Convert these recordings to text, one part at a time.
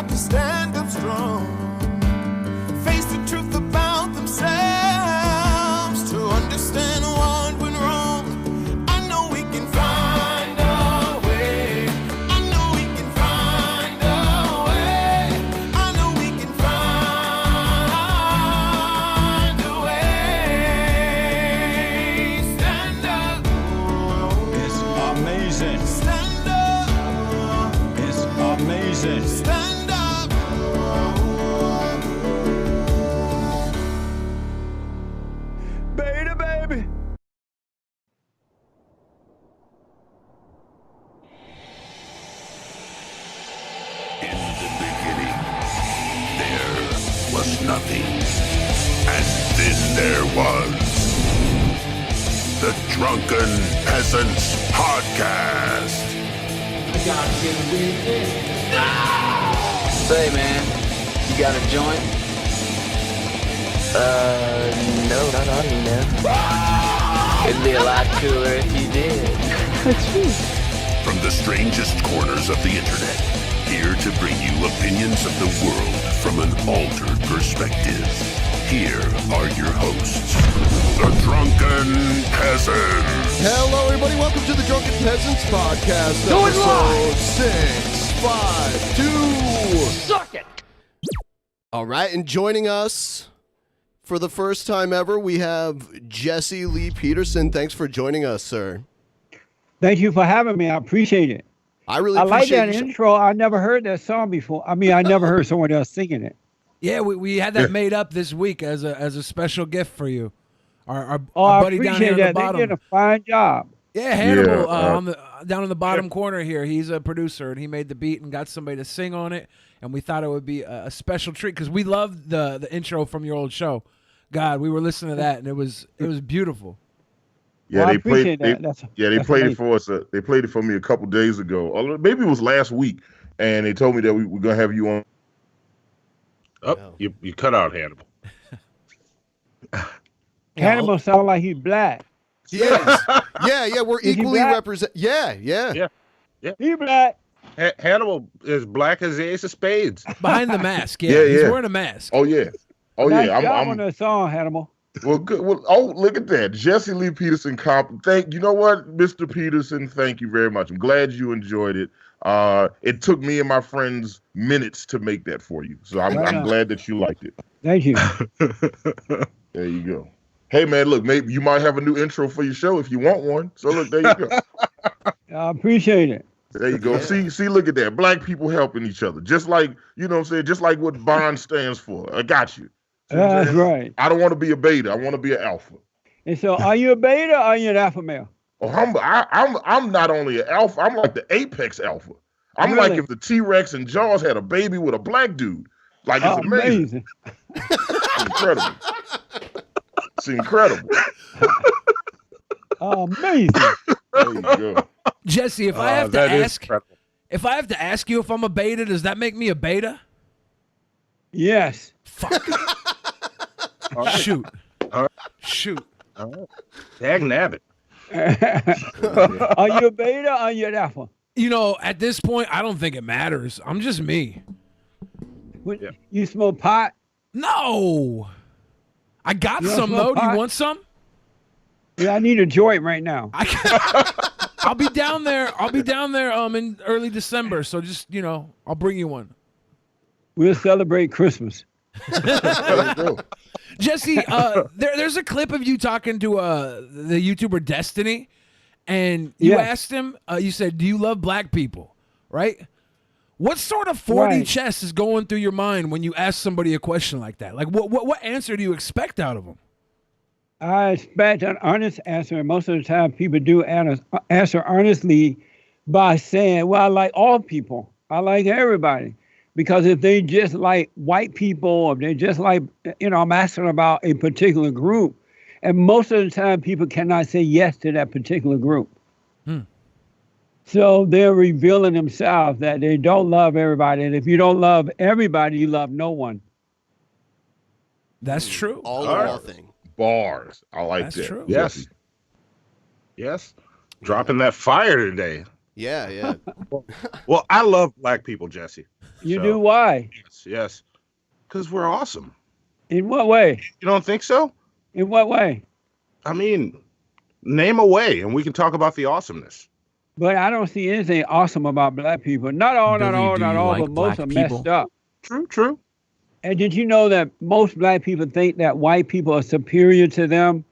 have to stand up strong, face the truth about themselves, to understand what went wrong. I know we can find a way. I know we can find a way. I know we can find a way. Stand up. It's amazing. Stand up. It's amazing. Stand up. Beta baby. In the beginning, there was nothing. And then there was the Drunken Peasants Podcast. Say, man, you got a joint? No, not on me, man. It'd be a lot cooler if you did. From the strangest corners of the internet, here to bring you opinions of the world from an altered perspective. Here are your hosts, the Drunken Peasants. Hello, everybody. Welcome to the Drunken Peasants Podcast, episode 652. Suck it! All right, and joining us for the first time ever, we have Jesse Lee Peterson. Thanks for joining us, sir. Thank you for having me. I appreciate it. I really I like appreciate that you. intro. I never heard that song before. I mean, I never heard someone else singing it. Yeah, we had that made up this week as a special gift for you. Our I buddy down here appreciate on the that. They did bottom. a fine job. Yeah, Hannibal down in the bottom corner here. He's a producer and he made the beat and got somebody to sing on it. And we thought it would be a special treat because we loved the intro from your old show. God, we were listening to that and it was beautiful. Yeah, Well, I they played. appreciate that. That's They played it amazing. for us. They played it for me a couple days ago, or maybe it was last week, and they told me that we're gonna have you on. Oh, you cut out Hannibal. Hannibal sound like he's black. He is. Yeah, we're Is he equally black? represent. Yeah. He black. Hannibal is black as the ace of spades. Behind the mask, Yeah, He's yeah. wearing a mask. Oh yeah, Nice yeah. job on that song, Hannibal. Well, good. Well, look at that, Jesse Lee Peterson. You know what, Mr. Peterson? Thank you very much. I'm glad you enjoyed it. It took me and my friends minutes to make that for you, so I'm glad that you liked it. Thank you. There you go. Hey man, look, maybe you might have a new intro for your show if you want one. So look, there you go. I appreciate it. There you go. See, look at that. Black people helping each other. Just like, you know what I'm saying? Just like what Bond stands for. I got you. See what I'm That's saying? right. I don't want to be a beta. I want to be an alpha. And so, are you a beta or are you an alpha male? Oh, I'm not only an alpha, I'm like the apex alpha. I'm Really? like if the T-Rex and Jaws had a baby with a black dude. Like it's amazing. It's incredible. It's incredible. Amazing. There you go. Jesse, if I have to that is ask incredible. if I have to ask you if I'm a beta, does that make me a beta? Yes. Fuck. Shoot. All right. Shoot. Dag nabbit. Are you a beta or are you an alpha? You know, at this point, I don't think it matters. I'm just me. You smoke pot? No. I got You don't some, smoke though. Do you pot? want some? Yeah, I need a joint right now. I'll be down there. In early December. So just, I'll bring you one. We'll celebrate Christmas. There you go. Jesse, there's a clip of you talking to the YouTuber Destiny, and you asked him, you said, do you love black people, right? What sort of 4D Right. chess is going through your mind when you ask somebody a question like that? Like, what answer do you expect out of them? I expect an honest answer, and most of the time people do answer honestly by saying, well, I like all people. I like everybody. Because if they just like white people, or they just like, I'm asking about a particular group, and most of the time people cannot say yes to that particular group. So they're revealing themselves that they don't love everybody. And if you don't love everybody, you love no one. That's true. All or nothing. Bars. I like That's that. true. Yes. Yes. Dropping that fire today. Yeah, yeah. Well, I love black people, Jesse. You So, do? Why? Yes. Because we're awesome. In what way? You don't think so? In what way? I mean, name a way, and we can talk about the awesomeness. But I don't see anything awesome about black people. Not all, Billy, not all, do not you all, like but most black are people? messed up. True. And did you know that most black people think that white people are superior to them?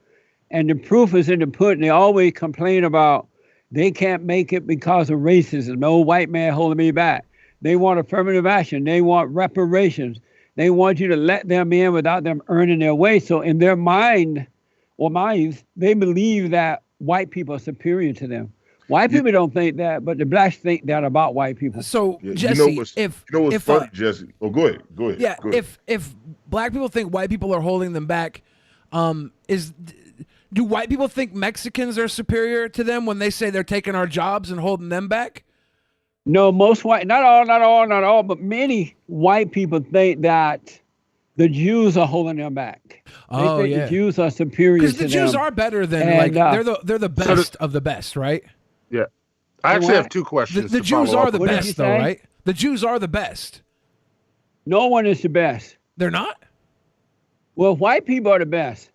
And the proof is in the pudding. They always complain about they can't make it because of racism. No white man holding me back. They want affirmative action. They want reparations. They want you to let them in without them earning their way. So in their mind or minds, they believe that white people are superior to them. White people don't think that, but the blacks think that about white people. So Yeah, Jesse, you know what's funny, Jesse? Oh, go ahead. Yeah, Go ahead. if black people think white people are holding them back, do white people think Mexicans are superior to them when they say they're taking our jobs and holding them back? No, most white, not all, but many white people think that the Jews are holding them back. Oh, they think yeah. the Jews are superior to Because the Jews them. are better than And, they're the best of the best, right? Yeah. I actually have two questions. The to Jews follow are up the with that. best, though, right? The Jews are the best. No one is the best. They're not? Well, white people are the best.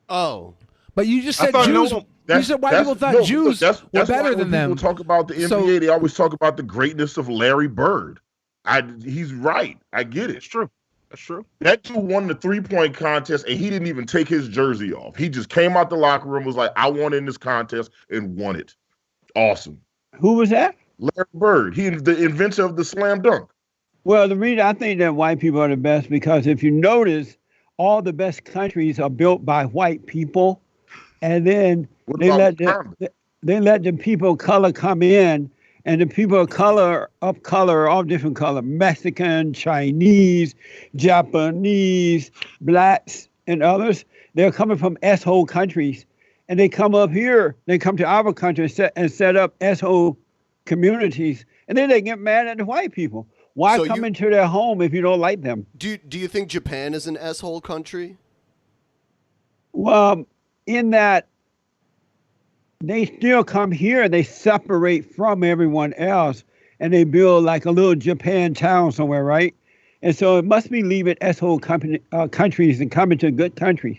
Oh. But you just I said thought Jews. You said white people thought Jews were better why than when them. People talk about the NBA. So- They always talk about the greatness of Larry Bird. He's right. I get it. It's true. That's true. That dude won the 3-point contest, and he didn't even take his jersey off. He just came out the locker room, was like, "I won in this contest," and won it. Awesome. Who was that? Larry Bird. He's the inventor of the slam dunk. Well, the reason I think that white people are the best because if you notice, all the best countries are built by white people, and then What they about let the people of color come in, and the people of color all different color, Mexican, Chinese, Japanese, blacks, and others. They're coming from S-hole countries, and they come up here. They come to our country and set up S-hole communities, and then they get mad at the white people. Why So come you- into their home if you don't like them? Do you think Japan is an S-hole country? Well, in that they still come here and they separate from everyone else and they build like a little Japan town somewhere, right? And so it must be leaving S-hole countries and coming to good countries.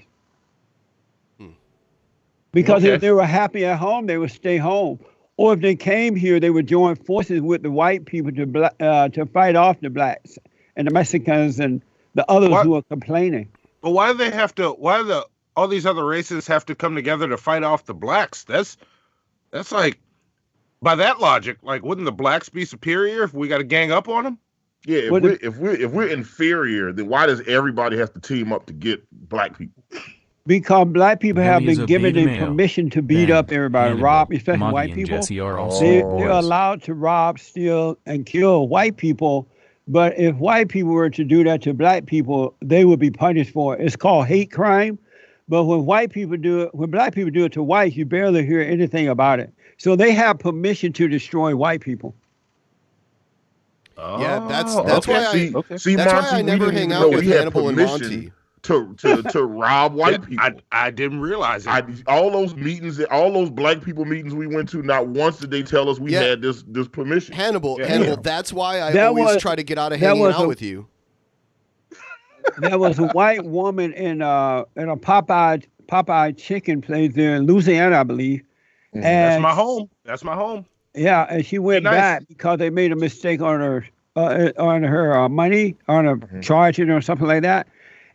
Because Okay. if they were happy at home, they would stay home. Or if they came here, they would join forces with the white people to fight off the blacks and the Mexicans and the others What? who are complaining. But why do they have to? Why do all these other races have to come together to fight off the blacks? That's like, by that logic, like, wouldn't the blacks be superior if we got to gang up on them? Yeah, What if we're inferior, then why does everybody have to team up to get black people? Because black people have Billy is been a given beta the male. permission to beat Ben, up everybody, Hannibal, rob, especially Monty, white and people. Jesse are also They're boys. allowed to rob, steal, and kill white people. But if white people were to do that to black people, they would be punished for it. It's called hate crime. But when white people do it, when black people do it to whites, you barely hear anything about it. So they have permission to destroy white people. Yeah, that's Oh, why I See, that's why Monty, I we never didn't hang even out know with we had Hannibal and permission Monty. to rob white people. I didn't realize it. All those meetings, all those black people meetings we went to, not once did they tell us we Yeah. had this permission. Hannibal, Yeah. Hannibal, that's why I That always was- try to get out of that hanging was out a- with you. There was a white woman in a Popeye chicken place there in Louisiana, I believe. Mhm. That's And my home. That's my home. yeah, and she went Nice. back because they made a mistake on her money, on her charging or something like that.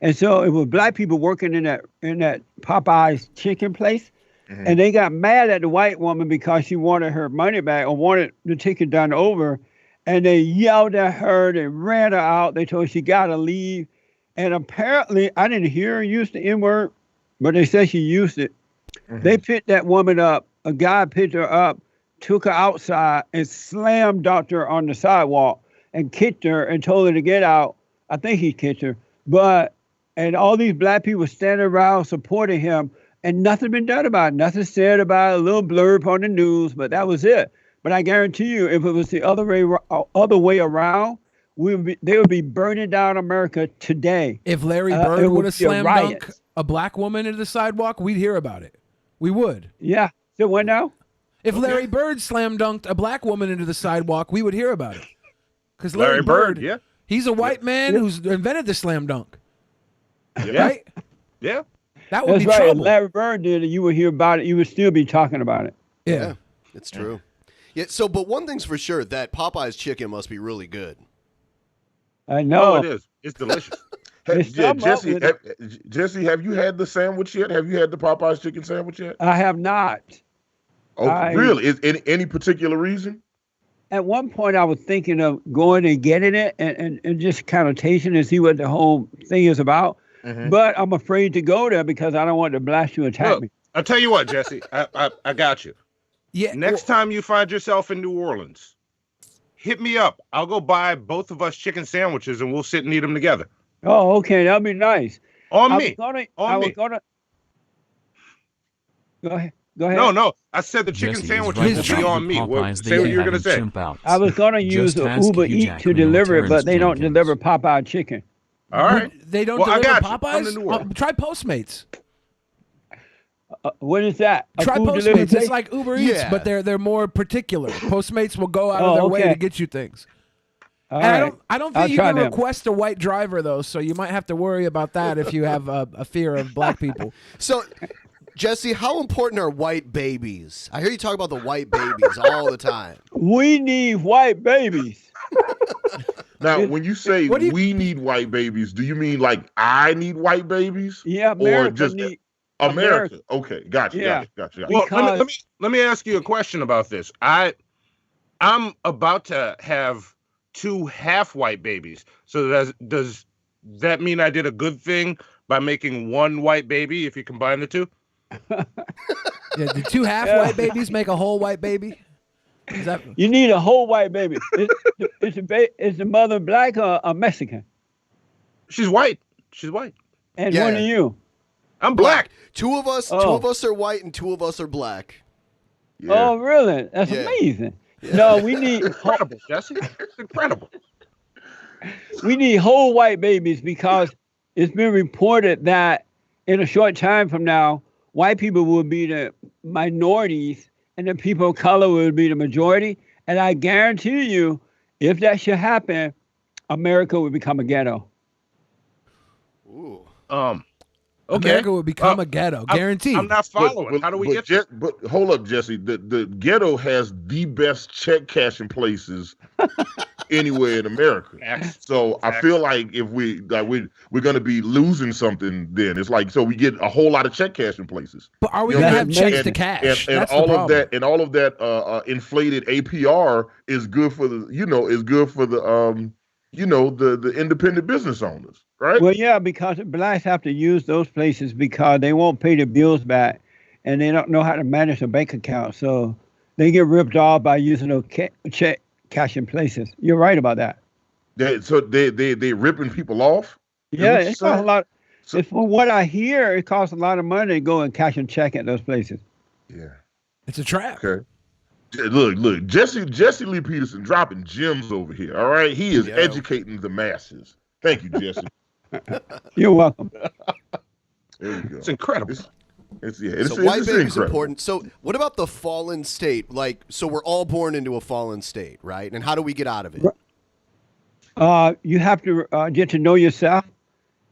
And so it was black people working in that Popeye's chicken place, and they got mad at the white woman because she wanted her money back or wanted the ticket done over, and they yelled at her. They ran her out. They told her she got to leave, and apparently I didn't hear her use the N-word, but they said she used it. They picked that woman up. A guy picked her up, took her outside, and slam dunked her on the sidewalk and kicked her and told her to get out. I think he kicked her. And all these black people standing around supporting him, and nothing been done about it. Nothing said about it, a little blurb on the news, but that was it. But I guarantee you, if it was the other way around, they would be burning down America today. If Larry It Bird would would have be a slam riot. dunk a black woman into the sidewalk, we'd hear about it. We would. Yeah. So what now? If Larry Bird slam dunked a black woman into the sidewalk, we would hear about it. Because Larry Bird, yeah. He's a white man who's invented the slam dunk. Yeah. Right? Yeah. That would That's be right. trouble. If Larry Bird did it, you would hear about it. You would still be talking about it. Yeah. It's true. Yeah. So, but one thing's for sure, that Popeye's chicken must be really good. I know. Oh, it is. It's delicious. They sum up Jesse, with Jesse, have you had the sandwich yet? Have you had the Popeye's chicken sandwich yet? I have not. Oh, really? Is any particular reason? At one point, I was thinking of going and getting it and just kind of tasting and see what the whole thing is about. Mm-hmm. But I'm afraid to go there because I don't want the blast to attack Look, me. I'll tell you what, Jesse. I got you. Yeah. Next time you find yourself in New Orleans, hit me up. I'll go buy both of us chicken sandwiches and we'll sit and eat them together. Oh, okay. That'd be nice. On me. I On was me. gonna. Go ahead. Go ahead. No. I said the chicken Jesse is sandwiches right will about be the on me. Popeyes, Say they what you were having going to say. chimp outs. I was gonna use Just the ask Uber Hugh Eat to Jackman deliver it, or but they don't Terrence deliver Popeye chicken. All right. They don't Well, I deliver got you. Come to Popeyes? New Orleans. Try Postmates. What is that? A Try food delivery Postmates. It's place? like Uber Eats, Yeah. but they're more particular. Postmates will go out of their way okay. to get you things. All And right. I don't I'll think you try can them. request a white driver though, so you might have to worry about that if you have a fear of black people. So, Jesse, how important are white babies? I hear you talk about the white babies all the time. We need white babies. Now, when you say What do you- we need white babies, do you mean like I need white babies? Yeah, Or America just need America? Okay, gotcha, Yeah. gotcha. Well, Because- let me ask you a question about this. I'm about to have 2 half-white babies. So does that mean I did a good thing by making 1 white baby if you combine the 2? Yeah, the 2 half white babies make a whole white baby. Is that You need a whole white baby. Is the mother black or a Mexican? She's white. She's white. And Yeah. one of you. I'm black. Two of us are white and 2 of us are black. Yeah. Oh, really? That's Yeah. amazing. No, we need Incredible, Jesse. It's incredible. we need whole white babies because it's been reported that in a short time from now, white people will be the minorities and the people of color will be the majority. And I guarantee you, if that should happen, America will become a ghetto. Ooh. Okay. America would become a ghetto, guaranteed. I'm not following. How do we get there? But hold up, Jesse. The ghetto has the best check cashing places anywhere in America. So I feel like if we're gonna be losing something, then it's like so we get a whole lot of check cashing places. But are we You know, gonna have and- checks and- to cash? And That's all the of problem. that and all of that inflated APR is good for the the independent business owners, right? Well, yeah, because blacks have to use those places because they won't pay the bills back and they don't know how to manage a bank account. So they get ripped off by using those check cashing places. You're right about that. They ripping people off. Is Yeah, what you're it costs a saying? lot. So- From what I hear, it costs a lot of money to go and cash and check at those places. Yeah. It's a trap. Okay. Look, Jesse Lee Peterson dropping gems over here. All right, he is Yeah. educating the masses. Thank you, Jesse. You're welcome. There you go. It's incredible. It's So white it's baby's incredible. important. So what about the fallen state? Like, so we're all born into a fallen state, right? And how do we get out of it? You have to get to know yourself,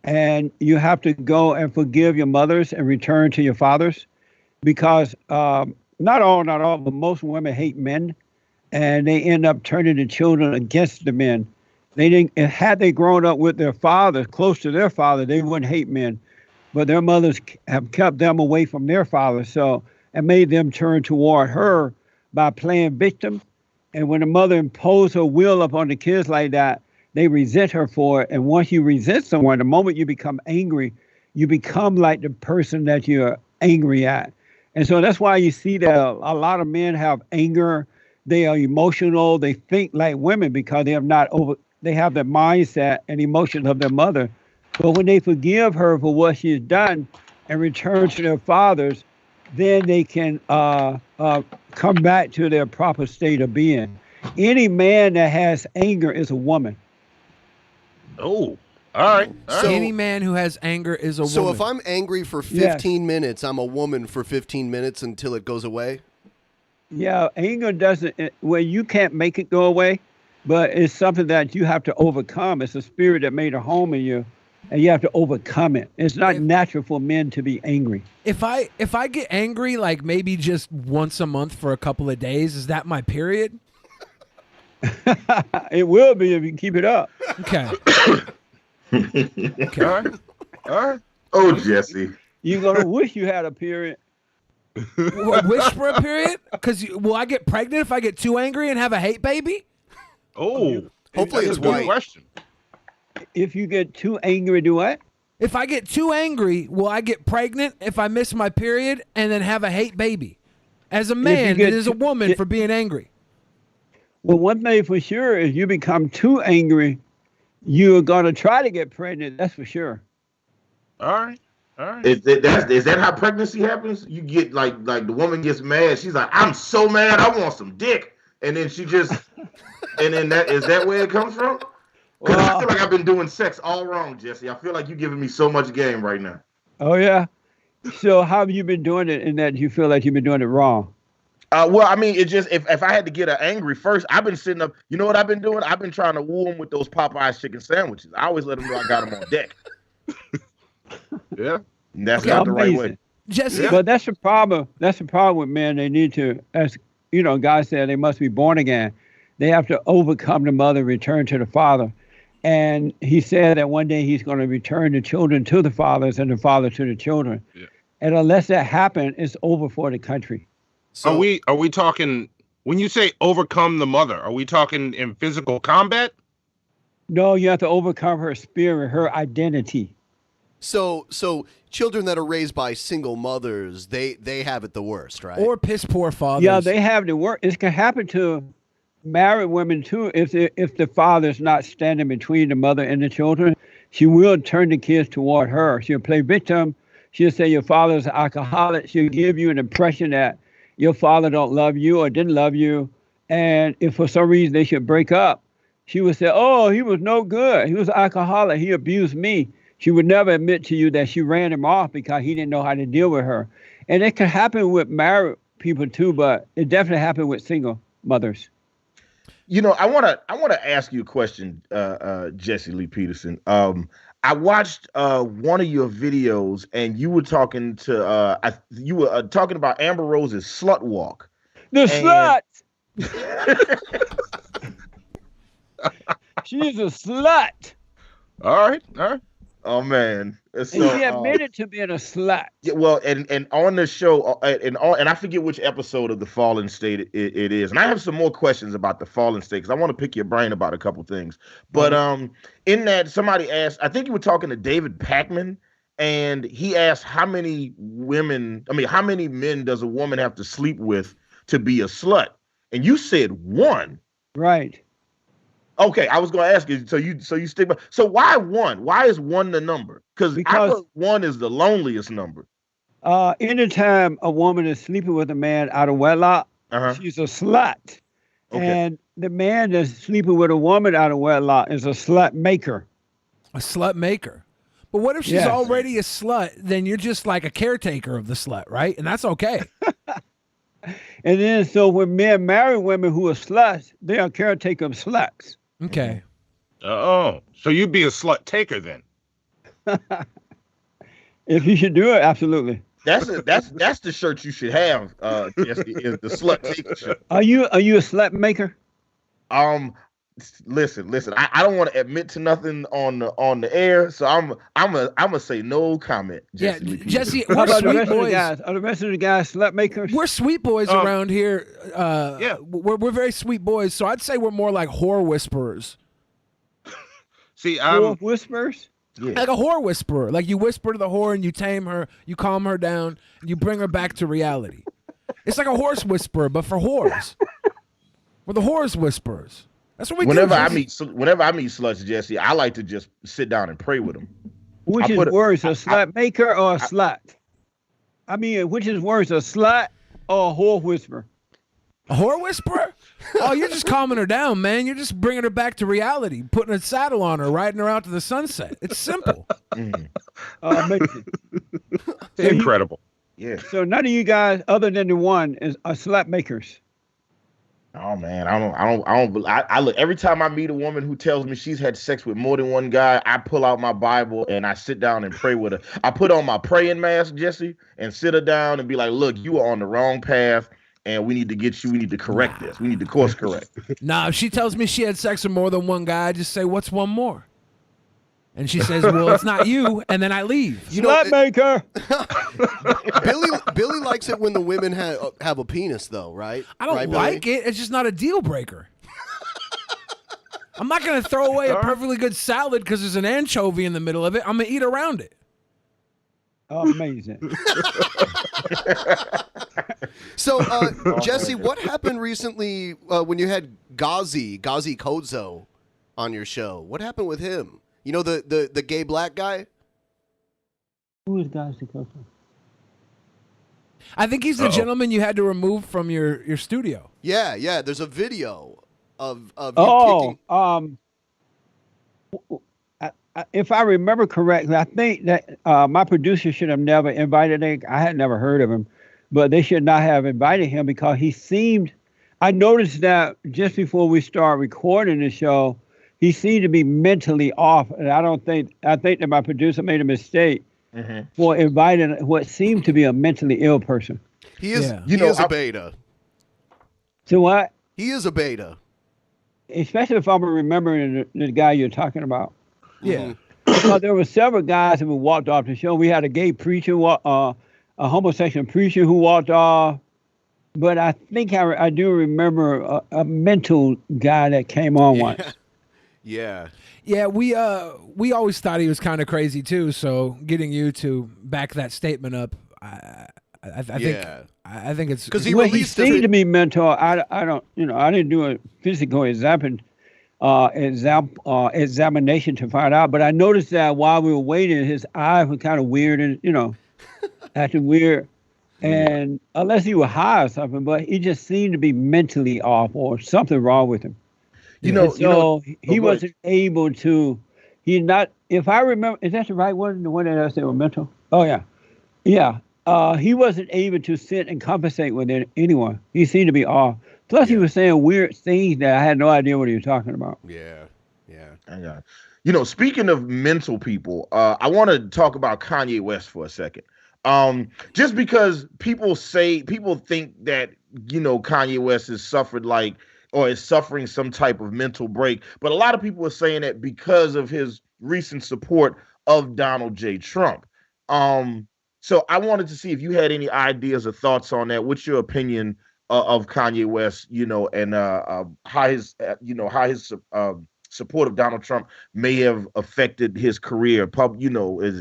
and you have to go and forgive your mothers and return to your fathers, because not all, but most women hate men, and they end up turning the children against the men. They didn't. Had they grown up with their fathers, close to their father, they wouldn't hate men, but their mothers have kept them away from their fathers, so it made them turn toward her by playing victim. And when the mother imposed her will upon the kids like that, they resent her for it. And once you resent someone, the moment you become angry, you become like the person that you're angry at. And so that's why you see that a lot of men have anger. They are emotional. They think like women because they have they have the mindset and emotions of their mother. But when they forgive her for what she has done and return to their fathers, then they can come back to their proper state of being. Any man that has anger is a woman. Oh, all right. So- Any man who has anger is a So woman. if I'm angry for Yes. 15 minutes, I'm a woman for 15 minutes until it goes away? Yeah, anger doesn't. Well, you can't make it go away, but it's something that you have to overcome. It's a spirit that made a home in you, and you have to overcome it. It's not natural for men to be angry. If I get angry, like maybe just once a month for a couple of days, is that my period? It will be if you keep it up. Okay. Okay. All right. Oh, Jesse. You're gonna wish you had a period. Wish for a period? Because will I get pregnant if I get too angry and have a hate baby? Oh, Hopefully that's it's a good white. question. If you get too angry, do what? If I get too angry, will I get pregnant if I miss my period and then have a hate baby? As a man get and as a too- woman for being angry. Well, one thing for sure is you become too angry, you're gonna try to get pregnant. That's for sure. All right. All right. Is that how pregnancy happens? You get like the woman gets mad. She's like, I'm so mad. I want some dick. And then she just, and then is that where it comes from? Because I feel like I've been doing sex all wrong, Jesse. I feel like you're giving me so much game right now. Oh yeah. So how have you been doing it in that you feel like you've been doing it wrong? Well, I mean, it just if I had to get her angry first, I've been sitting up. You know what I've been doing? I've been trying to woo them with those Popeyes chicken sandwiches. I always let them know I got them on deck. Yeah. And that's not the right way. Amazing. Jesse, But that's the problem. That's the problem with men. They need to, as God said, they must be born again. They have to overcome the mother, return to the father. And he said that one day he's going to return the children to the fathers and the father to the children. Yeah. And unless that happens, it's over for the country. So Are we talking when you say overcome the mother? Are we talking in physical combat? No, you have to overcome her spirit, her identity. So children that are raised by single mothers, they have it the worst, right? or piss poor fathers. Yeah, they have the work. It can happen to married women too. If the father's not standing between the mother and the children, she will turn the kids toward her. She'll play victim. She'll say your father's an alcoholic. She'll give you an impression that your father don't love you or didn't love you. And if for some reason they should break up, she would say, oh, he was no good. He was an alcoholic. He abused me. She would never admit to you that she ran him off because he didn't know how to deal with her. And it can happen with married people too, but it definitely happened with single mothers. You know, I want to ask you a question, Jesse Lee Peterson. I watched one of your videos, and you were talking to talking about Amber Rose's slut walk. The slut. She's a slut. All right. All right. Oh man, And she admitted to being a slut. yeah, well, and on the show, and I forget which episode of the Fallen State it is, and I have some more questions about the Fallen State because I want to pick your brain about a couple things. But in that, somebody asked, I think you were talking to David Packman, and he asked how many men does a woman have to sleep with to be a slut? And you said one. Right. Okay, I was going to ask you. So you stick by. So why one? Why is one the number? Because I thought one is the loneliest number. Anytime a woman is sleeping with a man out of wedlock, she's a slut. Okay. And the man that's sleeping with a woman out of wedlock is a slut maker. A slut maker. But what if she's Yes. already a slut? Then you're just like a caretaker of the slut, right? And that's okay. And then so when men marry women who are sluts, they are caretaker of sluts. Okay. Oh, so you'd be a slut taker then? If you should do it, absolutely. That's the shirt you should have, Jesse, is the slut taker shirt. Are you a slut maker? Listen. I don't want to admit to nothing on the air, so I'm gonna say no comment. Yeah, Jesse Lee Peterson. Jesse, How we're about the sweet rest of the boys. guys? Are the rest of the guys slut makers? We're sweet boys around here. Yeah. We're very sweet boys. So I'd say we're more like whore whisperers. See, Whore whispers? Like a whore whisperer. Like you whisper to the whore and you tame her, you calm her down, and you bring her back to reality. It's like a horse whisperer, but for whores. We're the horse whisperers. That's what we Whenever do. I meet sluts, Jesse, I like to just sit down and pray with them. Which is worse, a slut maker or a slut? I mean, which is worse, a slut or a whore whisperer? A whore whisperer? Oh, you're just calming her down, man. You're just bringing her back to reality, putting a saddle on her, riding her out to the sunset. It's simple. Amazing. incredible. Yeah. So none of you guys, other than the one, are slut makers. Oh man, I look every time I meet a woman who tells me she's had sex with more than one guy, I pull out my Bible and I sit down and pray with her. I put on my praying mask, Jesse, and sit her down and be like, look, you are on the wrong path and we need to correct this. We need to course correct. Nah, if she tells me she had sex with more than one guy, I just say, what's one more? And she says, well, it's not you, and then I leave. Slapmaker. Billy likes it when the women have a penis, though, right? I don't like it. It's just not a deal breaker. I'm not going to throw away a perfectly good salad because there's an anchovy in the middle of it. I'm going to eat around it. Amazing. So, Jesse, what happened recently when you had Gazi Kodzo on your show? What happened with him? You know, the gay black guy? Who is Gazi Kodzo? I think he's the gentleman you had to remove from your studio. Yeah. There's a video of you kicking. If I remember correctly, I think that my producer should have never invited him. I had never heard of him, but they should not have invited him because he seemed. I noticed that just before we start recording the show, he seemed to be mentally off, and I think that my producer made a mistake for inviting what seemed to be a mentally ill person. He is. He is a beta. So what? He is a beta. Especially if I'm remembering the guy you're talking about. Yeah. Because there were several guys who walked off the show. We had a gay preacher, a homosexual preacher who walked off. But I think I do remember a mental guy that came on once. Yeah. Yeah, we always thought he was kind of crazy too. So getting you to back that statement up, I think it's because he seemed to be mental. I don't, I didn't do a physical examination to find out, but I noticed that while we were waiting, his eyes were kind of weird and acting weird. And unless he was high or something, but he just seemed to be mentally off or something wrong with him. He wasn't able to. If I remember, is that the right one? The one that I said was mental. Oh yeah. He wasn't able to sit and conversate with anyone. He seemed to be off. Plus, he was saying weird things that I had no idea what he was talking about. Yeah. I got it. Speaking of mental people, I want to talk about Kanye West for a second. Just because people think that, Kanye West has suffered or is suffering some type of mental break. But a lot of people are saying that because of his recent support of Donald J. Trump. So I wanted to see if you had any ideas or thoughts on that. What's your opinion of Kanye West, and how his support of Donald Trump may have affected his career? Has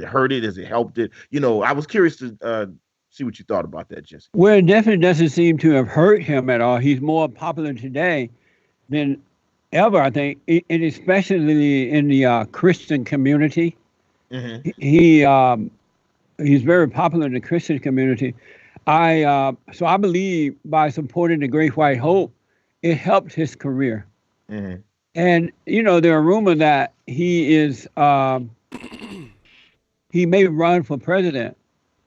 it hurt it? Has it helped it? I was curious to see what you thought about that, Jesse. Well, it definitely doesn't seem to have hurt him at all. He's more popular today than ever, I think, and especially in the Christian community. Mm-hmm. He's very popular in the Christian community. So I believe by supporting the Great White Hope, it helped his career. Mm-hmm. And, there are rumors that he may run for president.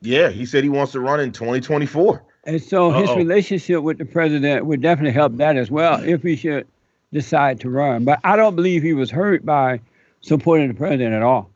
Yeah, he said he wants to run in 2024. And so his relationship with the president would definitely help that as well if he should decide to run. But I don't believe he was hurt by supporting the president at all.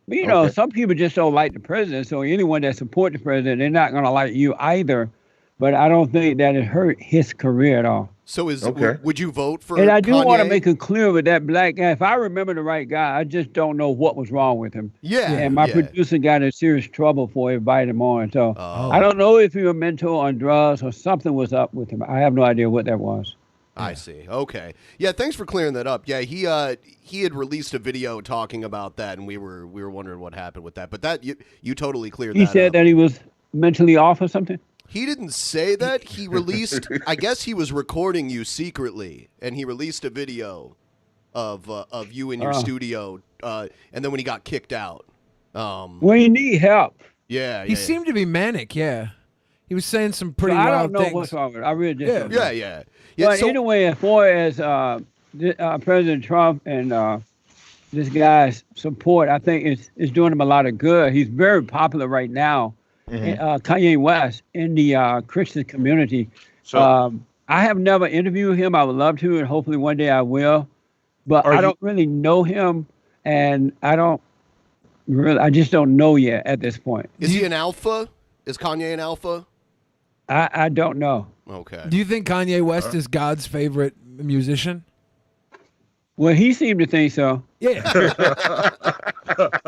But, some people just don't like the president. So anyone that supports the president, they're not going to like you either. But I don't think that it hurt his career at all. So would you vote for And I do Kanye? want to make it clear with that black guy. If I remember the right guy, I just don't know what was wrong with him. Yeah. And my producer got in serious trouble for inviting him on. So I don't know if he was mental on drugs or something was up with him. I have no idea what that was. I see. Okay. Yeah, thanks for clearing that up. Yeah, he had released a video talking about that, and we were wondering what happened with that. But that you totally cleared that up. He said that he was mentally off or something? He didn't say that. He released, I guess he was recording you secretly, and he released a video of you in your studio, and then when he got kicked out. Well, you need help. Yeah. He seemed to be manic, yeah. He was saying some pretty I wild don't know things. what's wrong with it. I really just don't know. Yeah. But anyway, as far as President Trump and this guy's support, I think it's doing him a lot of good. He's very popular right now, Kanye West, in the Christian community. So I have never interviewed him. I would love to, and hopefully one day I will. But I don't really know him, and I just don't know yet at this point. Is he an alpha? Is Kanye an alpha? I don't know. Okay. Do you think Kanye West is God's favorite musician? Well, he seemed to think so. Yeah.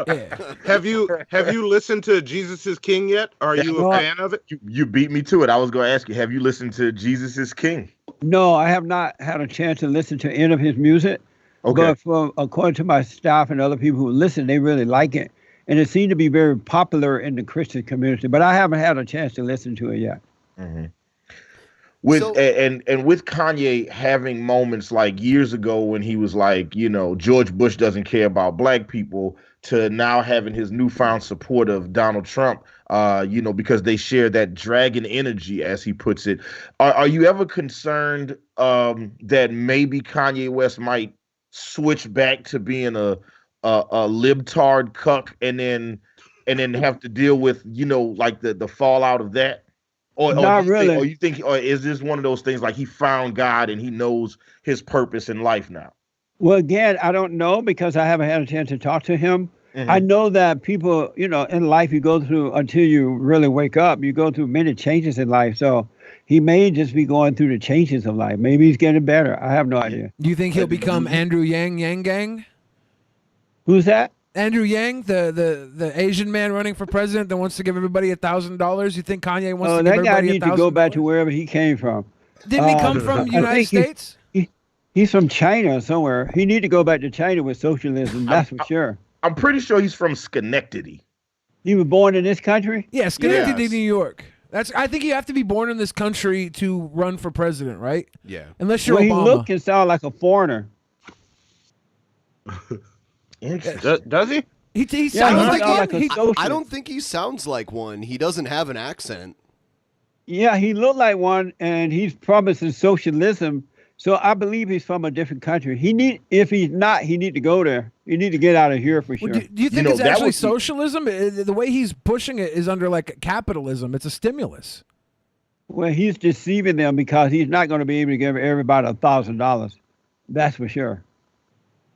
Yeah. Have you listened to Jesus is King yet? Are you a fan of it? You beat me to it. I was going to ask you, have you listened to Jesus is King? No, I have not had a chance to listen to any of his music. Okay. But according to my staff and other people who listen, they really like it. And it seemed to be very popular in the Christian community. But I haven't had a chance to listen to it yet. Mm-hmm. With Kanye having moments like years ago when he was like, George Bush doesn't care about black people, to now having his newfound support of Donald Trump, because they share that dragon energy, as he puts it. Are you ever concerned that maybe Kanye West might switch back to being a libtard cuck and then have to deal with, like the fallout of that? Or is this one of those things like he found God and he knows his purpose in life now? Well, again, I don't know because I haven't had a chance to talk to him. Mm-hmm. I know that people, in life you go through, until you really wake up, you go through many changes in life. So he may just be going through the changes of life. Maybe he's getting better. I have no idea. Do you think he'll become Andrew Yang Gang? Who's that? Andrew Yang, the Asian man running for president that wants to give everybody $1,000. You think Kanye wants to give everybody $1,000? That guy needs to go back to wherever he came from. Didn't he come from the United States? He's from China somewhere. He need to go back to China with socialism. That's for sure. I'm pretty sure he's from Schenectady. He was born in this country? Yeah, Schenectady, New York. I think you have to be born in this country to run for president, right? Yeah. Unless you're Obama. He look and sound like a foreigner. Does he? He sounds I don't think he sounds like one. He doesn't have an accent. Yeah, he looked like one, and he's promising socialism. So I believe he's from a different country. If he's not, he need to go there. He need to get out of here for sure. Well, do you think it's actually socialism? The way he's pushing it is under like capitalism. It's a stimulus. Well, he's deceiving them because he's not going to be able to give everybody $1,000. That's for sure.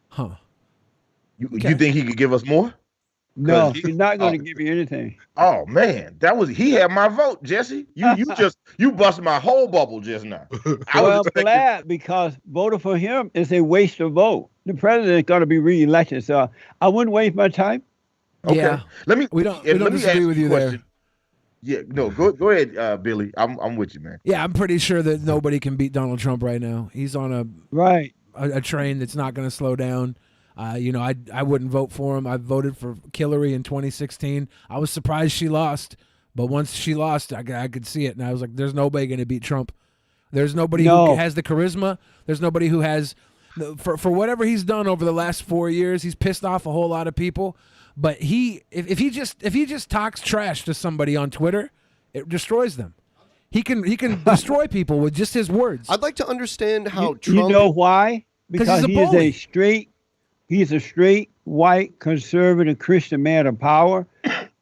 Huh. You think he could give us more? No, he's not going to give you anything. Oh man, he had my vote, Jesse. You busted my whole bubble just now. I'm glad because voting for him is a waste of vote. The president is going to be reelected, so I wouldn't waste my time. Okay, yeah. we don't disagree with you there. Yeah, no, go ahead, Billy. I'm with you, man. Yeah, I'm pretty sure that nobody can beat Donald Trump right now. He's on a train that's not going to slow down. I wouldn't vote for him. I voted for Hillary in 2016. I was surprised she lost, but once she lost, I could see it, and I was like, "There's nobody going to beat Trump. There's nobody who has the charisma. There's nobody who has, for whatever he's done over the last 4 years, he's pissed off a whole lot of people. But if he just talks trash to somebody on Twitter, it destroys them. He can destroy people with just his words. I'd like to understand how Trump. You know why? Because he's a straight, white, conservative Christian man of power,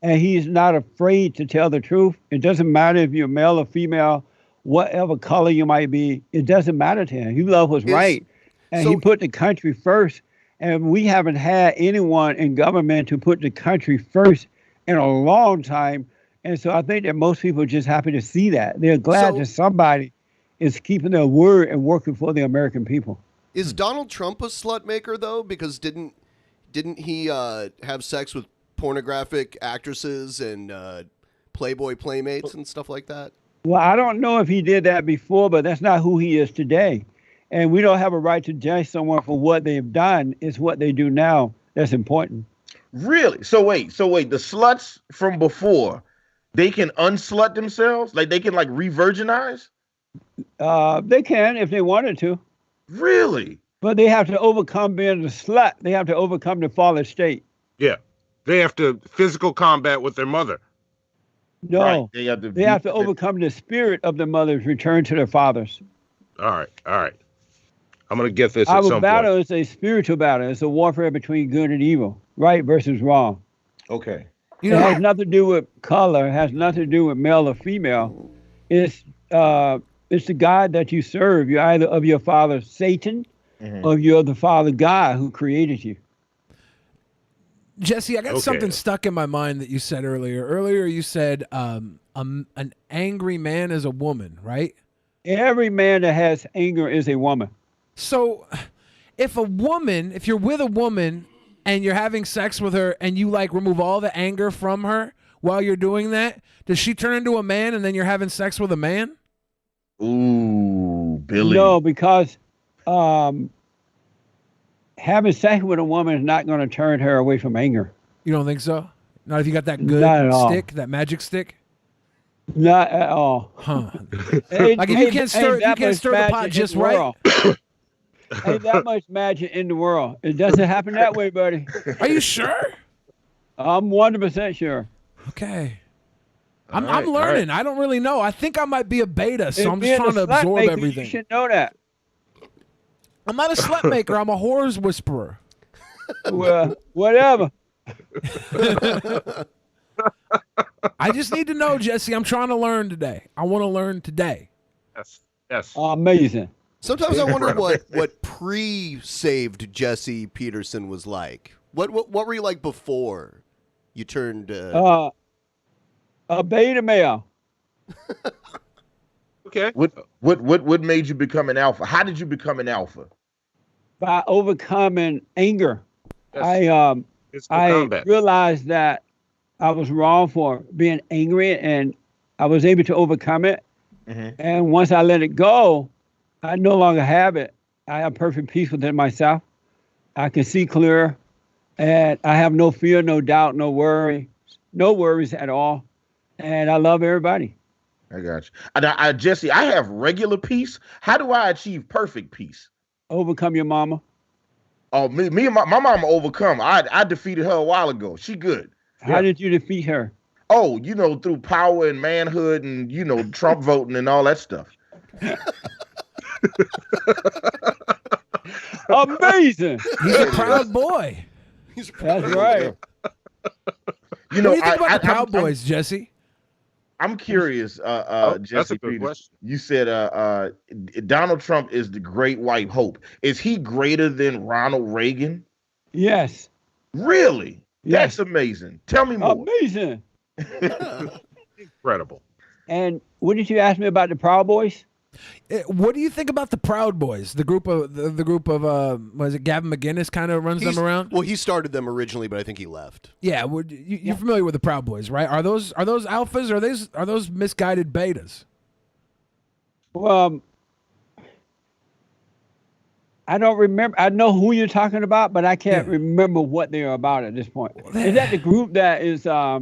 and he's not afraid to tell the truth. It doesn't matter if you're male or female, whatever color you might be. It doesn't matter to him. He loves what's right, and he put the country first. And we haven't had anyone in government to put the country first in a long time. And so I think that most people are just happy to see that. They're glad that somebody is keeping their word and working for the American people. Is Donald Trump a slut maker though? Because didn't he have sex with pornographic actresses and Playboy playmates and stuff like that? Well, I don't know if he did that before, but that's not who he is today. And we don't have a right to judge someone for what they've done. It's what they do now that's important. Really? So wait, the sluts from before, they can unslut themselves? Like they can re-virginize? They can if they wanted to. Really? But they have to overcome being a slut. They have to overcome the fallen state. Yeah. They have to physical combat with their mother. No. Right. They have to overcome the spirit of the mothers, return to their fathers. All right. I'm going to get this Our battle is a spiritual battle. It's a warfare between good and evil, right versus wrong. Okay. It has nothing to do with color. It has nothing to do with male or female. It's it's the God that you serve. You're either of your father Satan, or you're of the Father God who created you. Jesse, I got something stuck in my mind that you said earlier. Earlier, you said an angry man is a woman, right? Every man that has anger is a woman. So, if you're with a woman and you're having sex with her and you like remove all the anger from her while you're doing that, does she turn into a man and then you're having sex with a man? Ooh, Billy. No, because having sex with a woman is not going to turn her away from anger. You don't think so? Not if you got that good stick, that magic stick? Not at all. Huh. Like if you can't stir the pot just right. Ain't that much magic in the world. It doesn't happen that way, buddy. Are you sure? I'm 100% sure. Okay. I'm learning. I don't really know. I think I might be a beta, so I'm just trying to slut absorb maker, everything. You should know that. I'm not a slut maker. I'm a whores whisperer. Well, whatever. I just need to know, Jesse. I'm trying to learn today. I want to learn today. Yes. Amazing. Sometimes I wonder what pre-saved Jesse Peterson was like. What were you like before you turned? A beta male. Okay. What made you become an alpha? How did you become an alpha? By overcoming anger. Yes. I realized that I was wrong for being angry, and I was able to overcome it. And once I let it go, I no longer have it. I have perfect peace within myself. I can see clear, and I have no fear, no doubt, no worries at all. And I love everybody. I got you. Jesse, I have regular peace. How do I achieve perfect peace? Overcome your mama. Oh, me and my mama overcome. I defeated her a while ago. She good. How did you defeat her? Oh, through power and manhood and, Trump voting and all that stuff. Amazing. He's a proud boy. That's right. What do you think about the Proud Boys, Jesse? I'm curious, Jesse. That's a good question. You said Donald Trump is the great white hope. Is he greater than Ronald Reagan? Yes. Really? Yes. That's amazing. Tell me more. Amazing. Incredible. And what did you ask me about the Proud Boys? What do you think about the Proud Boys? The group of was it Gavin McInnes kind of runs them around? Well, he started them originally, but I think he left. Yeah, you're familiar with the Proud Boys, right? Are those alphas? Or are those misguided betas? Well, I don't remember. I know who you're talking about, but I can't remember what they are about at this point. Is that the group that is? I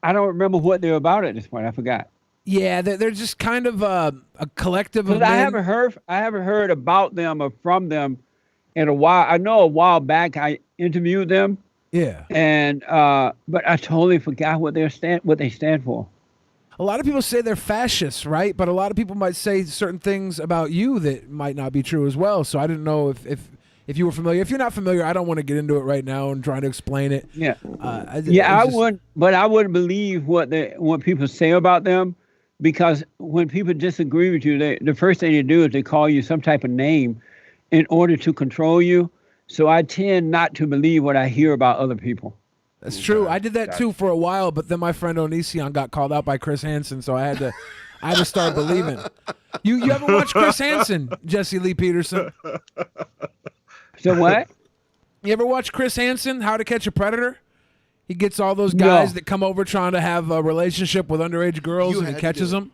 don't remember what they're about at this point. I forgot. Yeah, they're just kind of a collective of men. I haven't heard about them or from them in a while. I know a while back I interviewed them. Yeah. And but I totally forgot what they stand for. A lot of people say they're fascists, right? But a lot of people might say certain things about you that might not be true as well. So I didn't know if you were familiar. If you're not familiar, I don't want to get into it right now and try to explain it. Yeah. I wouldn't, but I wouldn't believe what people say about them. Because when people disagree with you, the first thing they do is they call you some type of name in order to control you. So I tend not to believe what I hear about other people. That's true. I did that too for a while, but then my friend Onision got called out by Chris Hansen, so I had to start believing. You ever watch Chris Hansen, Jesse Lee Peterson? So what? You ever watch Chris Hansen, How to Catch a Predator? He gets all those guys that come over trying to have a relationship with underage girls, and he catches them.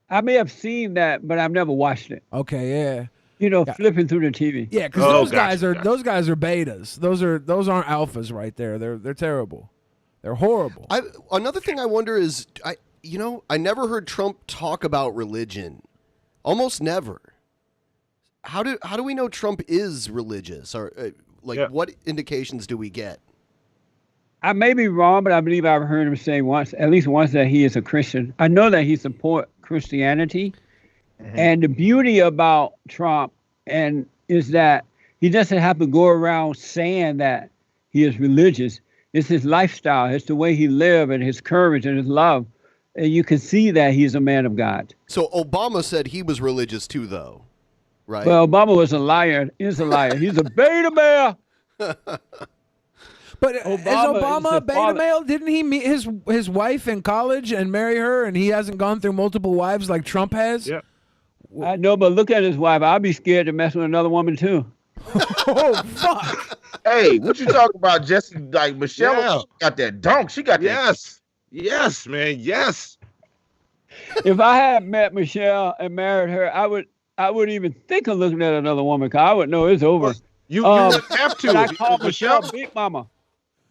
I may have seen that, but I've never watched it. Okay, yeah. Flipping through the TV. Yeah, because those guys are betas. Those aren't alphas right there. They're terrible. They're horrible. Another thing I wonder is I never heard Trump talk about religion. Almost never. How do we know Trump is religious? Or what indications do we get? I may be wrong, but I believe I've heard him say at least once, that he is a Christian. I know that he supports Christianity. And the beauty about Trump is that he doesn't have to go around saying that he is religious. It's his lifestyle. It's the way he lives and his courage and his love. you can see that he's a man of God. So Obama said he was religious too, though, right? Well, Obama was a liar. Is a liar. He's a beta male. But is Obama a beta male? Didn't he meet his wife in college and marry her, and he hasn't gone through multiple wives like Trump has? Yeah. I know, but look at his wife. I'd be scared to mess with another woman too. Oh fuck! Hey, what you talking about, Jesse? Like Michelle got that dunk. She got that. Yes, man. Yes. If I had met Michelle and married her, I wouldn't even think of looking at another woman because I would know it's over. You would have to. I call Michelle Big Mama.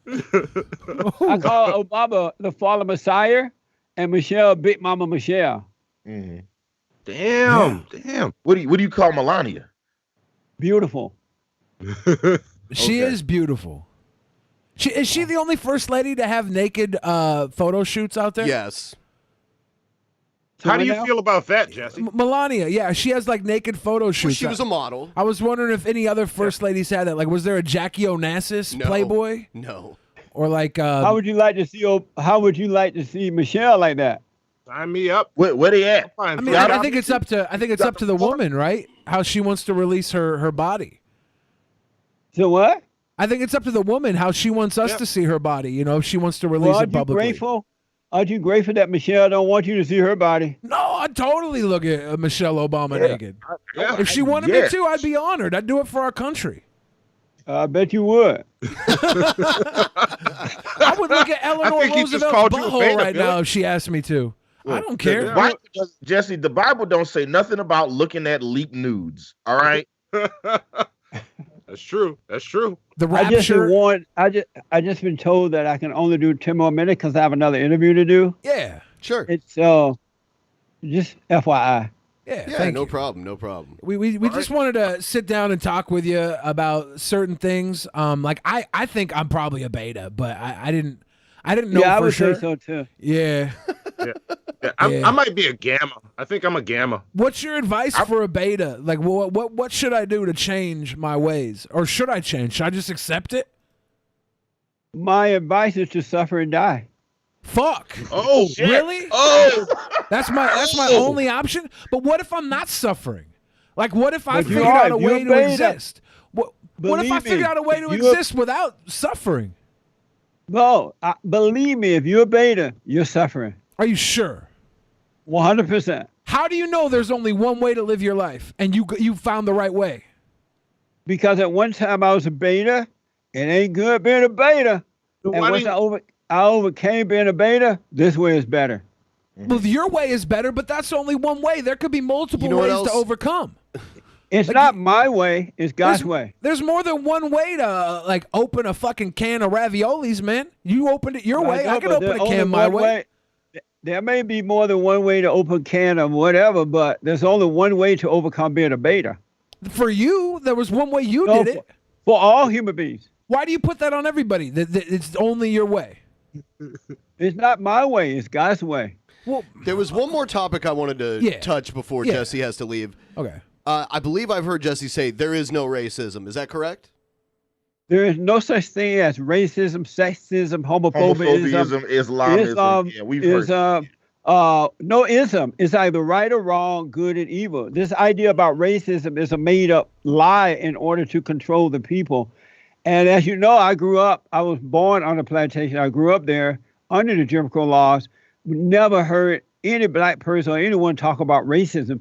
I call Obama the fallen Messiah and Michelle Big Mama Michelle. Mm-hmm. Damn. What do you call Melania? Beautiful. She is beautiful. Is she the only first lady to have naked photo shoots out there? Yes. How do you feel about that, Jesse? Melania, yeah, she has like naked photo shoots. Well, she was a model. I was wondering if any other first ladies had that. Like, was there a Jackie Onassis Playboy? No. Or like, how would you like to see Michelle like that? Sign me up. Where they at? I mean, I think it's up to the woman, right? How she wants to release her body. So what? I think it's up to the woman how she wants us to see her body. You know, if she wants to release it publicly. Aren't you grateful that Michelle don't want you to see her body? No, I'd totally look at Michelle Obama naked. If she wanted me to, I'd be honored. I'd do it for our country. I bet you would. I would look at Eleanor Roosevelt's butthole right now if she asked me to. I don't care. Jesse, the Bible don't say nothing about looking at leaked nudes. All right. That's true. The rapture. I just been told that I can only do 10 more minutes because I have another interview to do. Yeah, sure. It's just FYI. Yeah, no problem. We just wanted to sit down and talk with you about certain things. Like I think I'm probably a beta, but I didn't know I for would sure. say so too. Yeah. I might be a gamma. I think I'm a gamma. What's your advice for a beta? Like, what should I do to change my ways, or should I change? Should I just accept it? My advice is to suffer and die. Fuck. Oh, shit. Really? Oh, that's my only option. But what if I'm not suffering? Like, what if I figured out a way to exist? What if I figured out a way to exist without suffering? No, believe me, if you're a beta, you're suffering. Are you sure? 100%. How do you know there's only one way to live your life and you found the right way? Because at one time I was a beta. It ain't good being a beta. And once I overcame being a beta, this way is better. Well, your way is better, but that's only one way. There could be multiple ways to overcome. It's not my way. It's God's way. There's more than one way to like open a fucking can of raviolis, man. You opened it your way. I can open a can my way. There may be more than one way to open a can of whatever, but there's only one way to overcome being a beta. For you, there was one way you did it. For all human beings. Why do you put that on everybody? It's only your way. It's not my way. It's God's way. Well, there was one more topic I wanted to touch before Jesse has to leave. Okay. I believe I've heard Jesse say there is no racism. Is that correct? There is no such thing as racism, sexism, homophobia, Islamism. Yeah, we've heard. No ism. It's either right or wrong, good and evil. This idea about racism is a made-up lie in order to control the people. And as you know, I was born on a plantation. I grew up there under the Jim Crow laws. We never heard any black person or anyone talk about racism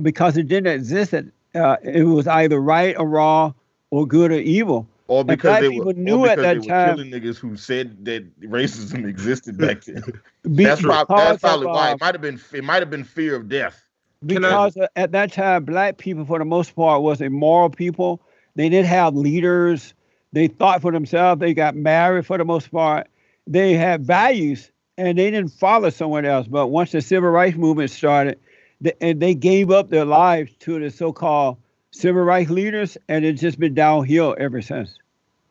because it didn't exist. It was either right or wrong or good or evil. Or because they were killing niggas who said that racism existed back then. That's probably why. It might have been fear of death. Because at that time, black people, for the most part, was a moral people. They didn't have leaders. They thought for themselves. They got married for the most part. They had values, and they didn't follow someone else. But once the civil rights movement started, they gave up their lives to the so-called civil rights leaders, and it's just been downhill ever since.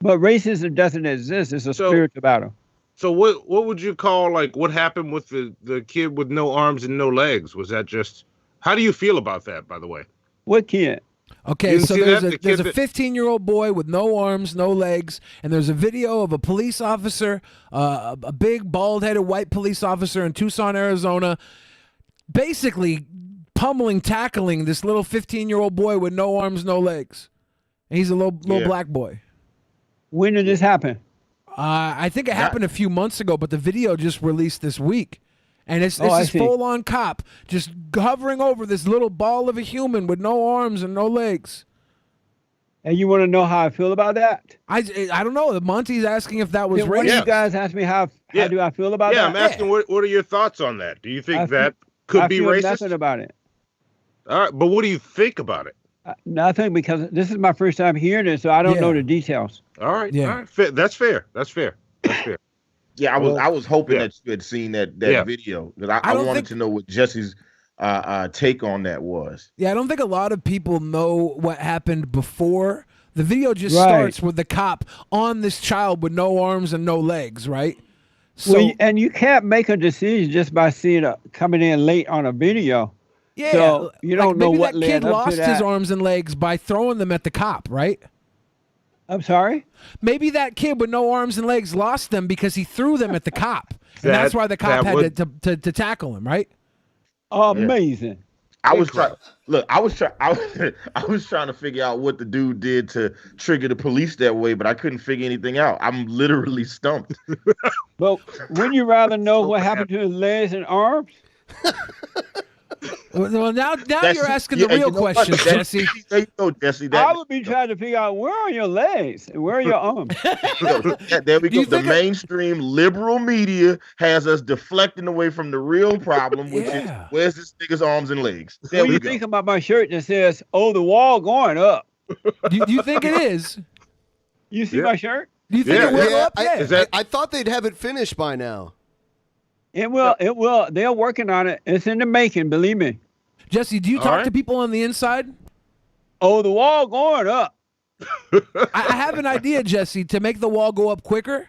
But racism doesn't exist. It's a spiritual battle. So what would you call, like, what happened with the kid with no arms and no legs? Was that just... How do you feel about that, by the way? What kid? Okay, so there's a 15-year-old boy with no arms, no legs, and there's a video of a police officer, a big bald-headed white police officer in Tucson, Arizona, basically tackling this little 15-year-old boy with no arms, no legs. And he's a little black boy. When did this happen? I think it happened a few months ago, but the video just released this week. And it's this full-on cop just hovering over this little ball of a human with no arms and no legs. And you want to know how I feel about that? I don't know. Monty's asking if that was racist. One of you guys asked me how do I feel about that? Yeah, I'm asking what are your thoughts on that? Do you think that could be racist? I feel nothing about it. All right, but what do you think about it? Nothing, because this is my first time hearing it, so I don't know the details. All right, all right. That's fair. That's fair. Yeah, I was hoping that you had seen that video, because I wanted to know what Jesse's take on that was. Yeah, I don't think a lot of people know what happened before. The video just starts with the cop on this child with no arms and no legs, right? So, and you can't make a decision just by seeing coming in late on a video. Yeah, so you don't know what that kid lost his arms and legs by throwing them at the cop, right? I'm sorry? Maybe that kid with no arms and legs lost them because he threw them at the cop. And that's why the cop had to tackle him, right? Amazing. I was trying to figure out what the dude did to trigger the police that way, but I couldn't figure anything out. I'm literally stumped. But wouldn't you rather know what happened to his legs and arms? Well, now you're asking the real questions, Jesse. There you go, Jesse. I would be trying to figure out where are your legs and where are your arms. There we go. The mainstream liberal media has us deflecting away from the real problem, which is where's this nigga's arms and legs? What do you think about my shirt that says, "Oh, the wall going up"? Do you think it is? You see my shirt? Do you think it will up? I thought they'd have it finished by now. It will. It will. They're working on it. It's in the making. Believe me. Jesse, do you talk to people on the inside? Oh, the wall going up. I have an idea, Jesse, to make the wall go up quicker.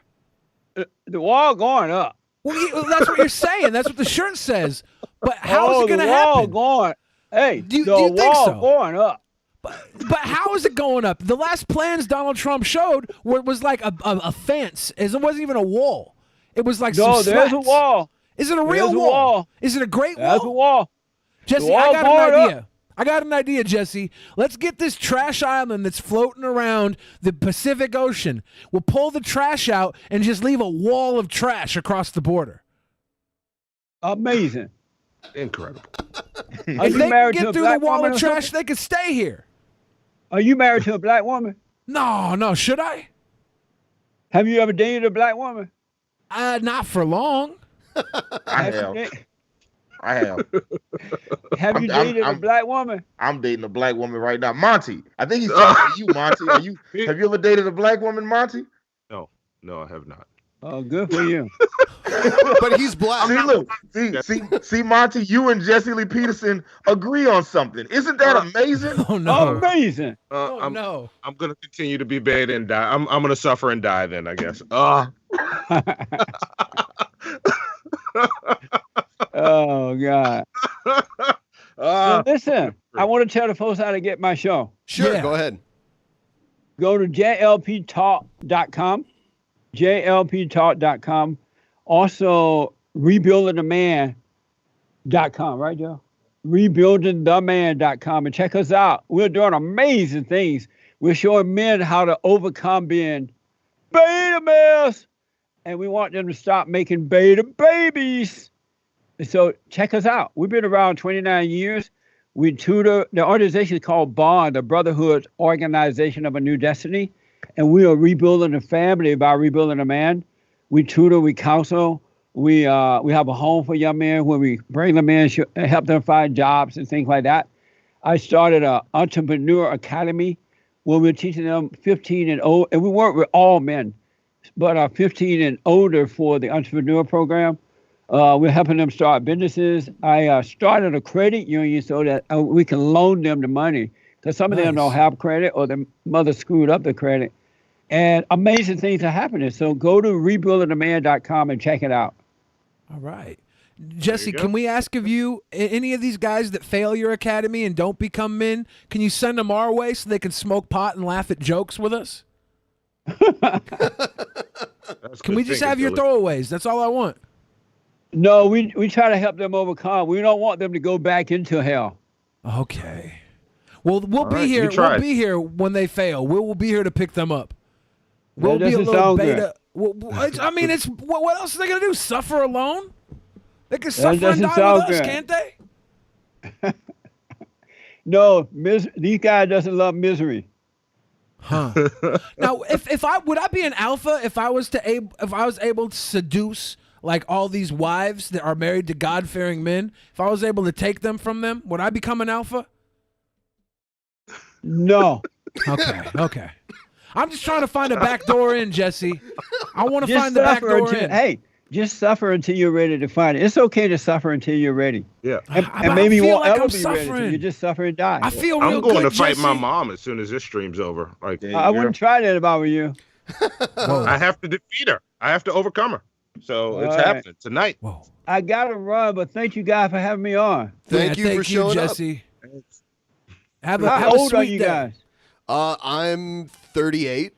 The wall going up. Well, that's what you're saying. That's what the shirt says. But how is it going to happen? The wall going. Hey, do you think so? Going up. But how is it going up? The last plans Donald Trump showed was like a fence. It wasn't even a wall. It was like some there's slats. a wall. Is it a real wall? Is it a great wall? There's a wall. Jesse, I got an idea. I got an idea, Jesse. Let's get this trash island that's floating around the Pacific Ocean. We'll pull the trash out and just leave a wall of trash across the border. Amazing. Incredible. If they can get through the wall of trash, they can stay here. Are you married to a black woman? No. Should I? Have you ever dated a black woman? Not for long. I have. Have you dated a black woman? I'm dating a black woman right now. Monty, I think he's talking to you, Monty. Have you ever dated a black woman, Monty? No, I have not. Oh, good for you. But he's black. See, Monty, you and Jesse Lee Peterson agree on something. Isn't that amazing? Oh, no. Amazing. No. I'm going to continue to be bad and die. I'm going to suffer and die then, I guess. Oh, God. So listen, I want to tell the folks how to get my show. Sure, go ahead. Go to jlptalk.com. jlptalk.com. Also, rebuildingtheman.com, right, Joe? Rebuildingtheman.com, and check us out. We're doing amazing things. We're showing men how to overcome being beta males, and we want them to stop making beta babies. And so check us out. We've been around 29 years. We tutor. The organization is called BOND, the Brotherhood Organization of a New Destiny. And we are rebuilding the family by rebuilding a man. We tutor, we counsel. We have a home for young men where we bring them in, help them find jobs and things like that. I started an entrepreneur academy where we're teaching them 15 and older, and we work with all men, but 15 and older for the entrepreneur program. We're helping them start businesses. I started a credit union so that we can loan them the money, because some of them don't have credit or their mother screwed up the credit. And amazing things are happening. So go to rebuildingtheman.com and check it out. All right. Jesse, can we ask of you, any of these guys that fail your academy and don't become men, can you send them our way so they can smoke pot and laugh at jokes with us? Can we just have your throwaways? That's all I want. No, we try to help them overcome. We don't want them to go back into hell. Okay. Well, we'll be here. We'll be here when they fail. We'll be here to pick them up. We'll be a little beta. I mean, it's what else are they gonna do? Suffer alone? They can suffer and die with us, can't they? No, these guys doesn't love misery. Huh. Now, if I would I be an alpha if I was able to seduce like all these wives that are married to God-fearing men? If I was able to take them from them, would I become an alpha? No. Okay. I'm just trying to find a back door in, Jesse. I want to find the back door in. Hey, just suffer until you're ready to find it. It's okay to suffer until you're ready. Yeah. And maybe you won't ever be ready. So you just suffer and die. I feel real I'm going good, to fight Jesse. my mom as soon as this stream's over. Like I wouldn't try that if I were you. I have to defeat her. I have to overcome her. So it's happening tonight. Whoa. I gotta run, but thank you guys for having me on. Thank you for showing Jesse. up. How old are you guys? I'm 38.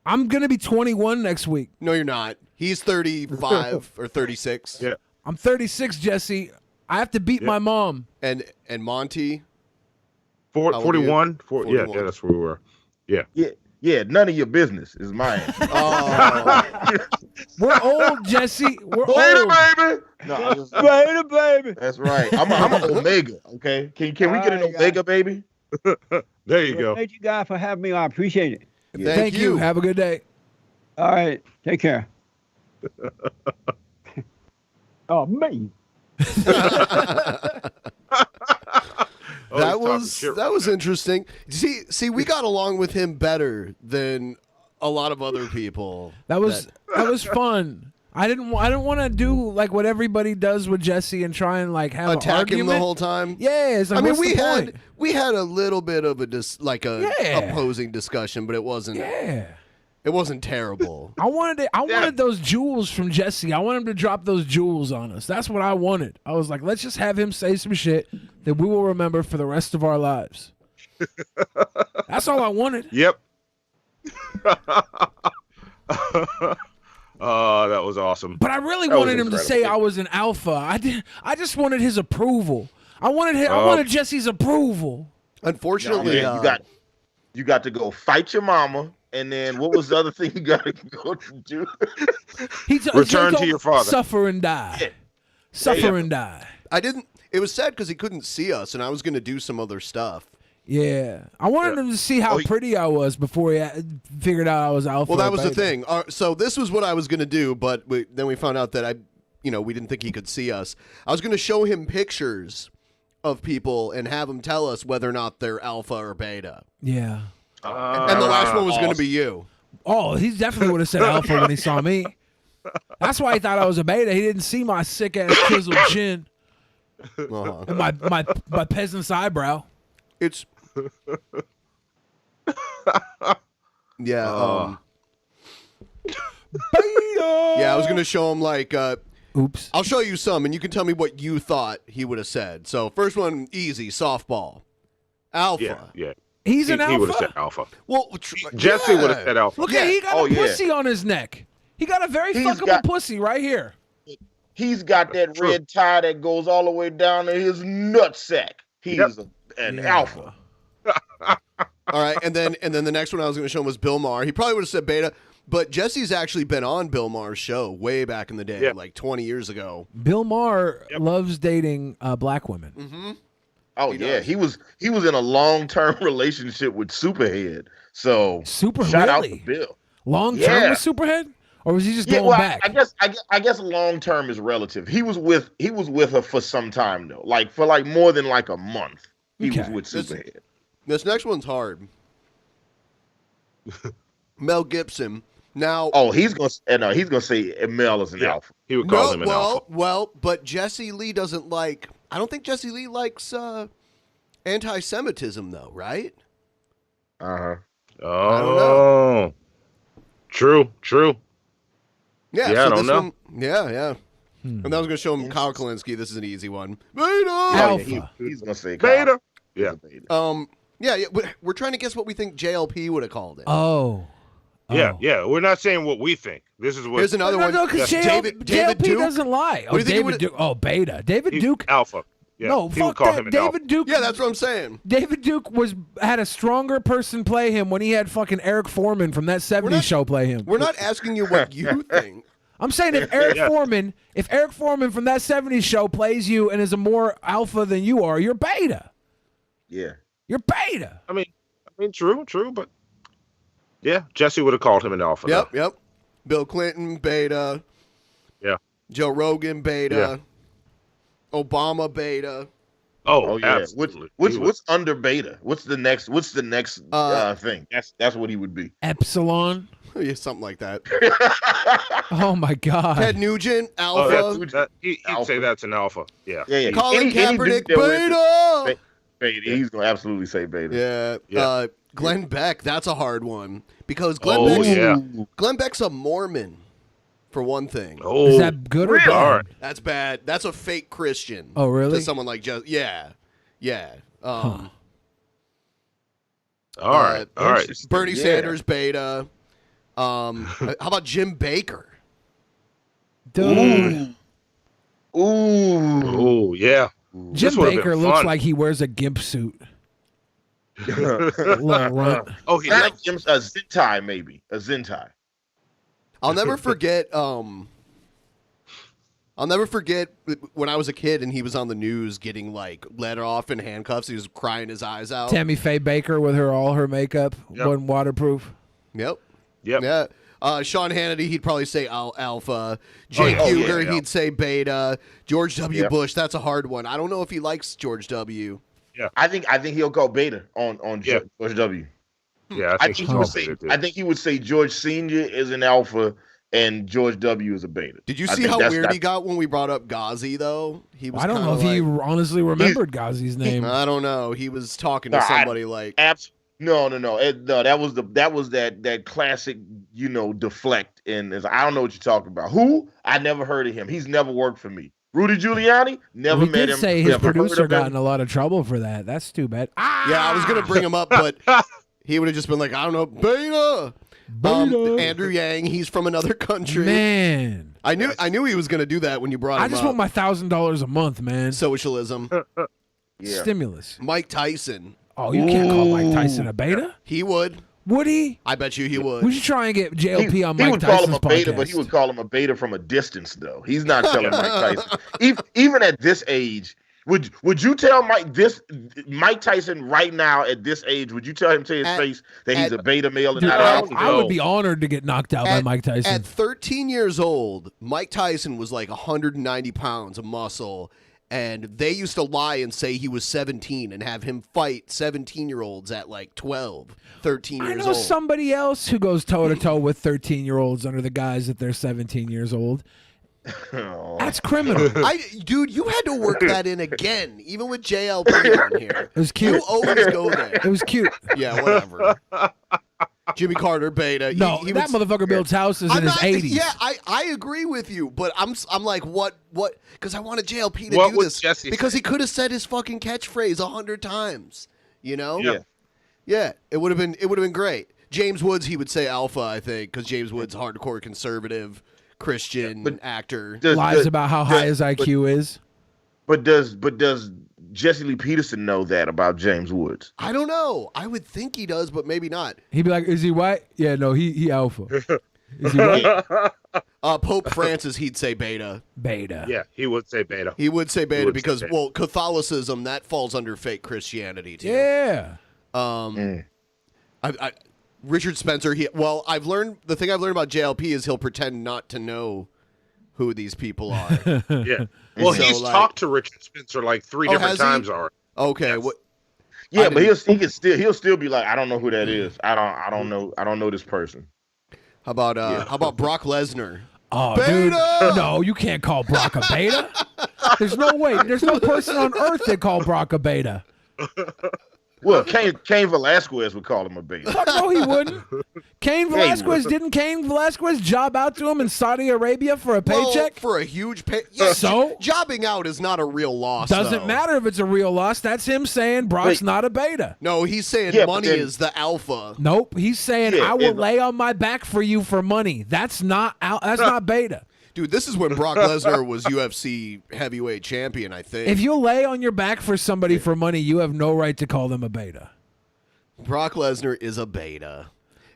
I'm gonna be 21 next week. No, you're not. He's 35 or 36. Yeah. I'm 36, Jesse. I have to beat my mom. And Monty? 41? 41. Yeah, that's where we were. Yeah. Yeah, none of your business is mine. We're old, Jesse. We're Later, old. baby. No, Later, baby. that's right. I'm an Omega. Okay, can we get an Omega, baby? There you go. Thank you guys for having me on. I appreciate it. Thank you. Have a good day. All right. Take care. Oh, man. That was interesting. See, we got along with him better than a lot of other people. That was fun. I didn't want to do like what everybody does with Jesse and try and like have an attack him argument the whole time. Yeah, it's like, I mean, what's the point? we had a little bit of a opposing discussion, but it wasn't. Yeah. It wasn't terrible. I wanted those jewels from Jesse. I want him to drop those jewels on us. That's what I wanted. I was like, let's just have him say some shit that we will remember for the rest of our lives. That's all I wanted. Yep. Oh, that was awesome. But I really wanted him to say I was an alpha. I just wanted his approval. I wanted Jesse's approval. Unfortunately, you got to go fight your mama. And then what was the other thing you got to go to do? Return to your father. Suffer and die. Yeah. Suffer and die. It was sad because he couldn't see us, and I was going to do some other stuff. Yeah. I wanted him to see how pretty I was before he figured out I was alpha. Well, that was the thing. So this was what I was going to do, but then we found out that we didn't think he could see us. I was going to show him pictures of people and have him tell us whether or not they're alpha or beta. Yeah. And the last one was going to be you. Oh, he definitely would have said alpha when he saw me. That's why he thought I was a beta. He didn't see my sick ass chiseled chin and my peasant's eyebrow. It's yeah. Beta. Yeah, I was going to show him like. Oops. I'll show you some, and you can tell me what you thought he would have said. So first one, easy, softball, alpha. Yeah. He's an alpha. He would have said alpha. Well, Jesse would have said alpha. Look at he got a pussy on his neck. He got a very fuckable pussy right here. He's got that red tie that goes all the way down to his nutsack. He's an alpha. All right, and then the next one I was going to show him was Bill Maher. He probably would have said beta, but Jesse's actually been on Bill Maher's show way back in the day, like 20 years ago. Bill Maher loves dating black women. Mm-hmm. Oh yeah, he was in a long-term relationship with Superhead. So shout out to Bill. Long term with Superhead, or was he just going back? I guess long-term is relative. He was with her for some time though, for more than a month. He was with Superhead. This next one's hard. Mel Gibson. Now, he's gonna say Mel is an alpha. He would call him an alpha. Well, but Jesse Lee doesn't like. I don't think Jesse Lee likes anti-Semitism, though, right? Uh-huh. Oh, I don't know. True. Yeah, I don't know. Yeah. And I was going to show him Kyle Kalinske. This is an easy one. Beta. Alpha. He's gonna say Beta. Kyle. Yeah. Yeah. We're trying to guess what we think JLP would have called it. Oh. Yeah. We're not saying what we think. This is what. Here's another one. No, because David JLP Duke doesn't lie. What do you think David Duke. Oh, Beta. David He's Duke. Alpha. Yeah. No, he would fuck call that. him an alpha. David Duke. Yeah, that's what I'm saying. David Duke had a stronger person play him when he had fucking Eric Foreman from that 70s show play him. We're not asking you what you think. I'm saying if Eric Foreman from that 70s show plays you and is a more alpha than you are, you're beta. Yeah. You're beta. I mean, true, but yeah, Jesse would have called him an alpha. Yep. Bill Clinton, beta. Yeah. Joe Rogan, beta. Yeah. Obama, beta. Oh yeah. Absolutely. What's under beta? What's the next thing? That's what he would be. Epsilon. Yeah, something like that. Oh my God. Ted Nugent, alpha. He'd say that's an alpha. Yeah. Yeah. Colin Kaepernick, dude that beta. Beta. He's gonna absolutely say beta. Yeah. Glenn Beck, that's a hard one because Glenn Beck's a Mormon, for one thing. Oh, is that good or bad? That's bad. That's a fake Christian. Oh, really? To someone like yeah. All right. Bernie Sanders, beta. How about Jim Baker? Dude. Ooh, yeah. Jim Baker looks like he wears a gimp suit. Little runt. Oh, he like a zip tie, maybe a zin tie. I'll never forget. I'll never forget when I was a kid and he was on the news getting like let off in handcuffs. He was crying his eyes out. Tammy Faye Baker with all her makeup wasn't waterproof. Yep. Yeah. Sean Hannity, he'd probably say alpha. Jake Huger, he'd say beta. George W. Bush, that's a hard one. I don't know if he likes George W. Yeah, I think he'll go beta on George W. Yeah, I think he would say George Senior is an alpha and George W. is a beta. Did you see how weird he got when we brought up Ghazi though? He was. I don't know if he honestly remembered Ghazi's name. I don't know. He was talking to somebody like. No. That was that classic, deflect. And I don't know what you're talking about. Who? I never heard of him. He's never worked for me. Rudy Giuliani? Never met him. Say his producer got in a lot of trouble for that. That's too bad. Yeah, I was gonna bring him up, but he would have just been like, I don't know, beta. Andrew Yang, he's from another country. Man, I knew he was gonna do that when you brought him up. I just want my $1,000 a month, man. Socialism. Stimulus. Mike Tyson. Oh, you can't call Mike Tyson a beta? He would. Would he? I bet you he would. We should try and get JLP on Mike Tyson's podcast. He would call him a beta, but he would call him a beta from a distance, though. He's not telling Mike Tyson. Even at this age, would you tell Mike Tyson right now at this age, would you tell him to his face that he's a beta male and not an alpha? I would be honored to get knocked out by Mike Tyson. At 13 years old, Mike Tyson was like 190 pounds of muscle. And they used to lie and say he was 17 and have him fight 17-year-olds at like 12, 13 years old. I know somebody else who goes toe-to-toe with 13-year-olds under the guise that they're 17 years old. That's criminal. Dude, you had to work that in again, even with JLP on here. It was cute. You always go there. It was cute. Yeah, whatever. Jimmy Carter, beta. No, that motherfucker builds houses in his 80s. Yeah, I agree with you, but I'm like, what? Because I wanted JLP to do this. Jesse because say? he could have said his fucking catchphrase 100 times. You know? Yeah. It would have been great. James Woods, he would say alpha, I think, because James Woods, hardcore conservative Christian actor. Lies about how high his IQ is. But does Jesse Lee Peterson know that about James Woods? I don't know. I would think he does, but maybe not. He'd be like, is he white? Yeah, no, he alpha. Is he white? Pope Francis, he'd say beta. Beta. Yeah, he would say beta. He would say beta because, well, Catholicism, that falls under fake Christianity, too. Yeah. Richard Spencer, the thing I've learned about JLP is he'll pretend not to know who these people are. Yeah. Well, he's talked to Richard Spencer like 3 different times already. Okay. Yes. Yeah, but he'll still be like, I don't know who that is. I don't know this person. How about Brock Lesnar? Oh, beta! Dude, no, you can't call Brock a beta. There's no way. There's no person on earth that call Brock a beta. Well, Cain Velasquez would call him a beta. Fuck no, he wouldn't. Cain Velasquez, didn't Cain Velasquez job out to him in Saudi Arabia for a paycheck? For a huge pay. Yeah, so? Jobbing out is not a real loss, Doesn't matter if it's a real loss. That's him saying Brock's not a beta. No, he's saying money is the alpha. Nope, he's saying I will lay on my back for you for money. That's not beta. Dude, this is when Brock Lesnar was UFC heavyweight champion, I think. If you lay on your back for somebody for money, you have no right to call them a beta. Brock Lesnar is a beta.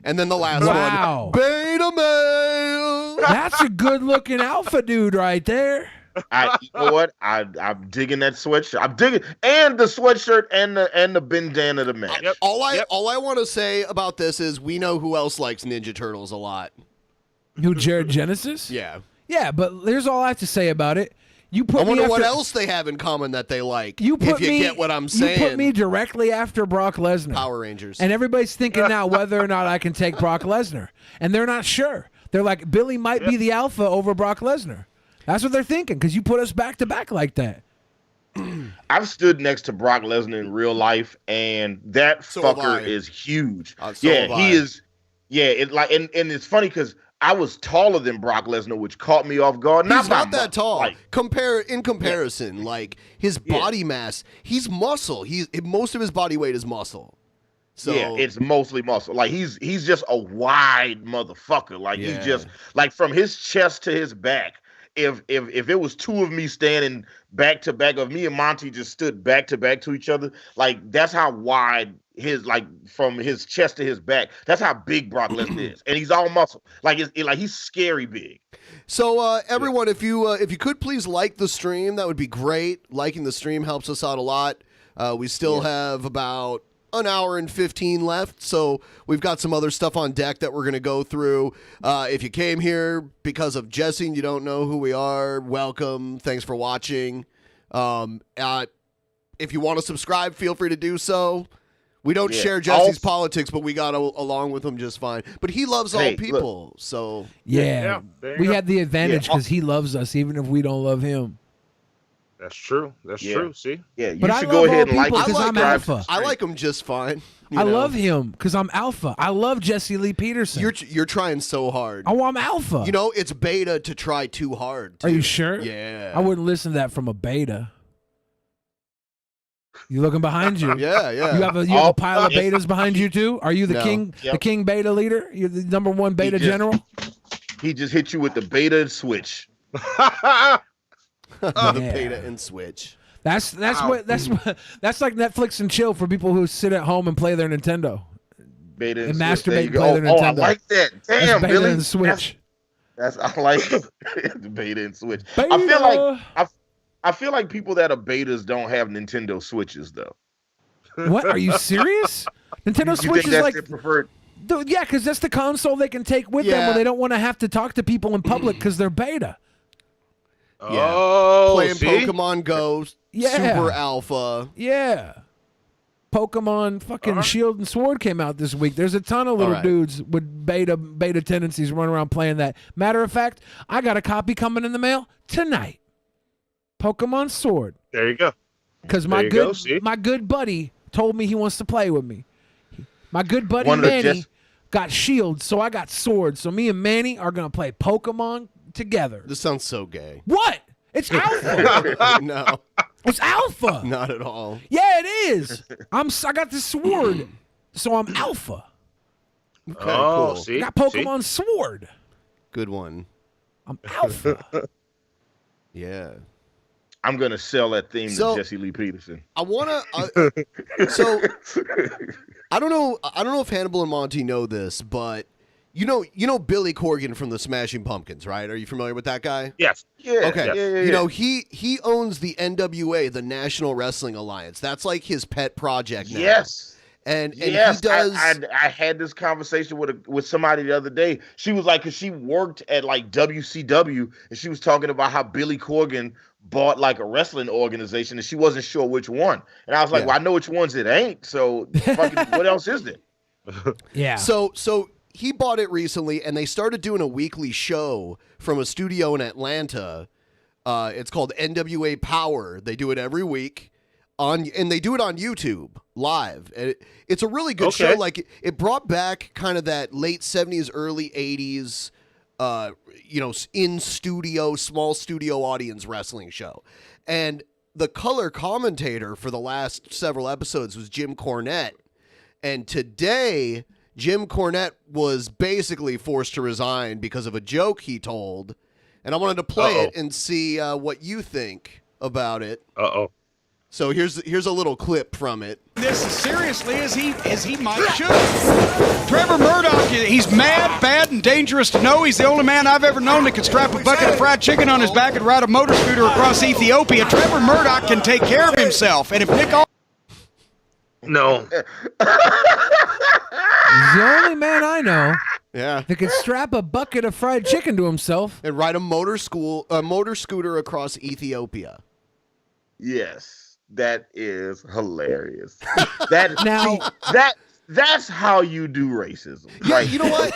And then the last one, beta male. That's a good-looking alpha dude right there. You know what? I'm digging that sweatshirt. I'm digging and the sweatshirt and the bandana to match. All I want to say about this is we know who else likes Ninja Turtles a lot. Who, Jared Genesis? Yeah. Yeah, but here's all I have to say about it. I wonder what else they have in common that they like. If you get what I'm saying. You put me directly after Brock Lesnar. Power Rangers. And everybody's thinking now whether or not I can take Brock Lesnar. And they're not sure. They're like, Billy might be the alpha over Brock Lesnar. That's what they're thinking because you put us back to back like that. I've stood next to Brock Lesnar in real life, and that fucker is huge. He is. Yeah, and it's funny because I was taller than Brock Lesnar, which caught me off guard. He's not that tall. In comparison, like his body mass, he's muscle. Most of his body weight is muscle. So yeah, it's mostly muscle. Like he's just a wide motherfucker. Like he's just like from his chest to his back. If it was two of me standing back to back, of me and Monty just stood back to back to each other, like that's how wide his from his chest to his back. That's how big Brock Lesnar is, and he's all muscle. Like he's scary big. So everyone, if you could please like the stream, that would be great. Liking the stream helps us out a lot. We still have about an hour and 15 left, so we've got some other stuff on deck that we're going to go through. If you came here because of Jesse and you don't know who we are, welcome. Thanks for watching. If you want to subscribe, feel free to do so. We don't share Jesse's politics, but we got along with him just fine. But he loves all people, so... Yeah, we had the advantage because he loves us, even if we don't love him. That's true. That's true. See? Yeah, you should go ahead and like because I'm alpha. I like him just fine. I love him because I'm alpha. I love Jesse Lee Peterson. You're trying so hard. Oh, I'm alpha. You know, it's beta to try too hard. Are you sure? Yeah. I wouldn't listen to that from a beta. You looking behind you? Yeah. You have a pile of betas behind you too? Are you the king? Yep. The king beta leader? You're the number one beta general? He just hit you with the beta and switch. The beta and switch. That's like Netflix and chill for people who sit at home and play their Nintendo. Beta and masturbate and play their Nintendo. I like that. Damn, that's beta Billy. and switch. I like the beta and switch. Beta. I feel like people that are betas don't have Nintendo Switches though. What? Are you serious? Nintendo Switch is like preferred. Yeah, because that's the console they can take with them when they don't want to have to talk to people in public because they're beta. Oh, playing Pokemon Go, Super Alpha. Yeah. Pokemon fucking Shield and Sword came out this week. There's a ton of little dudes with beta tendencies running around playing that. Matter of fact, I got a copy coming in the mail tonight. Pokemon Sword. There you go. Because my good buddy told me he wants to play with me. My good buddy Manny got Shield, so I got Sword. So me and Manny are gonna play Pokemon together. This sounds so gay. What? It's alpha. No. It's alpha. Not at all. Yeah, it is. I got the sword, so I'm alpha. Okay, cool. See? I got Pokemon Sword. Good one. I'm alpha. Yeah. I'm gonna sell that theme to Jesse Lee Peterson. I wanna. So I don't know if Hannibal and Monty know this, but you know Billy Corgan from the Smashing Pumpkins, right? Are you familiar with that guy? Yes. Yeah. Okay. Yeah. You know he owns the NWA, the National Wrestling Alliance. That's like his pet project now. Yes. And yes, he does. I had this conversation with somebody the other day. She was like, because she worked at like WCW, and she was talking about how Billy Corgan bought like a wrestling organization, and she wasn't sure which one. And I was like, well, I know which ones it ain't. So fucking, what else is there? Yeah. So he bought it recently, and they started doing a weekly show from a studio in Atlanta. It's called NWA Power. They do it every week. and they do it on YouTube live. It's a really good show. Like it brought back kind of that late 70s, early 80s, in studio, small studio audience wrestling show. And the color commentator for the last several episodes was Jim Cornette. And today, Jim Cornette was basically forced to resign because of a joke he told. And I wanted to play it and see what you think about it. So here's a little clip from it. This as seriously as he might should. Trevor Murdoch, he's mad, bad, and dangerous to know. He's the only man I've ever known that can strap a bucket of fried chicken on his back and ride a motor scooter across Ethiopia. Trevor Murdoch can take care of himself. And if Nick No. He's the only man I know that can strap a bucket of fried chicken to himself and ride a motor scooter across Ethiopia. Yes. That is hilarious. That's how you do racism. Yeah, right? you know what?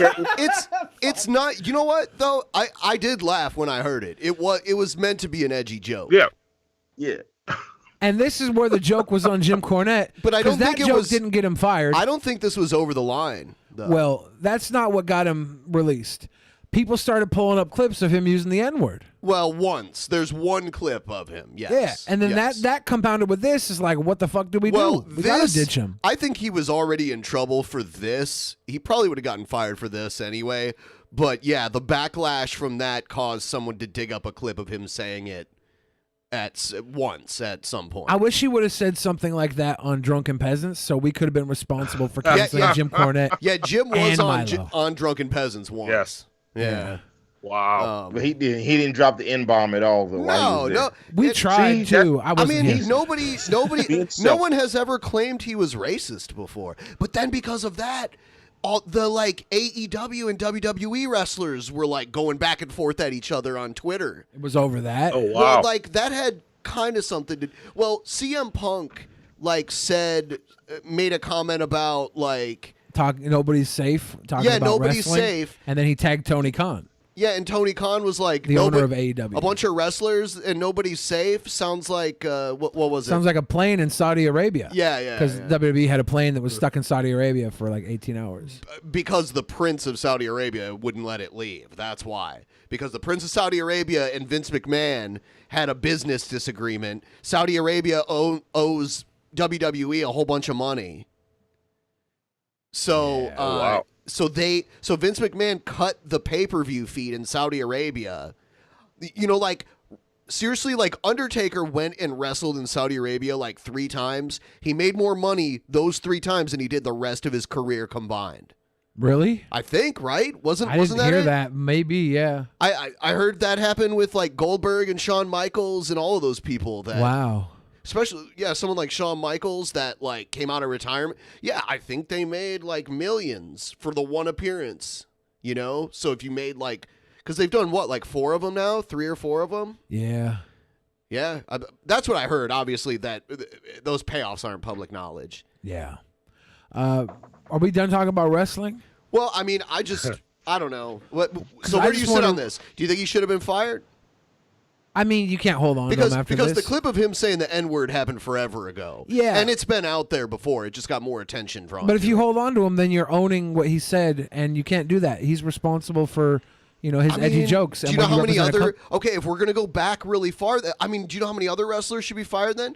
It's not. You know what though? I did laugh when I heard it. It was meant to be an edgy joke. Yeah. And this is where the joke was on Jim Cornette. But I don't think that joke didn't get him fired. I don't think this was over the line, though. Well, that's not what got him released. People started pulling up clips of him using the N-word. Well, there's one clip of him, yes. Yeah, and then that compounded with this is like, what the fuck do we do? We gotta ditch him. I think he was already in trouble for this. He probably would have gotten fired for this anyway. But yeah, the backlash from that caused someone to dig up a clip of him saying it at some point. I wish he would have said something like that on Drunken Peasants, so we could have been responsible for canceling Jim Cornette. Yeah, Jim was on Drunken Peasants once. Yes. Yeah. Wow. But he didn't drop the N-bomb at all, though. No. We tried too. No one has ever claimed he was racist before. But then because of that, all the AEW and WWE wrestlers were like going back and forth at each other on Twitter. It was over that. Oh wow. Well, that had kind of something to. Well, CM Punk made a comment about nobody's safe. Talking about nobody's wrestling, safe. And then he tagged Tony Khan. Yeah, and Tony Khan was like the owner of AEW. A bunch of wrestlers and nobody's safe. Sounds like what was it? Sounds like a plane in Saudi Arabia. Yeah. Because WWE had a plane that was stuck in Saudi Arabia for like 18 hours. Because the Prince of Saudi Arabia wouldn't let it leave. That's why. Because the Prince of Saudi Arabia and Vince McMahon had a business disagreement. Saudi Arabia owes WWE a whole bunch of money. So wow. So Vince McMahon cut the pay-per-view feed in Saudi Arabia. Seriously, Undertaker went and wrestled in Saudi Arabia 3 times. He made more money those 3 times than he did the rest of his career combined. Really? I think, right? I didn't hear that. Maybe, yeah. I heard that happen with Goldberg and Shawn Michaels and all of those people. Wow. Especially, someone like Shawn Michaels that came out of retirement. Yeah, I think they made millions for the one appearance, So if you made because they've done what, 4 of them now, 3 or 4 of them. Yeah. Yeah, that's what I heard. Obviously, that those payoffs aren't public knowledge. Yeah. Are we done talking about wrestling? Well, I mean, I don't know. So where do you sit on this? Do you think he should have been fired? I mean, you can't hold on to him after because this. the clip of him saying the N-word happened forever ago. Yeah. And it's been out there before. It just got more attention from But if you hold on to him, then you're owning what he said, and you can't do that. He's responsible for, his edgy jokes. Do you know how many other... Okay, if we're going to go back really far, do you know how many other wrestlers should be fired then?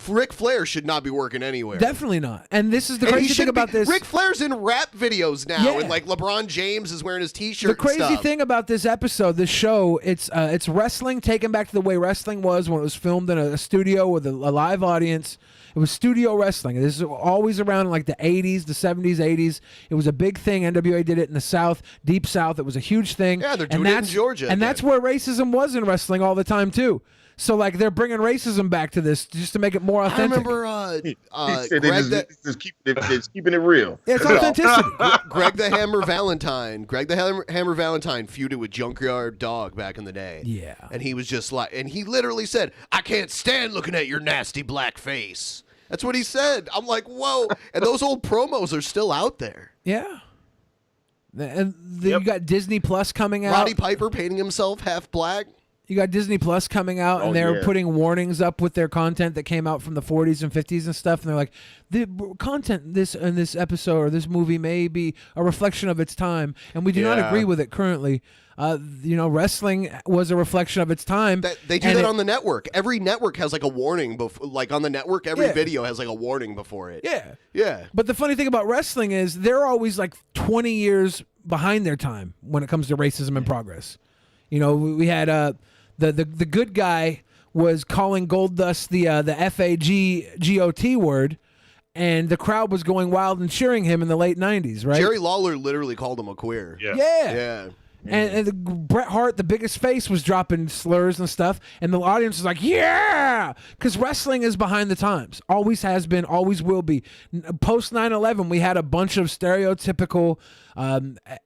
Ric Flair should not be working anywhere. Definitely not. And this is the crazy thing about this. Ric Flair's in rap videos now, and LeBron James is wearing his T-shirt. The crazy thing about this episode, this show, it's wrestling taken back to the way wrestling was when it was filmed in a studio with a live audience. It was studio wrestling. This is always around in the 80s, the 70s, 80s. It was a big thing. NWA did it in the South, Deep South. It was a huge thing. Yeah, they're doing it in Georgia. And that's where racism was in wrestling all the time, too. So, they're bringing racism back to this just to make it more authentic. I remember it's keeping it real. Yeah, it's authenticity. Greg the Hammer Valentine feuded with Junkyard Dog back in the day. Yeah. And he was just and he literally said, "I can't stand looking at your nasty black face." That's what he said. I'm like, whoa. And those old promos are still out there. Yeah. And you got Disney Plus coming out. Roddy Piper painting himself half black. You got Disney Plus coming out, and they're putting warnings up with their content that came out from the 40s and 50s and stuff. And they're like, the content in this episode or this movie may be a reflection of its time, and we do not agree with it currently. Wrestling was a reflection of its time. They do that on the network. Every network has like a warning like on the network, every video has like a warning before it. Yeah. Yeah. But the funny thing about wrestling is they're always like 20 years behind their time when it comes to racism and progress. You know, we had the good guy was calling Goldust the FAGOT word, and the crowd was going wild and cheering him in the late 90s, right? Jerry Lawler literally called him a queer. Yeah. And Bret Hart, the biggest face, was dropping slurs and stuff, and the audience was like, yeah! Because wrestling is behind the times. Always has been, always will be. Post 9/11, we had a bunch of stereotypical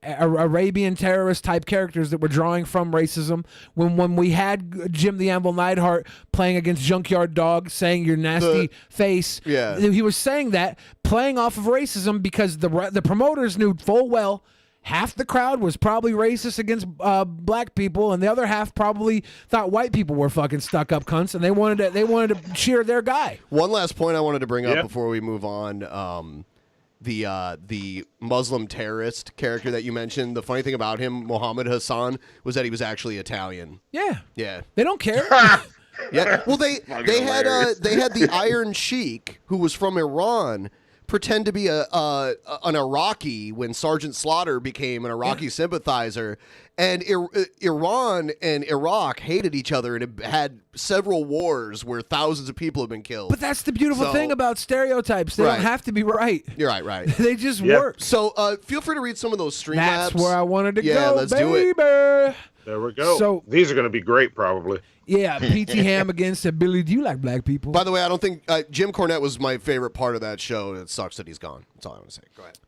Arabian terrorist-type characters that were drawing from racism. When we had Jim the Anvil Neidhart playing against Junkyard Dog, saying your nasty face, he was saying that, playing off of racism because the promoters knew full well half the crowd was probably racist against black people, and the other half probably thought white people were fucking stuck-up cunts, and they wanted to cheer their guy. One last point I wanted to bring up before we move on. The Muslim terrorist character that you mentioned. The funny thing about him, Mohammed Hassan, was that he was actually Italian. Yeah. Yeah. They don't care. Yeah. Well, they had the Iron Sheik, who was from Iran, pretend to be an Iraqi when Sergeant Slaughter became an Iraqi sympathizer, and Iran and Iraq hated each other and had several wars where thousands of people have been killed. But that's the beautiful thing about stereotypes. They don't have to be right. You're right. They just work. So feel free to read some of those Streamlabs. That's where I wanted to go, Yeah, let's do it. There we go. So these are going to be great, probably. Yeah, P.T. Ham again said, Billy, do you like black people? By the way, I don't think Jim Cornette was my favorite part of that show. It sucks that he's gone. That's all I want to say. Go ahead.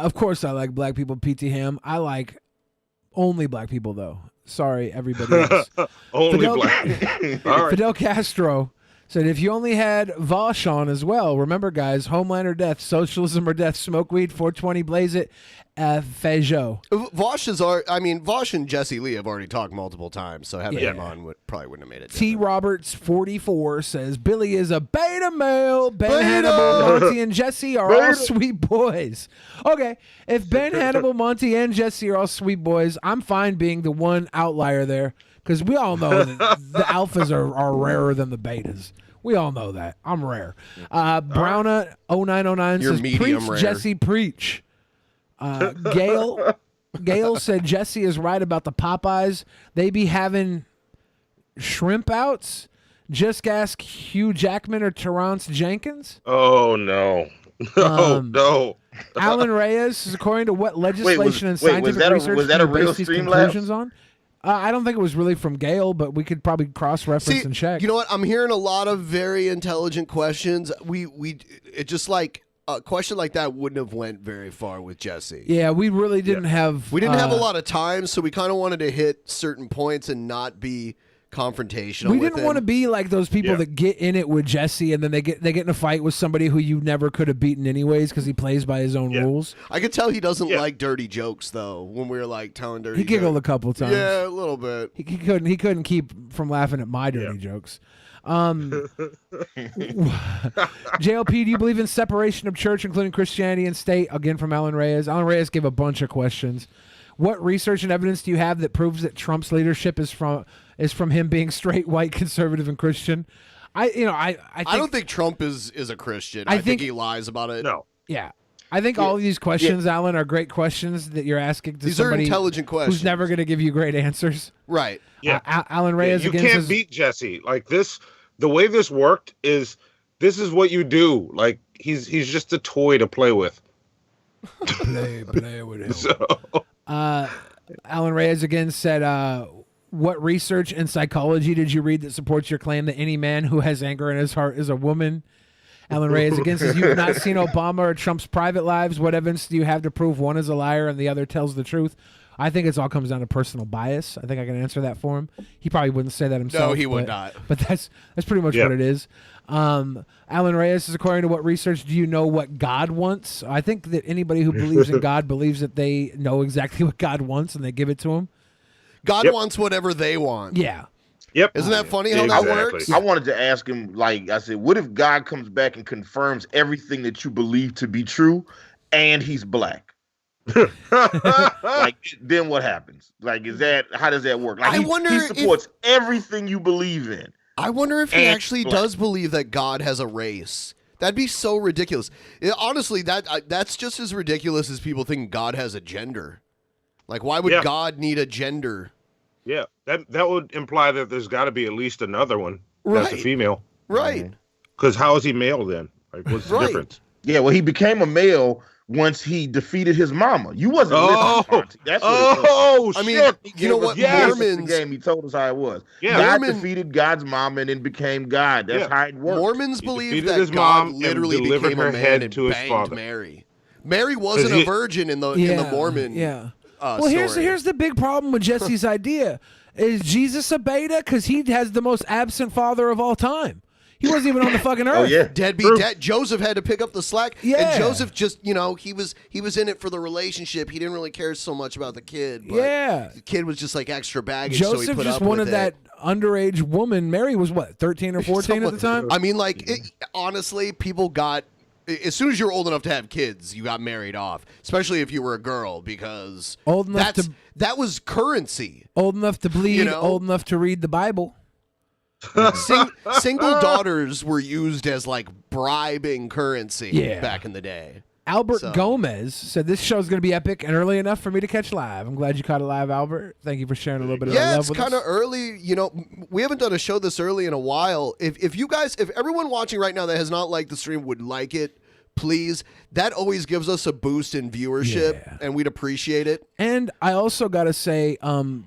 Of course I like black people, P.T. Ham. I like only black people, though. Sorry, everybody else. Only black. All right. Fidel Castro said, if you only had Vosh on as well, remember, guys, homeland or death, socialism or death, smoke weed, 420, blaze it, Feijo. Vosh and Jesse Lee have already talked multiple times, so having him on probably wouldn't have made it. T. Roberts 44 says Billy is a beta male. Ben Hannibal, Monty, and Jesse are all sweet boys. Okay, if Ben Hannibal, Monty, and Jesse are all sweet boys, I'm fine being the one outlier there, because we all know that the alphas are rarer than the betas. We all know that. I'm rare. Browna 0909 You're says, medium preach, rare. Jesse, preach. Gail said Jesse is right about the Popeyes. They be having shrimp outs. Just ask Hugh Jackman or Terrence Jenkins. Oh, no. No. Alan Reyes is according to what legislation and scientific research was that a do you real base these conclusions on? I don't think it was really from Gail, but we could probably cross-reference and check. You know what? I'm hearing a lot of very intelligent questions. It just like a question like that wouldn't have went very far with Jesse. Yeah, we really didn't have. We didn't have a lot of time, so we kind of wanted to hit certain points and not be confrontational. We didn't want to be like those people that get in it with Jesse and then they get in a fight with somebody who you never could have beaten anyways because he plays by his own rules. I could tell he doesn't like dirty jokes though. When we were like telling dirty, he giggled a couple times. Yeah, a little bit. He couldn't keep from laughing at my dirty jokes. JLP, do you believe in separation of church, including Christianity and state? Again, from Alan Reyes. Alan Reyes gave a bunch of questions. What research and evidence do you have that proves that Trump's leadership is from him being straight, white, conservative, and Christian? I don't think Trump is a Christian. I think he lies about it. No. Yeah. I think all of these questions, Alan, are great questions that you're asking to These somebody are intelligent questions who's never going to give you great answers. Right. Yeah. Alan Reyes you again can't says, beat Jesse. Like this, the way this worked is this is what you do. Like he's just a toy to play with. play with him. So. Alan Reyes again said, what research and psychology did you read that supports your claim that any man who has anger in his heart is a woman? Alan Reyes again says, you've not seen Obama or Trump's private lives. What evidence do you have to prove one is a liar and the other tells the truth? I think it all comes down to personal bias. I think I can answer that for him. He probably wouldn't say that himself. No, he would not. But that's pretty much what it is. Alan Reyes is, according to what research do you know what God wants? I think that anybody who believes in God believes that they know exactly what God wants and they give it to him. God wants whatever they want. Yeah. Yep. Isn't that funny how that works? I wanted to ask him, like I said, what if God comes back and confirms everything that you believe to be true, and he's black? Like, then what happens? Like, how does that work? Like, he supports everything you believe in. I wonder if he actually does believe that God has a race. That'd be so ridiculous. Honestly, that's just as ridiculous as people think God has a gender. Like, why would God need a gender? Yeah, that would imply that there's got to be at least another one that's a female. Right. Because how is he male then? Like, what's the difference? Yeah, well, he became a male once he defeated his mama. You wasn't listening, Monty. That's what it was. I mean, you know what? Mormons. The game, he told us how it was. Yeah. God defeated God's mama and then became God. That's how it works. Mormons believe that his God mom literally and delivered became her a man head and to his banged father. Mary. Mary wasn't a virgin in the Mormon. Yeah. Well, story. here's the big problem with Jesse's idea. Is Jesus a beta? Because he has the most absent father of all time. He wasn't even on the fucking earth. Oh yeah, deadbeat dad. Joseph had to pick up the slack. Yeah. And Joseph just, he was in it for the relationship. He didn't really care so much about the kid. But the kid was just like extra baggage. Joseph so he put just up wanted with that underage woman. Mary was what, 13 or 14 at the time? I mean, honestly, people got. As soon as you were old enough to have kids, you got married off, especially if you were a girl, because that was currency. Old enough to bleed, old enough to read the Bible. Single daughters were used as like bribing currency back in the day. Albert Gomez said this show's going to be epic and early enough for me to catch live. I'm glad you caught it live, Albert. Thank you for sharing a little bit of that love with us. Yeah, it's kind of early. We haven't done a show this early in a while. If everyone watching right now that has not liked the stream would like it, please. That always gives us a boost in viewership, and we'd appreciate it. And I also got to say,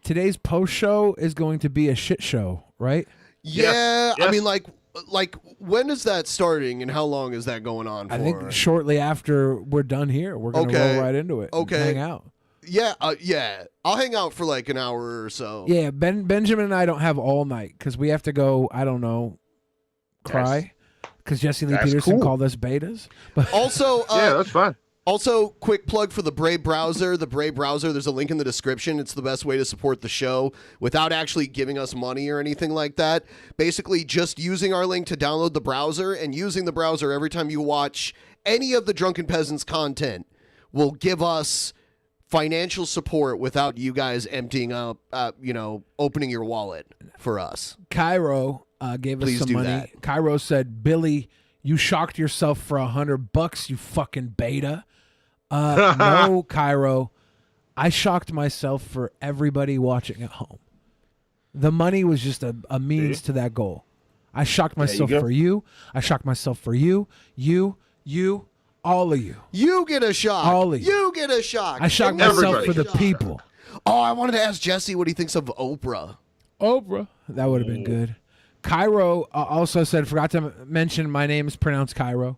today's post show is going to be a shit show, right? Yeah, I mean, like when is that starting and how long is that going on for? I think shortly after we're done here, we're going to roll right into it. Okay, and hang out. Yeah, I'll hang out for like an hour or so. Yeah, Benjamin and I don't have all night because we have to go. I don't know, cry because Jesse Lee Peterson called us betas. But also, yeah, that's fine. Also, quick plug for the Brave browser. The Brave browser, there's a link in the description. It's the best way to support the show without actually giving us money or anything like that. Basically, just using our link to download the browser and using the browser every time you watch any of the Drunken Peasants content will give us financial support without you guys emptying up, opening your wallet for us. Cairo gave us some money. That. Cairo said, Billy, you shocked yourself for $100, you fucking beta. No, Cairo. I shocked myself for everybody watching at home. The money was just a means to that goal. I shocked myself for you. I shocked myself for you, all of you. You get a shock. All of you. You get a shock. I shocked myself for the people. Oh, I wanted to ask Jesse what he thinks of Oprah. Oprah. That would have been good. Cairo also said, forgot to mention my name is pronounced Cairo.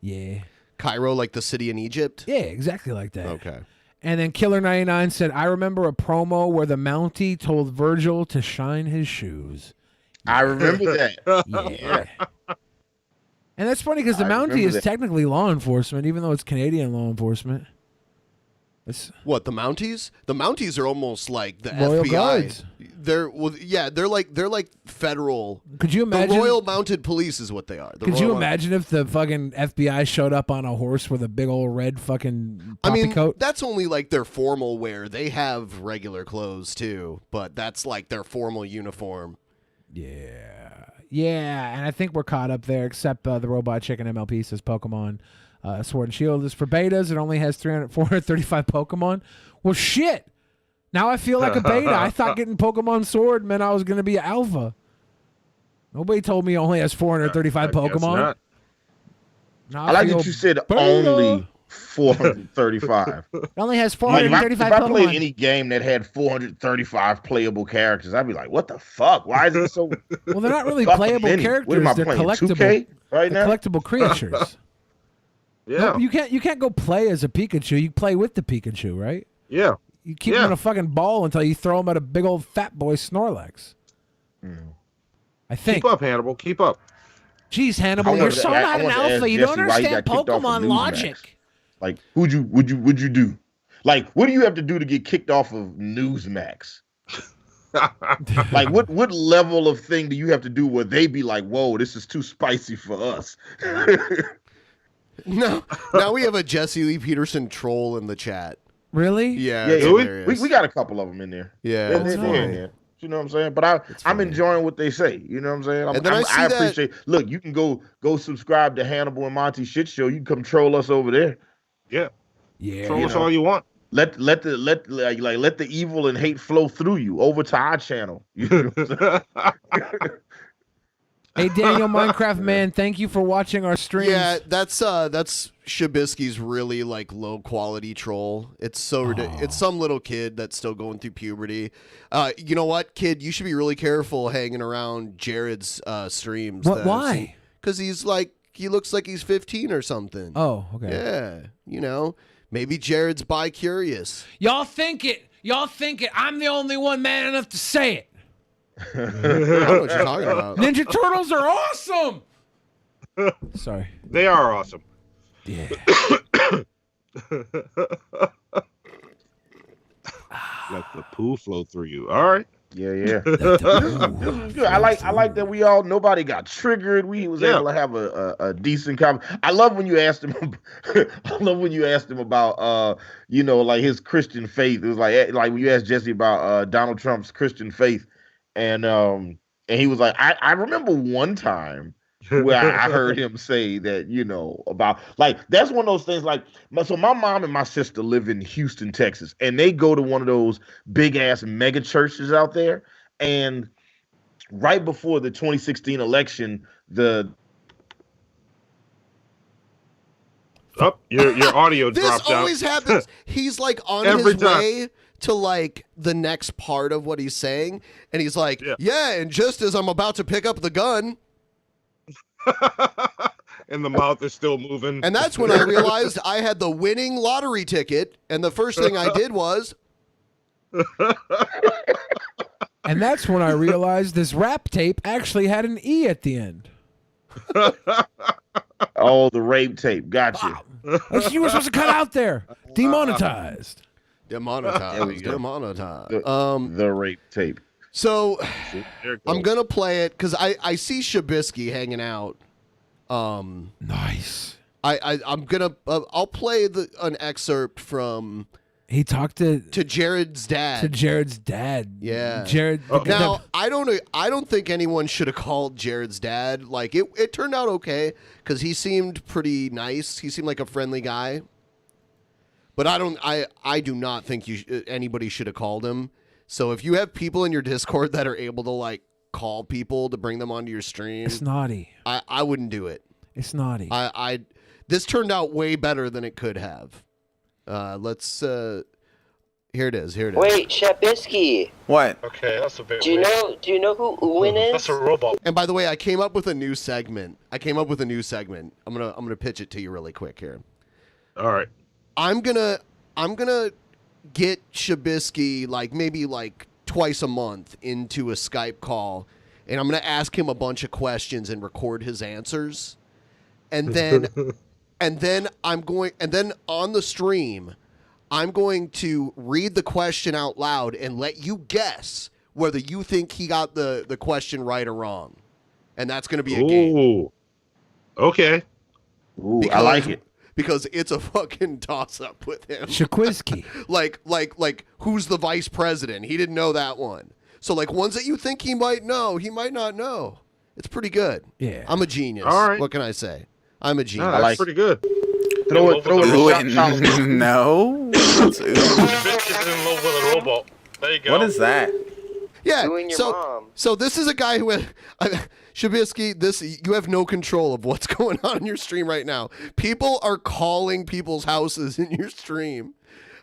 Yeah. Cairo, like the city in Egypt? Yeah, exactly like that. Okay. And then Killer99 said, I remember a promo where the Mountie told Virgil to shine his shoes. I remember that. Yeah. And that's funny because the Mountie is technically law enforcement, even though it's Canadian law enforcement. What, the Mounties? The Mounties are almost like the Royal FBI. Guards. They're like federal. Could you imagine? The Royal Mounted Police is what they are. Could you imagine if the fucking FBI showed up on a horse with a big old red fucking poppy coat? That's only like their formal wear. They have regular clothes too, but that's like their formal uniform. Yeah. Yeah, and I think we're caught up there, except the Robot Chicken MLP says Pokemon Sword and Shield is for betas. It only has 435 Pokemon. Well, shit. Now I feel like a beta. I thought getting Pokemon Sword meant I was going to be an alpha. Nobody told me it only has 435 Pokemon. Now I like that you said beta. Only 435. It only has 435 Pokemon. If I Pokemon. played any game that had 435 playable characters, I'd be like, what the fuck? Why is it so Well, they're not really playable characters. What am I they're playing, collectible. 2K right now? Collectible creatures. Yeah. No, you can't go play as a Pikachu. You play with the Pikachu, right? Yeah. You keep him in a fucking ball until you throw him at a big old fat boy Snorlax. I think. Keep up, Hannibal. Keep up. Jeez, Hannibal, you're so not an alpha. You don't understand Pokemon logic. Like, would you do? Like, what do you have to do to get kicked off of Newsmax? Like, what level of thing do you have to do where they be like, "Whoa, this is too spicy for us"? No, now we have a Jesse Lee Peterson troll in the chat. Really? Yeah, Yeah, we got a couple of them in there. Yeah, they're in there. You know what I'm saying? But I'm enjoying what they say. You know what I'm saying? And then I appreciate. Look, you can go subscribe to Hannibal and Monty shit show. You can come troll us over there. Yeah. Yeah. Troll us all you want. Let the evil and hate flow through you over to our channel. You know what I'm saying? Hey, Daniel Minecraft Man, thank you for watching our streams. Yeah, that's Shabisky's really like low quality troll. It's so ridiculous. It's some little kid that's still going through puberty. You know what, kid? You should be really careful hanging around Jared's streams. What? Why? Because he looks like he's 15 or something. Oh, okay. Yeah, maybe Jared's bi-curious. Y'all think it. I'm the only one man enough to say it. I don't know what you're talking about. Ninja Turtles are awesome. Sorry. They are awesome. Yeah. Let the poo flow through you. All right. Yeah. This is good. I like that nobody got triggered. We was able to have a decent conversation. I love when you asked him about like his Christian faith. It was like when you asked Jesse about Donald Trump's Christian faith. And he was like, I remember one time where I heard him say that, about like, that's one of those things like, so my mom and my sister live in Houston, Texas, and they go to one of those big ass mega churches out there. And right before the 2016 election, your audio dropped out. This always happens. He's like on his way to like the next part of what he's saying, and he's like, yeah, and just as I'm about to pick up the gun, and the mouth is still moving, and that's when I realized I had the winning lottery ticket, and the first thing I did was, and that's when I realized this rap tape actually had an E at the end. Oh, the rape tape, gotcha. Wow. That's you were supposed to cut out there. Demonetized. Demonetized. The rape tape. So I'm gonna play it because I see Shabisky hanging out. Nice. I'll play an excerpt from. He talked to Jared's dad. Yeah. Jared. Now I don't think anyone should have called Jared's dad. Like it turned out okay because he seemed pretty nice. He seemed like a friendly guy. But I do not think anybody should have called him. So if you have people in your Discord that are able to like call people to bring them onto your stream, it's naughty. I wouldn't do it. It's naughty. This turned out way better than it could have. Let's here it is. Wait, Shabisky. What? Okay, that's a bit. Do you know who Uwin is? That's a robot. And by the way, I came up with a new segment. I'm gonna pitch it to you really quick here. All right. I'm gonna get Shabisky maybe twice a month into a Skype call, and I'm gonna ask him a bunch of questions and record his answers, and then on the stream, I'm going to read the question out loud and let you guess whether you think he got the question right or wrong, and that's gonna be a game. Okay. Ooh, I like it. Because it's a fucking toss-up with him. Shakwisky. like, who's the vice president? He didn't know that one. So, ones that you think he might know, he might not know. It's pretty good. Yeah. I'm a genius. All right. What can I say? I'm a genius. That's pretty good. Throw it. No. Is in love with a robot. There you go. What is that? Yeah. Doing your mom. So this is a guy who Shabisky, you have no control of what's going on in your stream right now. People are calling people's houses in your stream.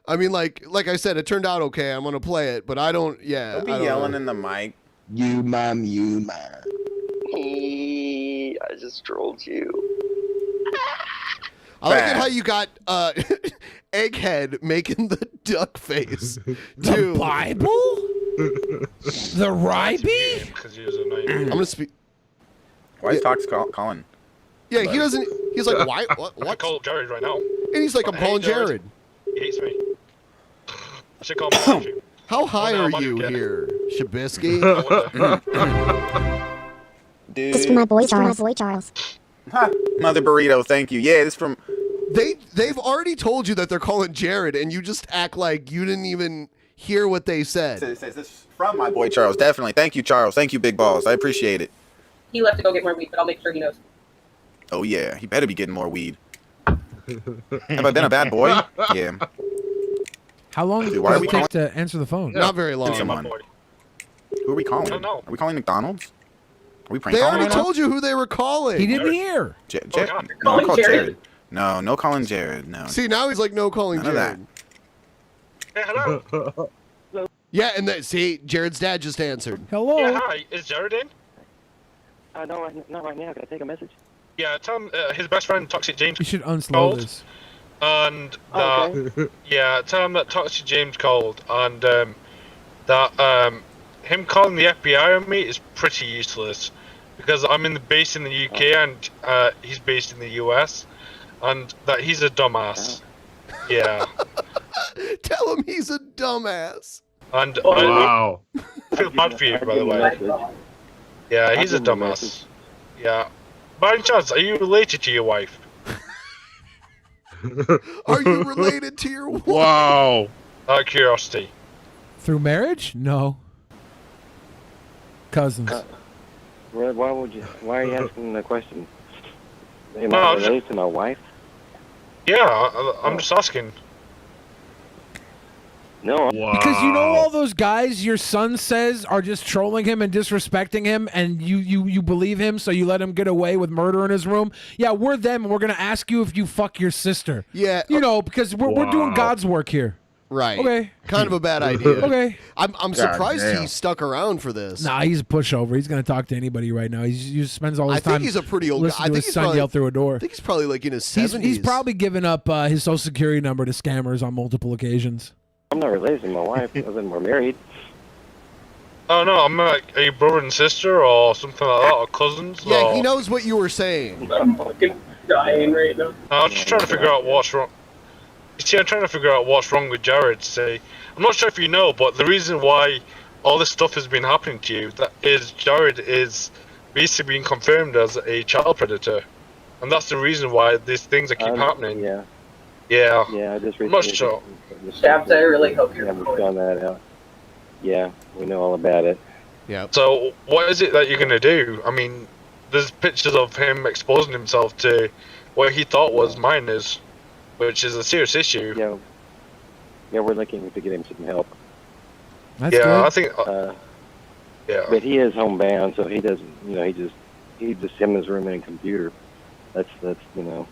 I mean, like I said, it turned out okay. I'm gonna play it, but I don't. Yeah, Don't be yelling in the mic. You mom. I just trolled you. I like it how you got Egghead making the duck face. The Bible? The Ryby? I'm gonna speak. Why is Tox calling? Yeah, he doesn't. He's like, why? What? I call Jared right now. And he's like, I'm calling Jared. He hates me. I should call him. How high are you here? Shabisky. Dude. This is for my boy Charles. Ha, Mother Burrito, thank you. Yeah, this from... They've already told you that they're calling Jared, and you just act like you didn't even hear what they said. It says this from my boy Charles, definitely. Thank you, Charles. Thank you, Big Balls. I appreciate it. He left to go get more weed, but I'll make sure he knows. Oh, yeah. He better be getting more weed. Have I been a bad boy? Yeah. How long Dude, does why are it we take calling- to answer the phone? Not very long. Someone. Who are we calling? I don't know. Are we calling McDonald's? Are we prank They calling already right now? told you who they were calling. He didn't hear. No, Calling call Jared? Jared. No calling Jared. No. See, now he's like, no calling None of that. Jared. Hey, hello. Yeah, and see, Jared's dad just answered. Hello. Yeah, hi. Is Jared in? No, not right now. Can I take a message? Yeah, tell him his best friend Toxic James You should unslow called. this. And Okay. yeah, tell him that Toxic James called, and that him calling the FBI on me is pretty useless, because I'm based in the UK and he's based in the US, and that he's a dumbass. Yeah. Tell him he's a dumbass. And Wow. I feel bad for you, by the way. Yeah, he's a dumbass. Yeah. By any chance, are you related to your wife? Are you related to your wife? Wow. Out of curiosity. Through marriage? No. Cousins. Why would you? Why are you asking the question? Am No, I I'm just- related to my wife? Yeah, I'm just asking. No. Wow. Because you know all those guys your son says are just trolling him and disrespecting him, and you believe him, so you let him get away with murder in his room? Yeah, we're them, and we're going to ask you if you fuck your sister. Yeah. You know, because we're doing Wow. God's work here. Right. Okay. Kind of a bad idea. Okay. I'm surprised he stuck around for this. Nah, he's a pushover. He's going to talk to anybody right now. He spends all his I time think he's a pretty old guy. listening I to think his he's son probably, yell through a door. I think he's probably like in his 70s. He's probably given up his social security number to scammers on multiple occasions. I'm not related to my wife. Other than we're married. Oh no, I'm like, are you brother and sister or something like that, or cousins? Yeah, or... he knows what you were saying. I'm fucking dying right now. I'm just trying to figure out what's wrong. You see, I'm trying to figure out what's wrong with Jared. Say, I'm not sure if you know, but the reason why all this stuff has been happening to you, that is, Jared is basically being confirmed as a child predator, and that's the reason why these things keep happening. Yeah. Yeah. Yeah, I just I'm not recently. sure. Stabs, I really hope you're Yeah, we found that out. Yeah, we know all about it. Yeah. So, what is it that you're gonna do? I mean, there's pictures of him exposing himself to what he thought was minors, which is a serious issue. Yeah. Yeah, we're looking to get him some help. That's yeah, good. I think. Yeah. But he is homebound, so he doesn't. You know, he just him in his room and a computer. That's you know.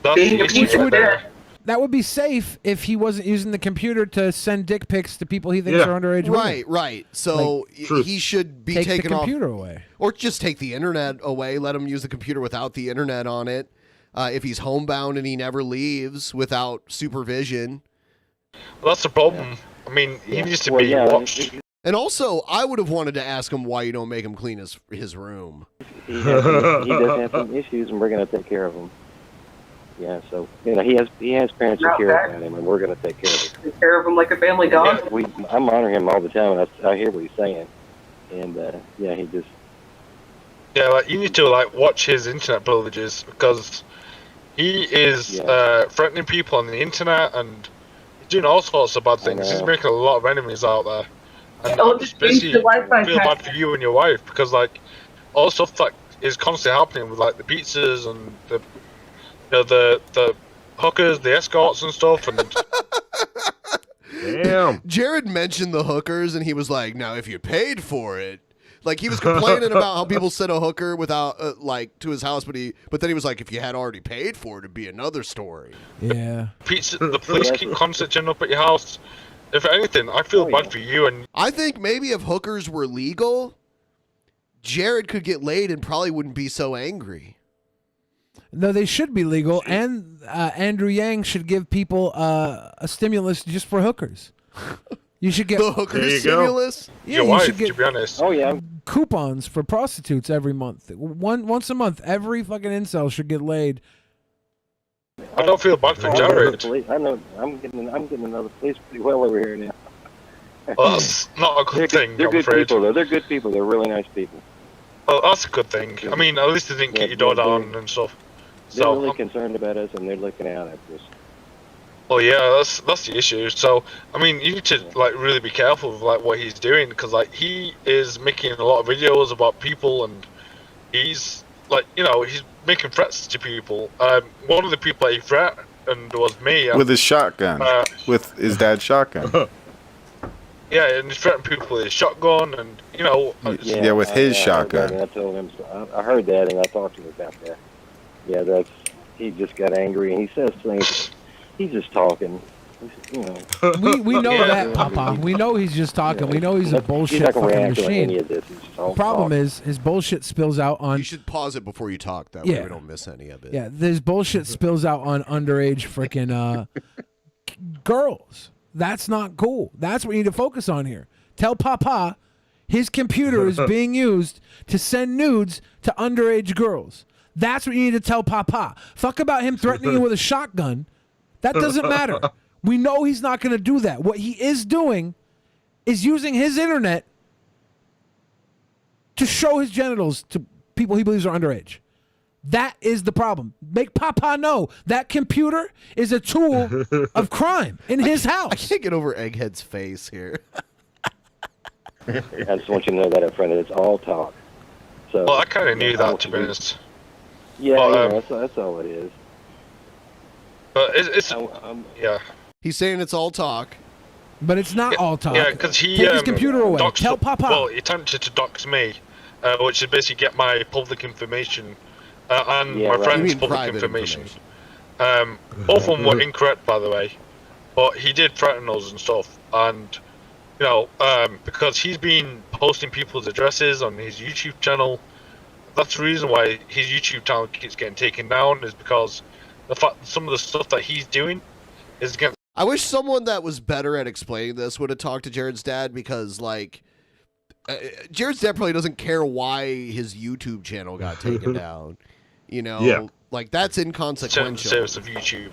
That's the issue right there. That would be safe if he wasn't using the computer to send dick pics to people he thinks are underage women. Right. So he should be take taken the off. computer away. Or just take the internet away. Let him use the computer without the internet on it. If he's homebound and he never leaves without supervision. Well, that's the problem. I mean, he needs to Well, be yeah, watched. And also, I would have wanted to ask him why you don't make him clean his room. He does have some issues, and we're going to take care of him. Yeah, so you know he has parents who care about him, and we're going to take care of him. Take care of him like a family dog. I monitor him all the time, and I hear what he's saying, and yeah, he just Yeah, like you need to watch his internet privileges, because he is threatening people on the internet, and he's doing all sorts of bad things. He's making a lot of enemies out there. And Oh, just change the Wi-Fi feel bad password. for you and your wife, because all stuff that is constantly happening with the pizzas and the hookers, the escorts and stuff, and Damn. Jared mentioned the hookers, and he was like, "Now, if you paid for it." Like, he was complaining about how people sent a hooker without, to his house, but then he was like, if you had already paid for it, it'd be another story. Yeah. pizza. The police keep constantly turning up at your house. If anything, I feel bad for you. And I think maybe if hookers were legal, Jared could get laid and probably wouldn't be so angry. No, they should be legal, and Andrew Yang should give people a stimulus just for hookers. You should get the hooker stimulus. Yeah, your you wife, should get to be honest. Oh yeah, coupons for prostitutes every month. Once a month, every fucking incel should get laid. I don't feel bad for Jared. I know I'm getting another police pretty well over here now. Well, that's not a good thing, They're I'm good afraid. people, though. They're good people. They're really nice people. Well, that's a good thing. I mean, at least they didn't kick your door down and stuff. They're So, really concerned about us, and they're looking out after us. well, yeah, that's the issue. So, I mean, you need to like really be careful with like what he's doing because like he is making a lot of videos about people, and he's like, you know, he's making threats to people. One of the people he threatened was me. With his shotgun. With his dad's shotgun. Yeah, and he threatened people with his shotgun, and you know. Yeah, with his shotgun. I told him. I heard that, and I talked to him about that. Yeah, he just got angry, and he says things. He's just talking. You know. We know that, Papa. We know he's just talking. We know he's a bullshit He's not gonna fucking react to machine. any of this. He's just all Problem talk. is, his bullshit spills out on. You should pause it before you talk. That way Yeah. we don't miss any of it. Yeah, this bullshit spills out on underage freaking girls. That's not cool. That's what you need to focus on here. Tell Papa his computer is being used to send nudes to underage girls. That's what you need to tell Papa. Fuck about him threatening you with a shotgun. That doesn't matter. We know he's not going to do that. What he is doing is using his internet to show his genitals to people he believes are underage. That is the problem. Make Papa know that computer is a tool of crime in his house. I can't get over Egghead's face here. I just want you to know that up front. It's all talk. So. Well, I kind of knew that, to be honest. Yeah, But, that's all it is. But it's yeah. He's saying it's all talk. But it's not all talk. Yeah, because he Take his computer away. doxed- Tell Papa. Well, he attempted to dox me, which is basically get my public information and Yeah, my right. friend's You mean public private information. Both of them were incorrect, by the way, but he did threaten us and stuff, and you know, because he's been posting people's addresses on his YouTube channel. That's the reason why his YouTube channel keeps getting taken down, is because the fact some of the stuff that he's doing is against. I wish someone that was better at explaining this would have talked to Jared's dad, because, like, Jared's dad probably doesn't care why his YouTube channel got taken down. You know? Yeah. Like, that's Terms inconsequential. service of YouTube.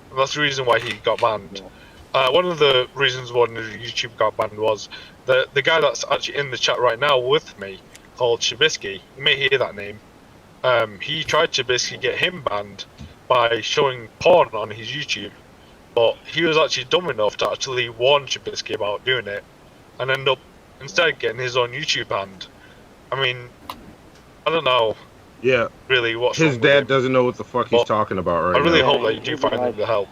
And that's the reason why he got banned. One of the reasons why YouTube got banned was the guy that's actually in the chat right now with me, called Shabisky. You may hear that name. He tried to basically get him banned by showing porn on his YouTube, but he was actually dumb enough to actually warn Shabisky about doing it, and end up instead getting his own YouTube banned. I mean, I don't know. Yeah. Really, what's His wrong with dad him. doesn't know what the fuck he's talking about right I really now. hope that you do find him the help.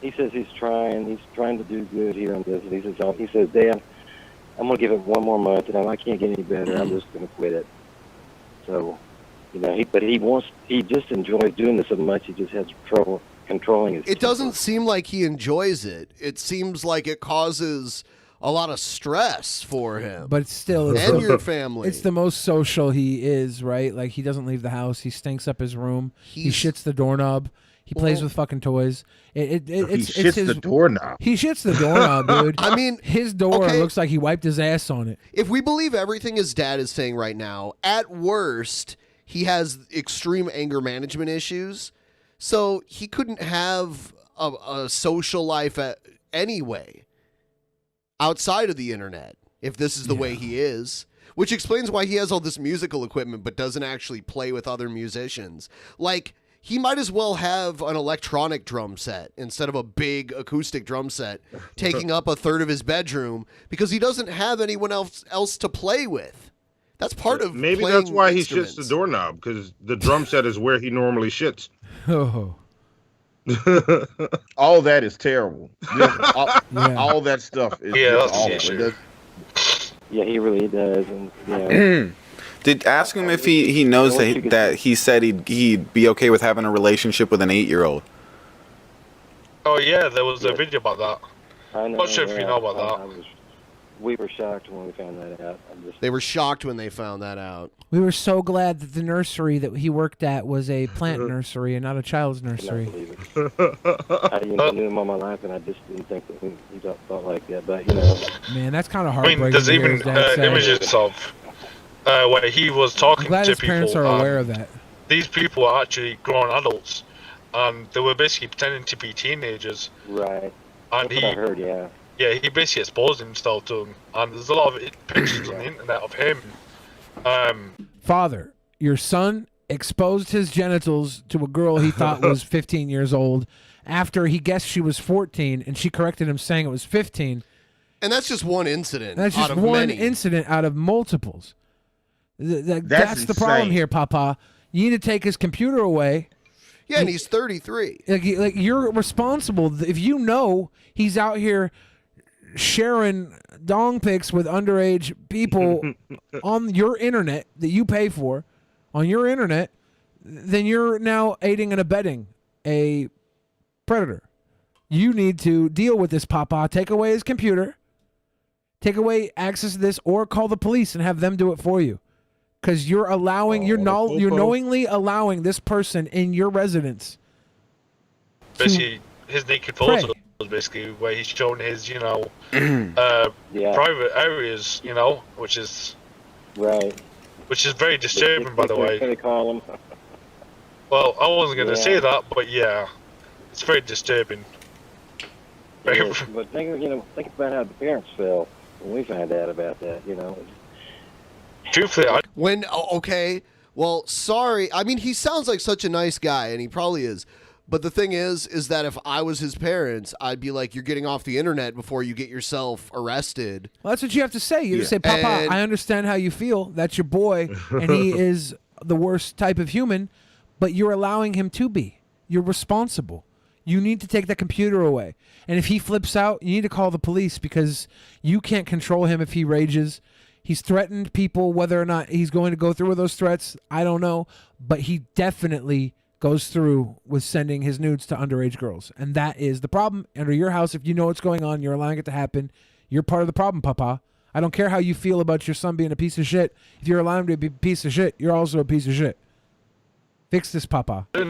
He says he's trying to do good here on this. And he says, Dad, I'm gonna give it one more month, and if I can't get any better, I'm just gonna quit it. So, you know, he just enjoys doing this so much. He just has trouble controlling his. It doesn't seem like he enjoys it. It seems like it causes a lot of stress for him. But still, and your family. It's the most social he is, right? Like, he doesn't leave the house. He stinks up his room. He shits the doorknob. He plays with fucking toys. It's shits his the doorknob. He shits the doorknob, dude. I mean, his door okay. looks like he wiped his ass on it. If we believe everything his dad is saying right now, at worst, he has extreme anger management issues. So he couldn't have a social life anyway outside of the internet, if this is the way he is. Which explains why he has all this musical equipment but doesn't actually play with other musicians. Like, he might as well have an electronic drum set instead of a big acoustic drum set taking up a third of his bedroom, because he doesn't have anyone else to play with. That's part of Maybe playing that's why instruments. he shits the doorknob, because the drum set is where he normally shits. Oh. All that is terrible. All that stuff is just awful. Yeah, he really does, and yeah. Did ask him if he knows that he said he'd be okay with having a relationship with an 8-year-old. Oh yeah, there was a video about that. I know, Not sure if you know about that. We were shocked when we found that out. They were shocked when they found that out. We were so glad that the nursery that he worked at was a plant nursery and not a child's nursery. I knew him all my life, and I just didn't think that he thought like that. But you know, Man, that's kind of I mean, heartbreaking. there's to hear even his dad say. images of where he was talking I'm glad to his people. parents are aware of that. These people are actually grown adults, and they were basically pretending to be teenagers. right? And That's what I heard. Yeah. yeah, he basically exposed himself to him, and there's a lot of pictures on the internet of him. Father, your son exposed his genitals to a girl he thought was 15 years old after he guessed she was 14, and she corrected him saying it was 15. And that's just one incident. That's just out of one many. incident out of multiples. That's the insane. problem here, Papa. You need to take his computer away. Yeah, and he's 33. Like you're responsible. If you know he's out here sharing dong pics with underage people on your internet that you pay for, on your internet, then you're now aiding and abetting a predator. You need to deal with this, Papa. Take away his computer. Take away access to this, or call the police and have them do it for you. Because you're allowing, you're knowingly allowing this person in your residence. Basically, his naked photos, basically, where he's showing his, private areas, which is which is very disturbing, by the way. Well, I wasn't going to say that, but yeah, it's very disturbing. Yes, but think about how the parents felt when we found out about that. Truthfully, well, sorry. I mean, he sounds like such a nice guy, and he probably is. But the thing is that if I was his parents, I'd be like, you're getting off the internet before you get yourself arrested. Well, that's what you have to say. You just say, Papa, I understand how you feel. That's your boy, and he is the worst type of human, but you're allowing him to be. You're responsible. You need to take that computer away. And if he flips out, you need to call the police because you can't control him if he rages. He's threatened people. Whether or not he's going to go through with those threats, I don't know. But he definitely goes through with sending his nudes to underage girls. And that is the problem. Under your house, if you know what's going on, you're allowing it to happen. You're part of the problem, Papa. I don't care how you feel about your son being a piece of shit. If you're allowing him to be a piece of shit, you're also a piece of shit. Fix this, Papa. Yeah,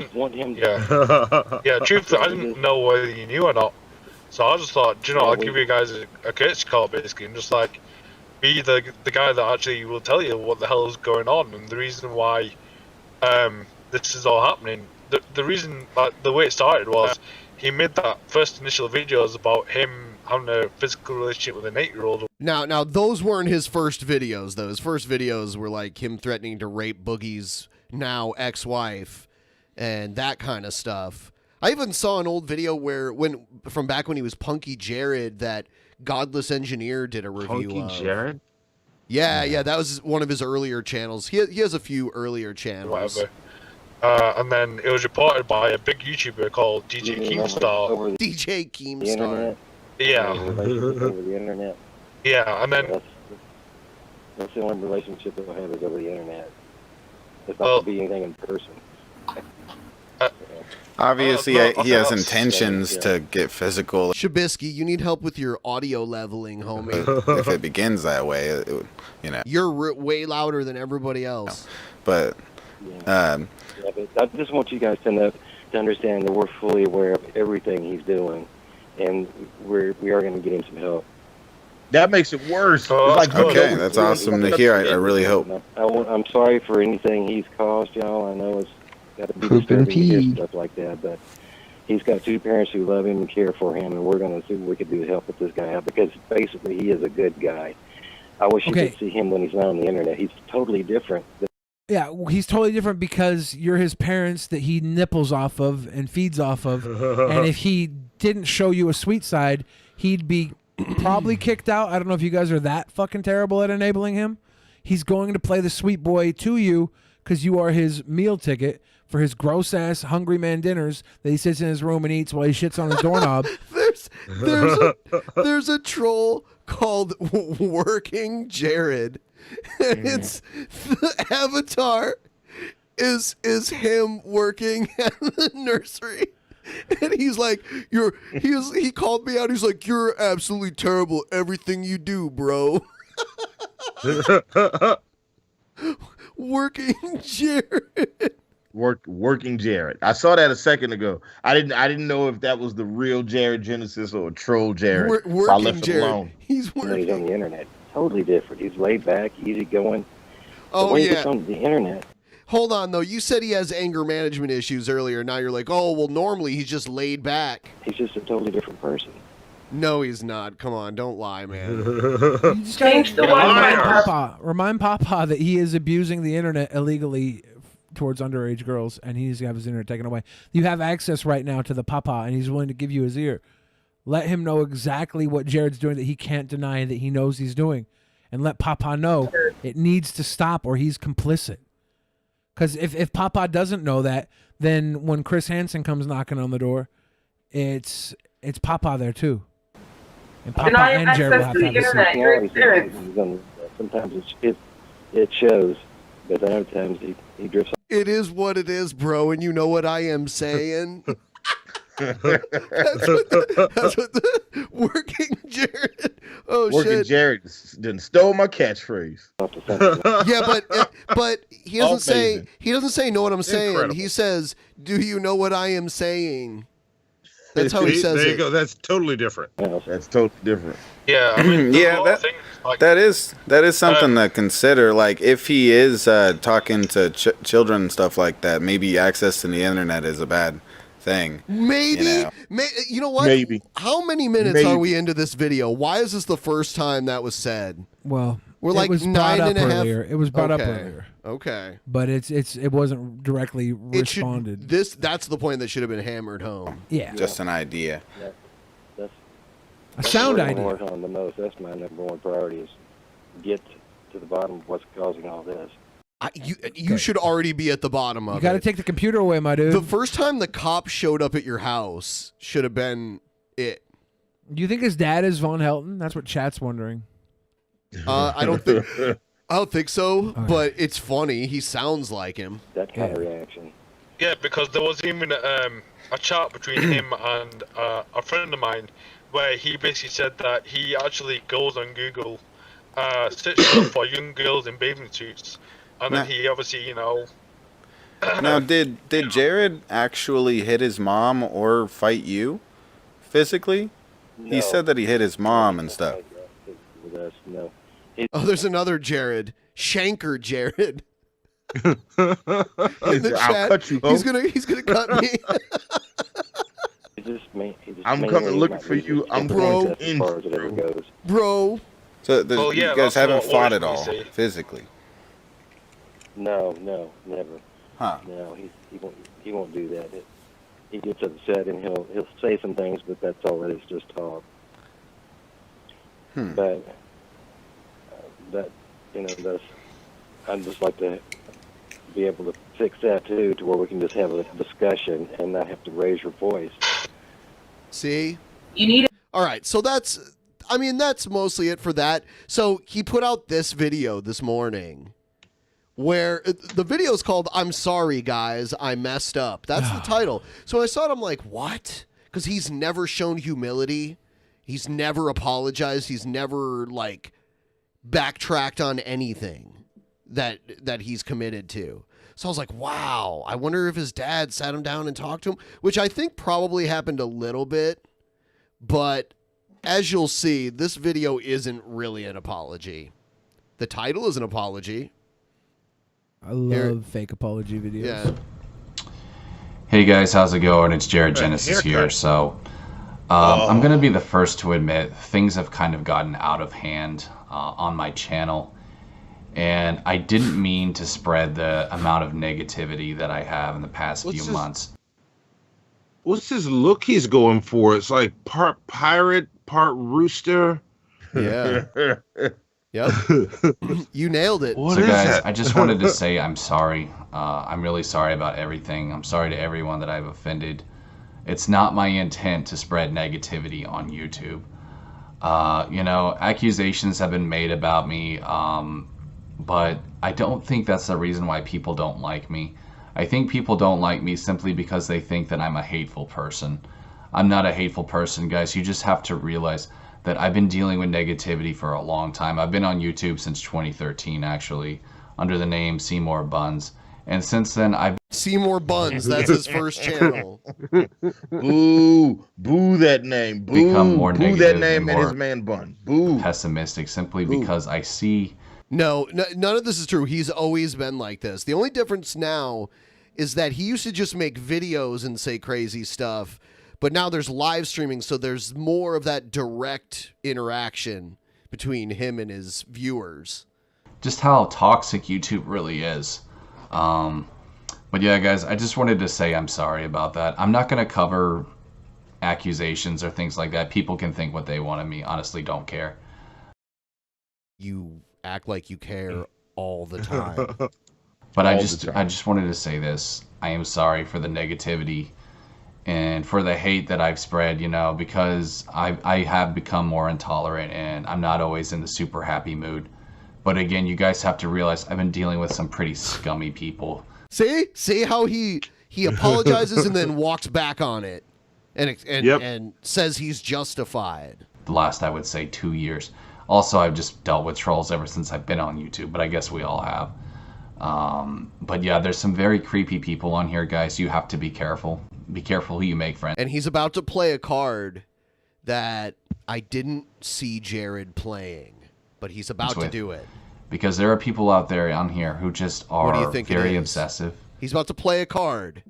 truthfully, I didn't know whether you knew or not. So I just thought, I'll give you guys a courtesy call, basically, and just like be the guy that actually will tell you what the hell is going on and the reason why this is all happening. The reason, the way it started was he made that first initial videos about him having a physical relationship with an 8-year-old. Now those weren't his first videos, though. His first videos were like him threatening to rape Boogie's now ex-wife and that kind of stuff. I even saw an old video from back when he was Punky Jared that Godless Engineer did a review of. Punky Jared? Yeah, that was one of his earlier channels. He has a few earlier channels. Whatever. And then it was reported by a big YouTuber called DJ Keemstar. DJ Keemstar. Yeah. Over the internet. Yeah, and then that's the only relationship they'll have is over the internet. It's not to be anything in person. Obviously, he has intentions to get physical. Shabisky, you need help with your audio leveling, homie. If it begins that way, You're way louder than everybody else. But, but I just want you guys to understand that we're fully aware of everything he's doing, and we are going to get him some help. That makes it worse. Okay, that's awesome to hear. I really hope. I'm sorry for anything he's caused, y'all. I know it's got to be disturbing to hear stuff like that, but he's got 2 parents who love him and care for him, and we're going to see what we can do to help with this guy out because basically he is a good guy. I wish you could see him when he's not on the internet. He's totally different. Yeah, he's totally different because you're his parents that he nipples off of and feeds off of. And if he didn't show you a sweet side, he'd be probably kicked out. I don't know if you guys are that fucking terrible at enabling him. He's going to play the sweet boy to you because you are his meal ticket for his gross-ass hungry man dinners that he sits in his room and eats while he shits on his doorknob. There's a troll called Working Jared. And it's the avatar is him working at the nursery. And he's like, he called me out. He's like, you're absolutely terrible. Everything you do, bro. Working Jared. Working Jared. I saw that a second ago. I didn't know if that was the real Jared Genesis or a troll Jared. So I left it alone. He's working. He's on the internet. Totally different. He's laid back, easy going. Oh, yeah. He's on the internet. Hold on, though. You said he has anger management issues earlier. Now you're like, oh, well, normally he's just laid back. He's just a totally different person. No, he's not. Come on, don't lie, man. You just gotta remind Papa that he is abusing the internet illegally towards underage girls, and he needs to have his internet taken away. You have access right now to the Papa, and he's willing to give you his ear. Let him know exactly what Jared's doing that he can't deny that he knows he's doing, and let Papa know it needs to stop or he's complicit. Because if Papa doesn't know that, then when Chris Hansen comes knocking on the door, it's Papa there too. And Papa and Jared will have to have a seat. Sometimes it shows, but other times he drifts. It is what it is, bro, and you know what I am saying. That's what the working Jared. Oh working shit! Jared didn't stole my catchphrase. Yeah, but he doesn't say. Amazing. He doesn't say. Know what I'm saying? Incredible. He says, "Do you know what I am saying?" That's how he says There you it. go. That's totally different. That's totally different. Yeah, I mean, Yeah, that is something to consider. Like, if he is talking to children and stuff like that, maybe access to the internet is a bad thing. Maybe. You know what? Maybe. How many minutes are we into this video? Why is this the first time that was said? Well, we're like it was 9 brought and up a half. earlier. It was brought up Okay. earlier. Okay. But it wasn't directly responded. That's the point that should have been hammered home. Yeah. Just an idea. A sound what I'm idea. working on the most. That's my number one priority is get to the bottom of what's causing all this. You should already be at the bottom of You got to it. take the computer away, my dude. The first time the cop showed up at your house should have been it. Do you think his dad is Von Helton? That's what chat's wondering. I don't think so, but it's funny. He sounds like him. That kind of reaction. Yeah, because there was even a chat between him and a friend of mine where he basically said that he actually goes on Google, searches up for young girls in bathing suits, and then he obviously, Now, did Jared actually hit his mom or fight you physically? He said that he hit his mom and stuff. No. Oh, there's another Jared. Shanker Jared. In the I'll chat, cut you, ho. he's gonna cut me. I'm coming looking for you. I'm going in, bro. So Oh, yeah, you guys that's haven't what fought at we all say. physically. No, never. Huh. No, he won't do that. He gets upset and he'll say some things, but that's all it is, just talk. But I'd just like to be able to fix that too, to where we can just have a discussion and not have to raise your voice. See? You need it. All right, so that's mostly it for that. So he put out this video this morning where the video is called "I'm Sorry, Guys, I Messed Up." That's the title. So I saw it, I'm like, what? Because he's never shown humility. He's never apologized. He's never, backtracked on anything that he's committed to. So I was like, wow, I wonder if his dad sat him down and talked to him, which I think probably happened a little bit. But as you'll see, this video isn't really an apology. The title is an apology. I love fake apology videos. Yeah. Hey guys, how's it going? It's Jared Genesis here. So, I'm going to be the first to admit things have kind of gotten out of hand on my channel. And I didn't mean to spread the amount of negativity that I have in the past few months. What's this look he's going for? It's like part pirate, part rooster. Yeah. Yep. You nailed it. So guys, I just wanted to say I'm sorry. I'm really sorry about everything. I'm sorry to everyone that I've offended. It's not my intent to spread negativity on YouTube. Accusations have been made about me, but I don't think that's the reason why people don't like me. I think people don't like me simply because they think that I'm a hateful person. I'm not a hateful person, guys. You just have to realize that I've been dealing with negativity for a long time. I've been on YouTube since 2013, actually, under the name Seymour Buns. And since then, I've... Seymour Buns, that's his first channel. Boo that name. Become more boo negative that name and and his more man bun. Boo. pessimistic simply because I see... No, none of this is true. He's always been like this. The only difference now is that he used to just make videos and say crazy stuff, But now there's live streaming, so there's more of that direct interaction between him and his viewers. Just how toxic YouTube really is. But yeah, guys, I just wanted to say I'm sorry about that. I'm not going to cover accusations or things like that. People can think what they want of me. Honestly, don't care. You act like you care all the time. But I just wanted to say this. I am sorry for the negativity and for the hate that I've spread, you know, because I have become more intolerant and I'm not always in the super happy mood. But again, you guys have to realize I've been dealing with some pretty scummy people. See how he apologizes and then walks back on it and says he's justified. The last, I would say, 2 years. Also, I've just dealt with trolls ever since I've been on YouTube, but I guess we all have. But yeah, there's some very creepy people on here, guys. You have to be careful. Be careful who you make friends. And he's about to play a card that I didn't see Jared playing, but he's about to do it. Because there are people out there on here who just are very obsessive. He's about to play a card.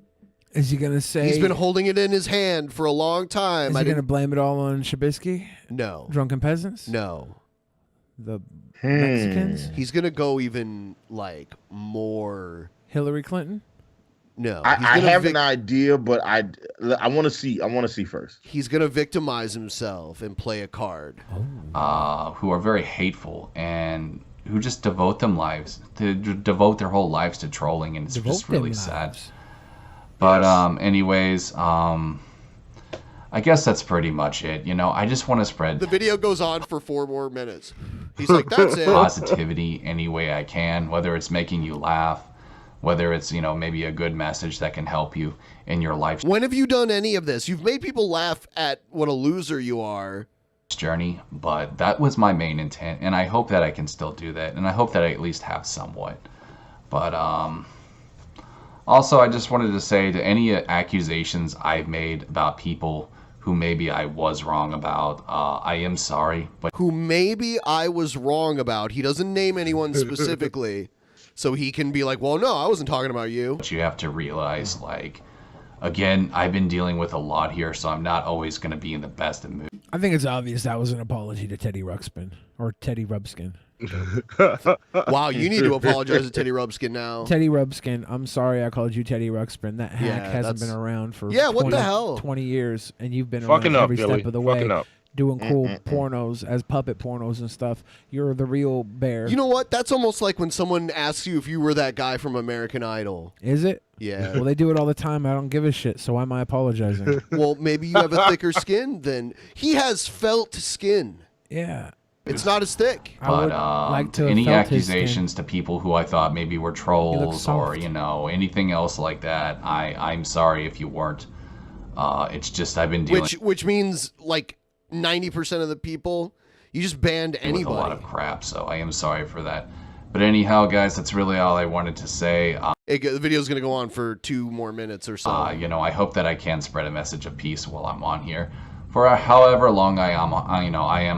Is he going to say... He's been holding it in his hand for a long time. Is he going to blame it all on Shabisky? No. Drunken Peasants? No. The Mexicans? He's going to go even, like, more... Hillary Clinton? No. I have an idea, but I want to see. I want to see first. He's going to victimize himself and play a card. Who are very hateful and who just devote their whole lives to trolling, and it's just really sad. But anyways, I guess that's pretty much it. You know, I just want to spread the video goes on for 4 more minutes. He's like, that's it. Positivity any way I can, whether it's making you laugh, whether it's, you know, maybe a good message that can help you in your life. When have you done any of this? You've made people laugh at what a loser you are. Journey, but that was my main intent, and I hope that I can still do that, and I hope that I at least have somewhat. But also, I just wanted to say to any accusations I've made about people who maybe I was wrong about, I am sorry. But who maybe I was wrong about. He doesn't name anyone specifically, so he can be like, well, no, I wasn't talking about you. But you have to realize, like, again, I've been dealing with a lot here, so I'm not always going to be in the best of moods. I think it's obvious that was an apology to Teddy Ruxpin or Teddy Rubskin. Wow, you need to apologize to Teddy Rubskin now. Teddy Rubskin, I'm sorry I called you Teddy Ruxpin. That hack hasn't been around for 20 years, and you've been around every step of the way. Doing cool pornos as puppet pornos and stuff. You're the real bear. You know what? That's almost like when someone asks you if you were that guy from American Idol. Is it? Yeah. Well, they do it all the time. I don't give a shit, so why am I apologizing? Well, maybe you have a thicker skin than... He has felt skin. Yeah. It's not as thick. But any accusations to people who I thought maybe were trolls or, you know, anything else like that, I'm sorry if you weren't. It's just I've been dealing... Which means, like... 90% of the people, you just banned anybody. With a lot of crap, so I am sorry for that. But anyhow, guys, that's really all I wanted to say. The video's going to go on for 2 more minutes or so. You know, I hope that I can spread a message of peace while I'm on here. For however long I am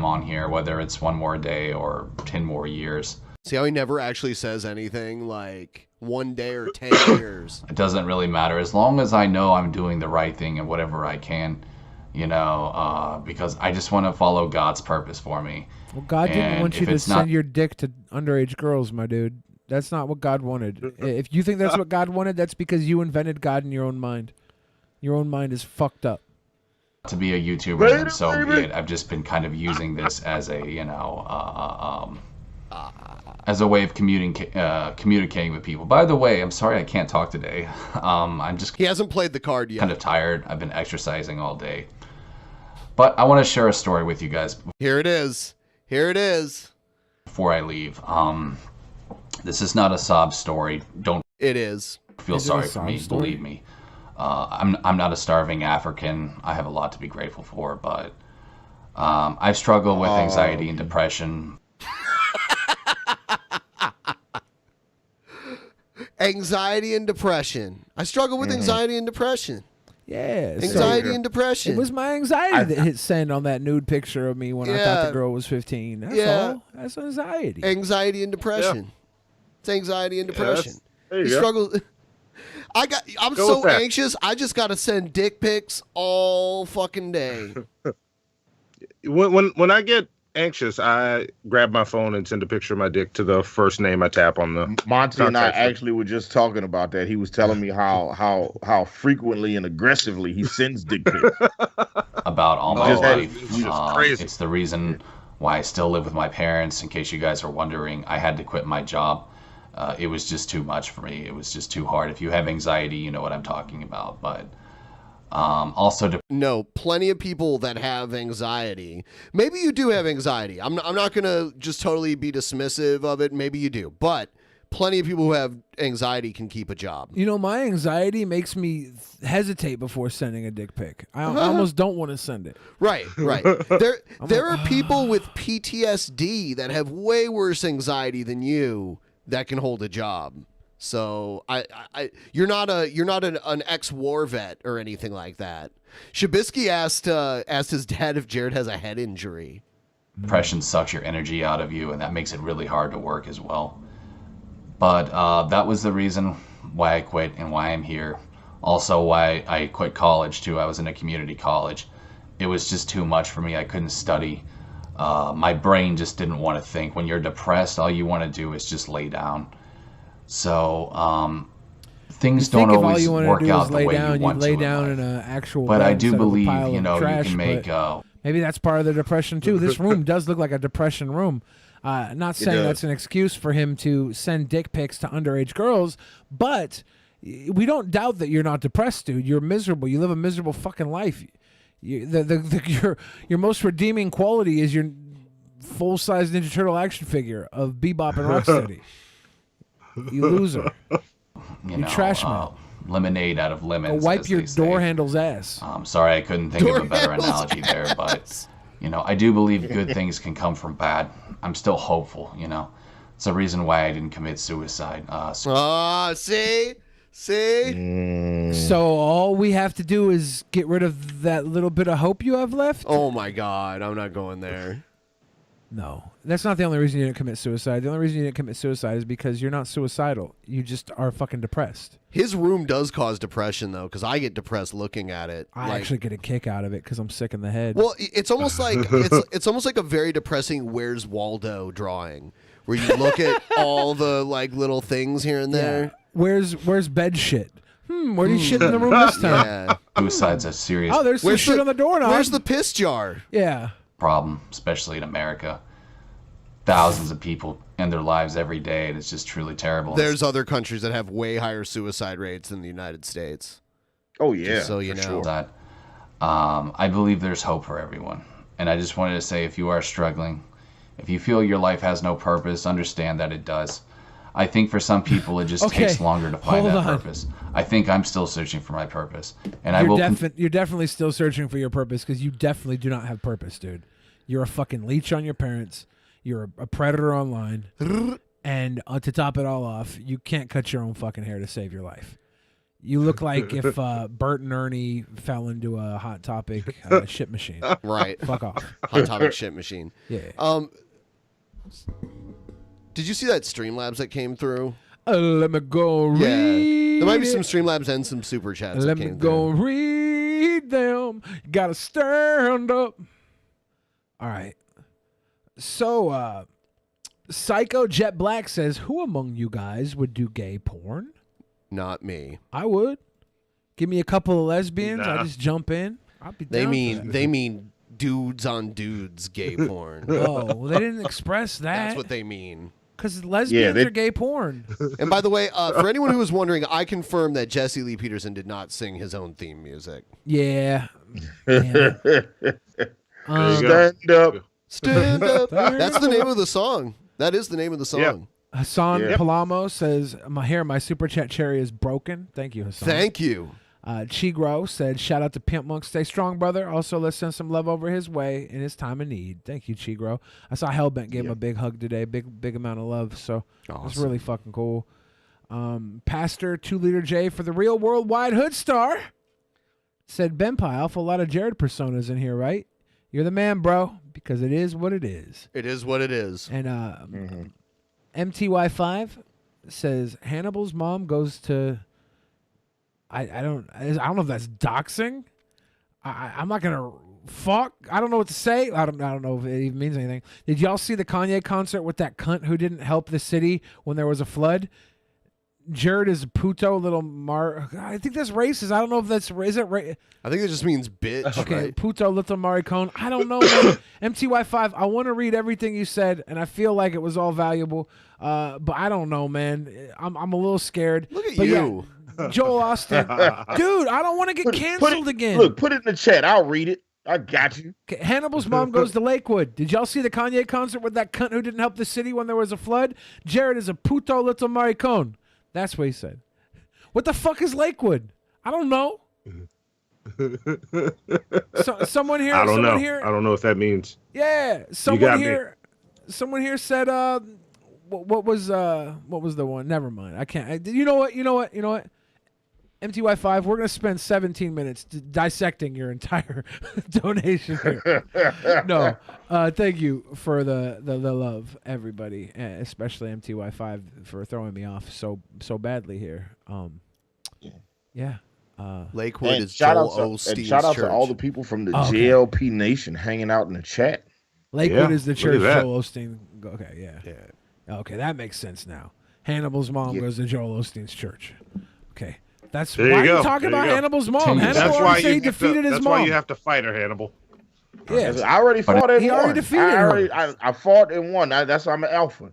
on here, whether it's 1 more day or 10 more years. See how he never actually says anything like 1 day or 10 years. It doesn't really matter. As long as I know I'm doing the right thing and whatever I can. You know, because I just want to follow God's purpose for me. Well, God didn't want you to send your dick to underage girls, my dude. That's not what God wanted. If you think that's what God wanted, that's because you invented God in your own mind. Your own mind is fucked up. To be a YouTuber, and so be it. I've just been kind of using this as a, you know, as a way of communicating with people. By the way, I'm sorry I can't talk today. He hasn't played the card yet. Kind of tired. I've been exercising all day. But I want to share a story with you guys. Here it is. Here it is. Before I leave, this is not a sob story. Don't. It is. Feel sorry for me. Believe me. I'm not a starving African. I have a lot to be grateful for, but I've struggled with anxiety and depression. Anxiety and depression. I struggle with anxiety and depression. Yeah. Anxiety and depression. It was my anxiety that hit send on that nude picture of me when I thought the girl was 15. That's all. That's anxiety. Anxiety and depression. It's anxiety and depression. There you He go. struggles. I'm Go so with that. anxious. I just got to send dick pics all fucking day. When I get anxious, I grab my phone and send a picture of my dick to the first name I tap on the Monty and I contact list. actually were just talking about that. He was telling me how frequently and aggressively he sends dick pics. About all my Just had- life. It's the reason why I still live with my parents. In case you guys are wondering, I had to quit my job. It was just too much for me. It was just too hard. If you have anxiety, you know what I'm talking about. But also, No, plenty of people that have anxiety. Maybe you do have anxiety. I'm not going to just totally be dismissive of it. Maybe you do. But plenty of people who have anxiety can keep a job. You know, my anxiety makes me hesitate before sending a dick pic. I almost don't want to send it. Right. There are people with PTSD that have way worse anxiety than you that can hold a job. So you're not an ex-war vet or anything like that. Shabisky asked his dad if Jared has a head injury. depression sucks your energy out of you, and that makes it really hard to work as well. But that was the reason why I quit and why I'm here. Also why I quit college too. I was in a community college. It was just too much for me. I couldn't study. My brain just didn't want to think. When you're depressed, all you want to do is just lay down. So things don't always work out the way you want to. Lay down in an actual. But bed I do instead of a believe, pile you of know, trash, you can make. but maybe that's part of the depression too. This room does look like a depression room. Not saying that's an excuse for him to send dick pics to underage girls, but we don't doubt that you're not depressed, dude. You're miserable. You live a miserable fucking life. Your most redeeming quality is your full-size Ninja Turtle action figure of Bebop and Rocksteady. You loser. You know, trash man. Lemonade out of lemons. Wipe as your they say. door handle's ass. I'm sorry I couldn't think of a better analogy there, but you know, I do believe good things can come from bad. I'm still hopeful, you know. It's the reason why I didn't commit suicide. See? So all we have to do is get rid of that little bit of hope you have left? Oh my God, I'm not going there. No, that's not the only reason you didn't commit suicide. The only reason you didn't commit suicide is because you're not suicidal. You just are fucking depressed. His room does cause depression, though, because I get depressed looking at it. I actually get a kick out of it because I'm sick in the head. Well, it's almost like it's almost like a very depressing Where's Waldo drawing, where you look at all the like little things here and there. Yeah. Where's bed shit? Where did he shit in the room this time? Yeah. Suicide's a serious. Oh, there's some shit on the doorknob. Where's the piss jar? Yeah. Problem, especially in America. Thousands of people end their lives every day, and it's just truly terrible. There's other countries that have way higher suicide rates than the United States. Oh yeah, just so you know. Sure. That I believe there's hope for everyone, and I just wanted to say, if you are struggling, if you feel your life has no purpose, understand that it does. I think for some people it just takes longer to find that purpose. I think I'm still searching for my purpose, and You're definitely still searching for your purpose because you definitely do not have purpose, dude. You're a fucking leech on your parents. You're a predator online, and to top it all off, you can't cut your own fucking hair to save your life. You look like if Bert and Ernie fell into a Hot Topic shit machine. Right. Fuck off. Hot Topic shit machine. Yeah. Did you see that Streamlabs that came through? Let me go read. There might be some Streamlabs and some super chats. Let me go read them. You gotta stand up. All right. So, Psycho Jet Black says, "Who among you guys would do gay porn?" Not me. I would. Give me a couple of lesbians. I just jump in. I'll be down for that. They mean dudes on dudes gay porn. Oh, well, they didn't express that. That's what they mean. Because lesbians are gay porn. And by the way, for anyone who was wondering, I confirm that Jesse Lee Peterson did not sing his own theme music. Yeah. Stand up. Stand up. That's the name of the song. That is the name of the song. Yep. Hassan Palamo says, my super chat cherry is broken. Thank you, Hassan. Thank you. Chigro said, shout out to Pimp Monk. Stay strong, brother. Also, let's send some love over his way in his time of need. Thank you, Chigro. I saw Hellbent gave him a big hug today. Big amount of love. So it's really fucking cool. Pastor 2-Liter J for the real worldwide hood star said, BENPAI, awful lot of Jared personas in here, right? You're the man, bro, because it is what it is. It is what it is. And MTY5 says, Hannibal's mom goes to I don't know if that's doxing. I'm not gonna fuck. I don't know what to say. I don't know if it even means anything. Did y'all see the Kanye concert with that cunt who didn't help the city when there was a flood? Jared is a puto little I think that's racist. I don't know if that's is it. I think it just means bitch. Okay, right? puto little maricon. I don't know. Man. MTY5. I want to read everything you said, and I feel like it was all valuable. But I don't know, man. I'm a little scared. Look at but you. Yeah, Joel Austin, dude. I don't want to get canceled again. Look, put it in the chat. I'll read it. I got you. Okay, Hannibal's mom goes to Lakewood. Did y'all see the Kanye concert with that cunt who didn't help the city when there was a flood? Jared is a puto little maricon. That's what he said. What the fuck is Lakewood? I don't know. Someone here. I don't know. Here, I don't know if that means. Yeah, someone here. Someone here said, what was the one? Never mind. I can't. You know what? MTY5, we're going to spend 17 minutes dissecting your entire donation here. No, thank you for the love, everybody, especially MTY5 for throwing me off so badly here. Yeah. Lakewood and is shout Joel out to, Osteen's and shout out church. to all the people from the Okay. JLP Nation hanging out in the chat. Lakewood is the look church at that. Joel Osteen. Okay, yeah. Okay, that makes sense now. Hannibal's mom goes to Joel Osteen's church. Okay. That's There why you are go. you talking There about you go. Hannibal's mom. Hannibal That's why already said he you have defeated to, his that's mom. why you have to fight her, Hannibal. Yeah. I already fought and he won. already defeated her. I fought and won. That's why I'm an alpha.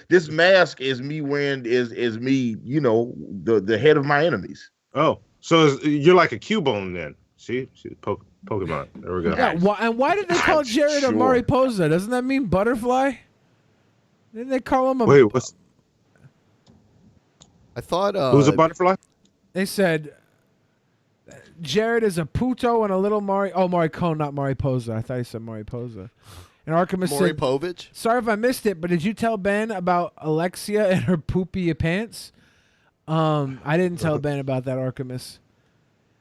This mask is me wearing is me. You know, the head of my enemies. Oh, so you're like a Cubone then? See, Pokemon. There we go. Yeah, why did they call Jared a Mariposa? Doesn't that mean butterfly? Didn't they call him a... Wait, what's... I thought... Who's a butterfly? They said Jared is a puto and a little Maricon, not Mariposa. I thought he said Mariposa. And Archimus said... Moripovich? Sorry if I missed it, but did you tell Ben about Alexia and her poopy pants? I didn't tell Ben about that, Archimus.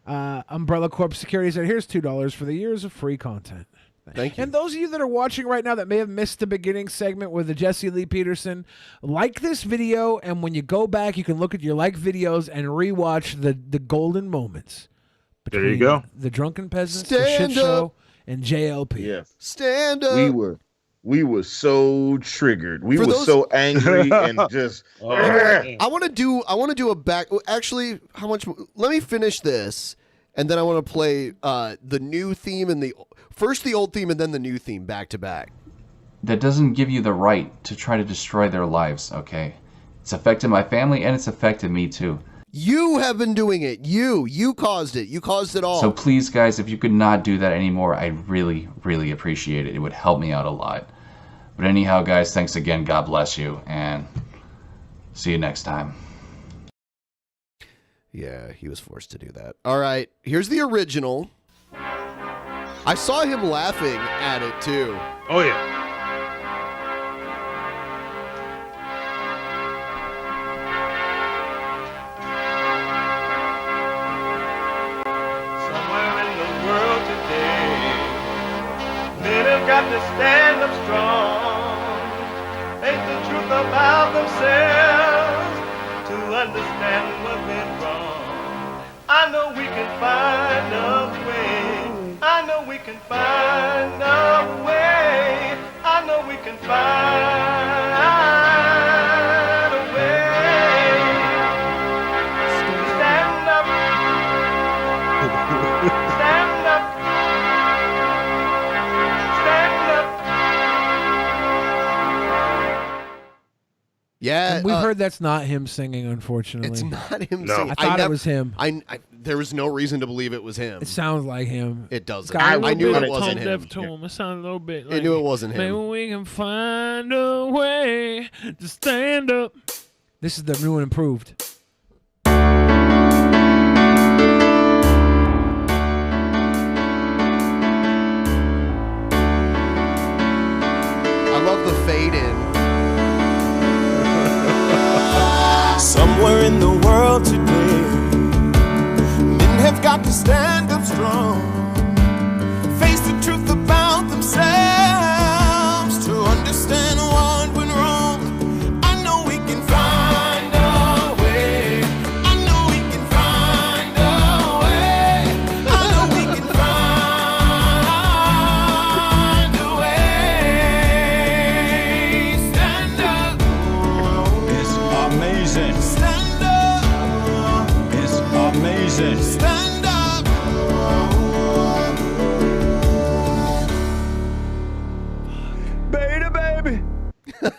Umbrella Corp Security said, here's $2 for the years of free content. Thank you. And those of you that are watching right now that may have missed the beginning segment with the Jesse Lee Peterson, like this video, and when you go back, you can look at your like videos and rewatch the golden moments. There you go. The Drunken Peasants, the Shit Show, and JLP. Yes. Stand up. We were so triggered. We For were those- so angry and just. I want to do a back. Actually, how much? Let me finish this, and then I want to play the new theme and the old theme and then the new theme back to back. That doesn't give you the right to try to destroy their lives, okay? It's affected my family and it's affected me too. You have been doing it. You caused it. You caused it all. So please, guys, if you could not do that anymore, I'd really, really appreciate it. It would help me out a lot. But anyhow, guys, thanks again. God bless you, and see you next time. Yeah, he was forced to do that. All right, here's the original. I saw him laughing at it too. Oh yeah. Somewhere in the world today, men have got to stand up strong, face the truth about themselves, to understand what went wrong. I know we can find a way. I know we can find a way. I know we can find a way to stand up. Stand up. Stand up. Yeah, And we've heard that's not him singing, unfortunately. it's not him. No. Singing. I thought it never- was him. There was no reason to believe it was him. It sounds like him. It doesn't. Got a I little knew bit it of wasn't tone him. deaf to him. It sounded a little bit like I knew it wasn't him. Maybe we can find a way to stand up. This is the new and improved. I love the fade in. Somewhere in the world today, men have got to stand up strong, face the truth about themselves, to understand what went wrong. I know we can find a way. I know we can find a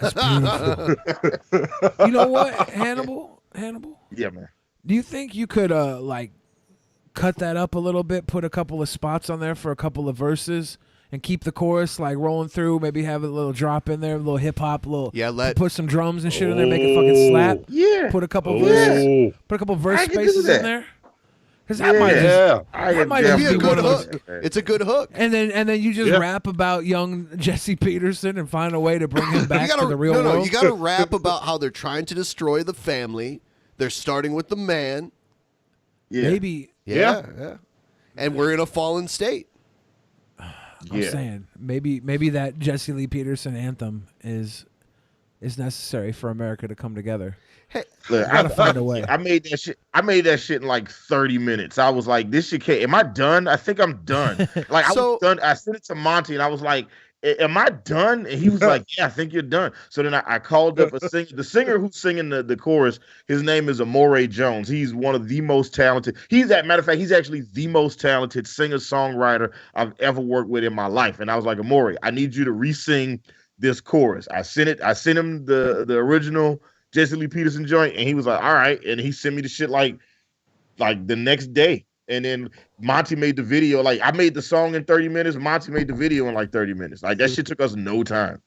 It's beautiful. You know what, Hannibal? Yeah, man. Do you think you could like cut that up a little bit, put a couple of spots on there for a couple of verses, and keep the chorus like rolling through? Maybe have a little drop in there, a little hip hop, put some drums and shit in there, make it fucking slap. Yeah. Put a couple verses, put a couple verse spaces in there. Because that might just be one of those. It's a good hook. And then you just rap about young Jesse Peterson and find a way to bring him back to the real world. No, you got to rap about how they're trying to destroy the family. They're starting with the man. Yeah. Maybe. Yeah. And we're in a fallen state. I'm saying maybe that Jesse Lee Peterson anthem is necessary for America to come together. Hey, look, gotta find a way. I made that shit in like 30 minutes. I was like, this shit can't. Am I done? I think I'm done. Like I was done. I sent it to Monty and I was like, am I done? And he was like, yeah, I think you're done. So then I called up the singer who's singing the chorus. His name is Amore Jones. He's one of the most talented. Matter of fact, he's actually the most talented singer-songwriter I've ever worked with in my life. And I was like, Amore, I need you to re-sing this chorus. I sent him the original Jesse Lee Peterson joint, and he was like, all right. And he sent me the shit like the next day. And then Monty made the video. Like I made the song in 30 minutes. Monty made the video in like 30 minutes. Like that shit took us no time.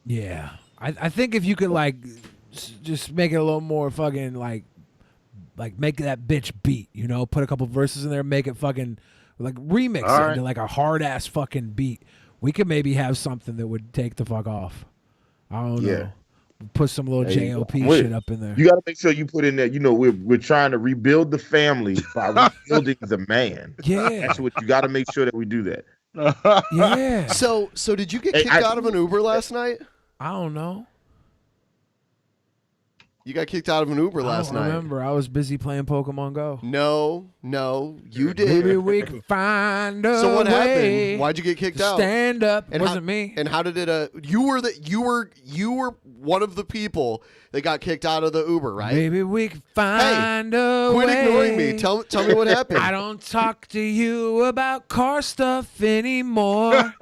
Yeah. I think if you could like just make it a little more fucking like make that bitch beat, you know, put a couple verses in there, make it fucking like remix it into like a hard ass fucking beat. We could maybe have something that would take the fuck off. I don't know. Put some little JOP shit up in there. You got to make sure you put in there. You know, we're trying to rebuild the family by rebuilding the man. Yeah, that's what you got to make sure that we do that. Yeah. So did you get kicked out of an Uber last night? I don't know. You got kicked out of an Uber last night. I remember. I was busy playing Pokemon Go. No, you did. Maybe we can find a So what way happened? Why'd you get kicked out? Stand up. And Wasn't me. And how did it? You were one of the people that got kicked out of the Uber, right? Maybe we can find a quit way. ignoring me. Tell me what happened. I don't talk to you about car stuff anymore.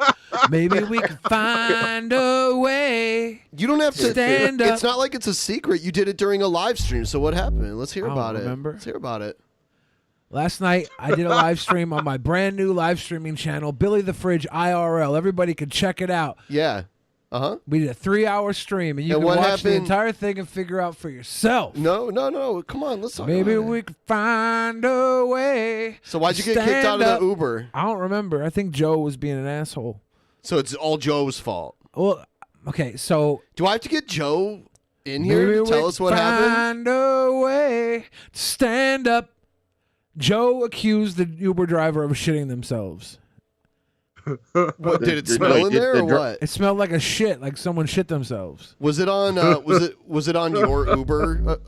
Maybe we can find a way. You don't have to stand up. It's not like it's a secret. You did it during a live stream. So what happened? Let's hear about it. Remember? Let's hear about it. Last night, I did a live stream on my brand new live streaming channel, Billy the Fridge IRL. Everybody could check it out. Yeah. We did a 3-hour stream, and you can watch the entire thing and figure out for yourself. No. Come on, let's talk Maybe about we can find a way. So why'd you get kicked out of the Uber? I don't remember. I think Joe was being an asshole. So it's all Joe's fault. Well, okay, so do I have to get Joe in here to tell us what happened? Find a way to stand up. Joe accused the Uber driver of shitting themselves. What did it smell in there or what? It smelled like a shit, like someone shit themselves. Was it on? Was it on your Uber?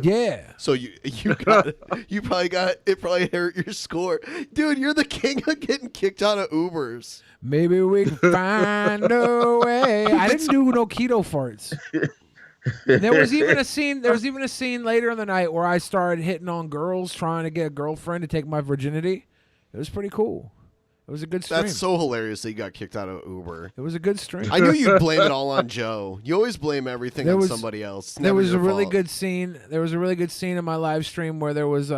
Yeah. So you got it. You probably got it. Probably hurt your score, dude. You're the king of getting kicked out of Ubers. Maybe we can find a way. I didn't do no keto farts. There was even a scene later in the night where I started hitting on girls, trying to get a girlfriend to take my virginity. It was pretty cool. It was a good stream. That's so hilarious that you got kicked out of Uber. It was a good stream. I knew you'd blame it all on Joe. You always blame everything on somebody else. There was a really good scene. There was a really good scene in my live stream where there was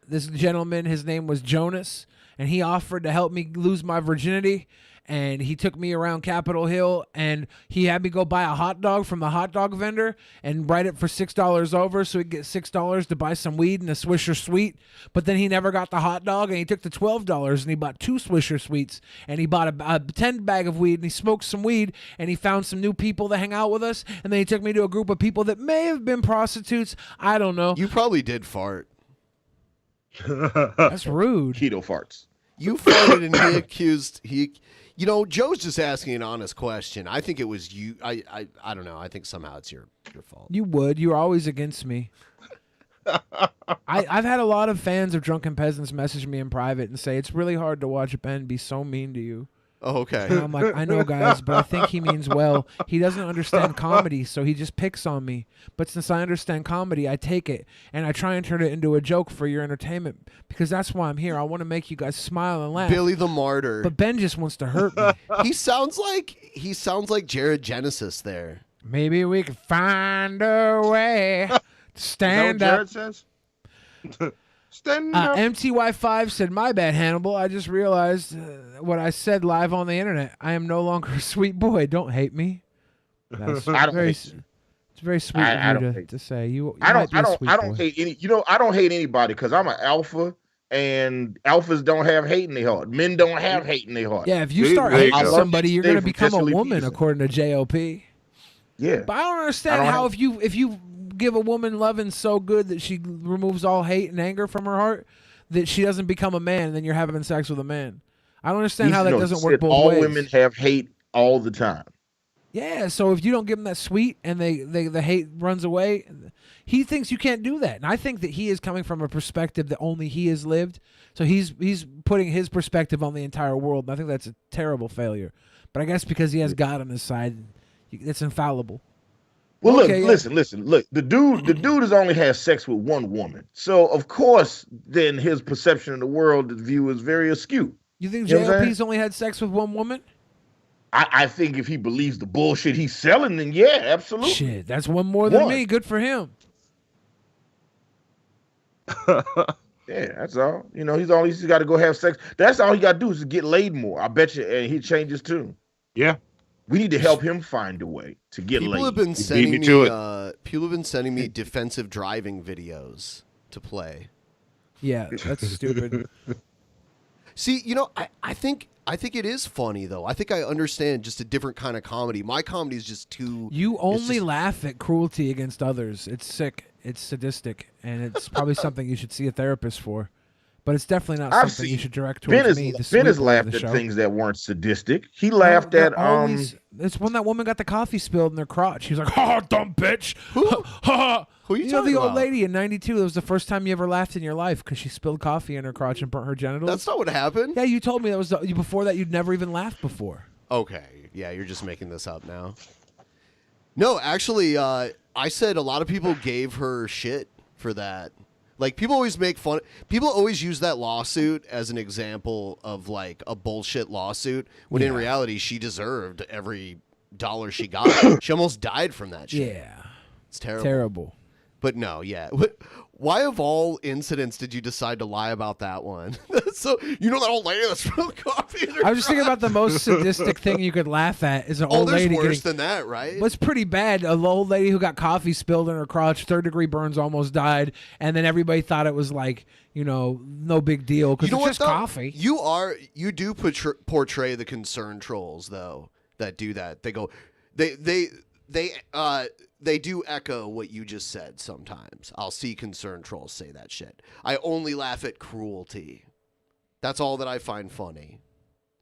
this gentleman. His name was Jonas, and he offered to help me lose my virginity. And he took me around Capitol Hill, and he had me go buy a hot dog from the hot dog vendor and write it for $6 over so he'd get $6 to buy some weed and a Swisher Sweet. But then he never got the hot dog, and he took the $12 and he bought 2 Swisher Sweets, and he bought a 10 bag of weed, and he smoked some weed, and he found some new people to hang out with us, and then he took me to a group of people that may have been prostitutes. I don't know. You probably did fart. That's rude. Keto farts. You farted, and he accused You know, Joe's just asking an honest question. I think it was you. I don't know. I think somehow it's your fault. You would. You're always against me. I've had a lot of fans of Drunken Peasants message me in private and say it's really hard to watch Ben be so mean to you. Oh, okay. And I'm like, I know, guys, but I think he means well. He doesn't understand comedy, so he just picks on me. But since I understand comedy, I take it, and I try and turn it into a joke for your entertainment, because that's why I'm here. I want to make you guys smile and laugh. Billy the Martyr. But Ben just wants to hurt me. He sounds like Jared Genesis there. Maybe we could find a way to stand up. Is that what Jared says? Stand up. MTY5 said, "My bad, Hannibal. I just realized what I said live on the internet. I am no longer a sweet boy. Don't hate me." That's I don't very, hate you. it's very sweet I of you don't hate to say. You I might don't. be I a don't. sweet I don't boy. hate any. I don't hate anybody because I'm an alpha, and alphas don't have hate in their heart. Men don't have hate in their heart. Yeah, if you start hating somebody, you're going to become a Jesse Lee woman, Peterson. according to JOP. Yeah, But I don't understand I don't how have- if you give a woman loving so good that she removes all hate and anger from her heart, that she doesn't become a man, and then you're having sex with a man. I don't understand how that No, doesn't he work said both all ways. women have hate all the time. Yeah, so if you don't give them that sweet and the hate runs away, he thinks you can't do that. And I think that he is coming from a perspective that only he has lived. So he's putting his perspective on the entire world. And I think that's a terrible failure. But I guess because he has God on his side, it's infallible. Well, Okay, yeah. listen. Look, the dude has only had sex with one woman. So of course, then his perception of the world, the view is very askew. You think You know what I'm JLP's only had sex with one woman? I think if he believes the bullshit he's selling, then yeah, absolutely. Shit, that's one more than One. me. Good for him. Yeah, that's all. He's got to go have sex. That's all he got to do is to get laid more. I bet you, and he change his tune. Yeah. We need to help him find a way to get laid. People have been You sending beat me. to it. People have been sending me defensive driving videos to play. Yeah, that's stupid. See, I think it is funny though. I think I understand just a different kind of comedy. My comedy is just too. You only laugh at cruelty against others. It's sick. It's sadistic, and it's probably something you should see a therapist for. But it's definitely not something you should direct towards me. Ben has boy of laughed the at show. things that weren't sadistic. He laughed They're at always- It's when that woman got the coffee spilled in their crotch. She was like, "Ha, dumb bitch." Who? Who you know talking the old about? lady in '92? That was the first time you ever laughed in your life because she spilled coffee in her crotch and burnt her genitals. That's not what happened. Yeah, you told me that was before that. You'd never even laughed before. Okay, yeah, you're just making this up now. No, actually, I said a lot of people gave her shit for that. Like, people always make fun. People always use that lawsuit as an example of, like, a bullshit lawsuit, when in reality, she deserved every dollar she got. She almost died from that shit. Yeah. It's terrible. Terrible. But no, yeah. Why of all incidents did you decide to lie about that one? So, that old lady that spilled coffee in her I was just thinking about the most sadistic thing you could laugh at is an old there's lady worse getting. than that, right? What's pretty bad? An old lady who got coffee spilled in her crotch, 3rd-degree burns, almost died, and then everybody thought it was like, no big deal because it's just though? coffee. You do portray the concern trolls though that do that. They go, they do echo what you just said. Sometimes I'll see concerned trolls say that shit. I only laugh at cruelty. That's all that I find funny.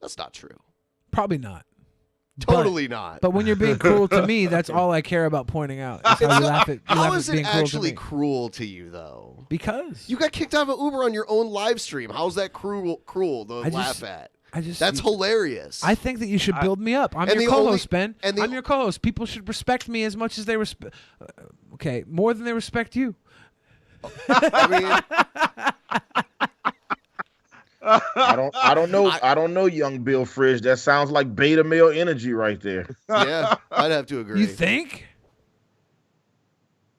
That's not true. Probably not. Totally not. But when you're being cruel to me, that's all I care about pointing out. Is how you laugh at, How is it being actually cruel cruel to you though? Because you got kicked out of Uber on your own live stream. How's that cruel to laugh at? That's hilarious. I think that you should build me up. I'm and your the only- co-host, Ben. and the- I'm your co-host. People should respect me as much as they respect. Okay, more than they respect you. I don't know, young Bill Fridge. That sounds like beta male energy right there. Yeah, I'd have to agree. You think?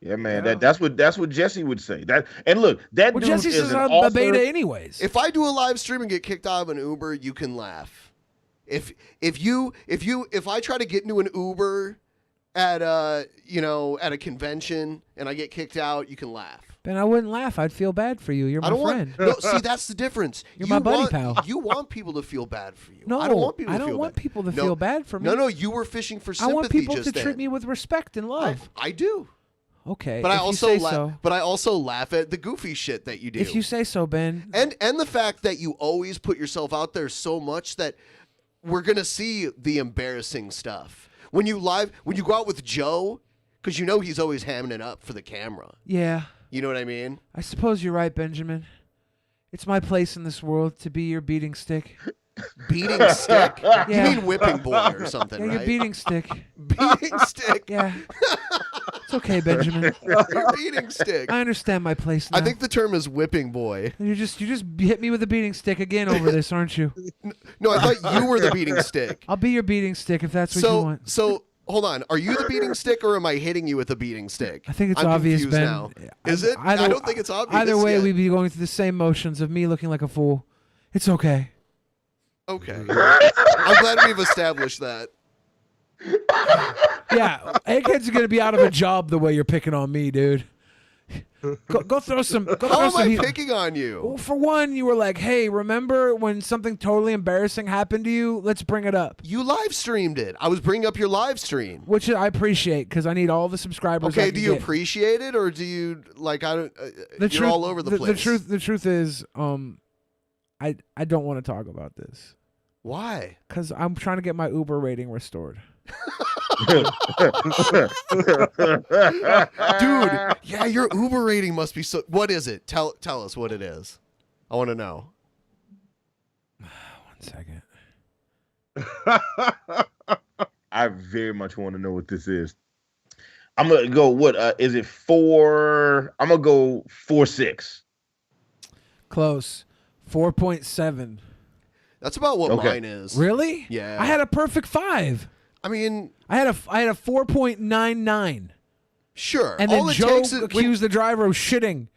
Yeah, man. That's what Jesse would say. And look, that dude Jesse is says an I'm author. a beta anyways. If I do a live stream and get kicked out of an Uber, you can laugh. If I try to get into an Uber at a convention and I get kicked out, you can laugh. Ben, I wouldn't laugh. I'd feel bad for you. You're my friend. See, that's the difference. You're my buddy, want, pal. You want people to feel bad for you. No, I don't want people. I to don't feel want bad. people to No, feel bad for me. No, you were fishing for I sympathy. want people just to then. treat me with respect and love. I do. Okay, But I if you also say so. But I also laugh at the goofy shit that you do. If you say so, Ben. And the fact that you always put yourself out there so much that we're gonna see the embarrassing stuff when you go out with Joe, because he's always hamming it up for the camera. Yeah. You know what I mean? I suppose you're right, Benjamin. It's my place in this world to be your beating stick. Beating stick? Yeah. You mean whipping boy or something, Yeah, right? your beating stick. Beating stick. Yeah. It's okay, Benjamin. Your beating stick. I understand my place now. I think the term is whipping boy. You just hit me with a beating stick again over this, aren't you? No, I thought you were the beating stick. I'll be your beating stick if that's what you want. So hold on. Are you the beating stick, or am I hitting you with a beating stick? I think it's I'm obvious, confused Ben. now. Is it? I don't think it's obvious. Either way, yet. we'd be going through the same motions of me looking like a fool. It's okay. Okay. I'm glad we've established that. Yeah, Egghead's gonna be out of a job the way you're picking on me, dude. Go throw some. How am I heat. picking on you? Well, for one, you were like, "Hey, remember when something totally embarrassing happened to you? Let's bring it up." You live streamed it. I was bringing up your live stream, which I appreciate because I need all the subscribers. Okay, I can do you get. appreciate it, or do you like? I don't. The you're truth, all over the place. The truth is, I don't want to talk about this. Why? Because I'm trying to get my Uber rating restored. Dude, yeah, your Uber rating must be so. What is it? Tell us what it is. I want to know. 1 second. I very much want to know what this is. I'm gonna go. What is it? 4. I'm gonna go 4.6. Close. 4.7. That's about what mine is. Really? Yeah. I had a perfect 5. I mean, I had a 4.99. Sure. And then All it Joe takes is- accused the driver of shitting.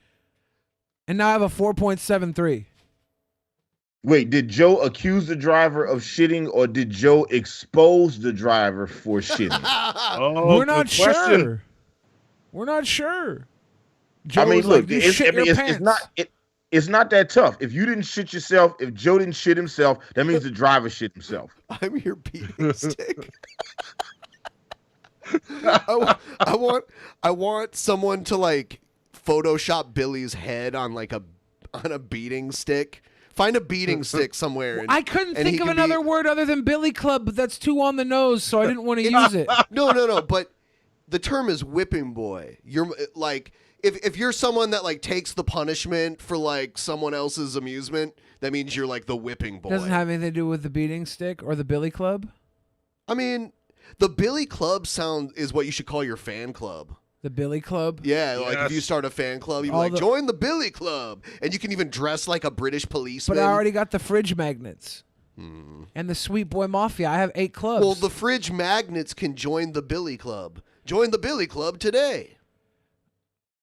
And now I have a 4.73. Wait, did Joe accuse the driver of shitting, or did Joe expose the driver for shitting? We're not sure. We're not sure. Joe I mean, was look, like, "You shit your pants." it's not that tough. If you didn't shit yourself, if Joe didn't shit himself, that means the driver shit himself. I'm your beating stick. I want someone to like Photoshop Billy's head on like on a beating stick. Find a beating stick somewhere. I couldn't think of another word other than Billy Club, but that's too on the nose, so I didn't want to use it. No. But the term is whipping boy. You're like, if you're someone that like takes the punishment for like someone else's amusement, that means you're like the whipping boy. Doesn't have anything to do with the beating stick or the Billy Club. I mean, the Billy Club sound is what you should call your fan club. The Billy Club? Yeah, like if you start a fan club, you'd be like, join the Billy Club. And you can even dress like a British policeman. But I already got the fridge magnets. And the Sweet Boy Mafia. I have 8 clubs. Well, the fridge magnets can join the Billy Club. Join the Billy Club today.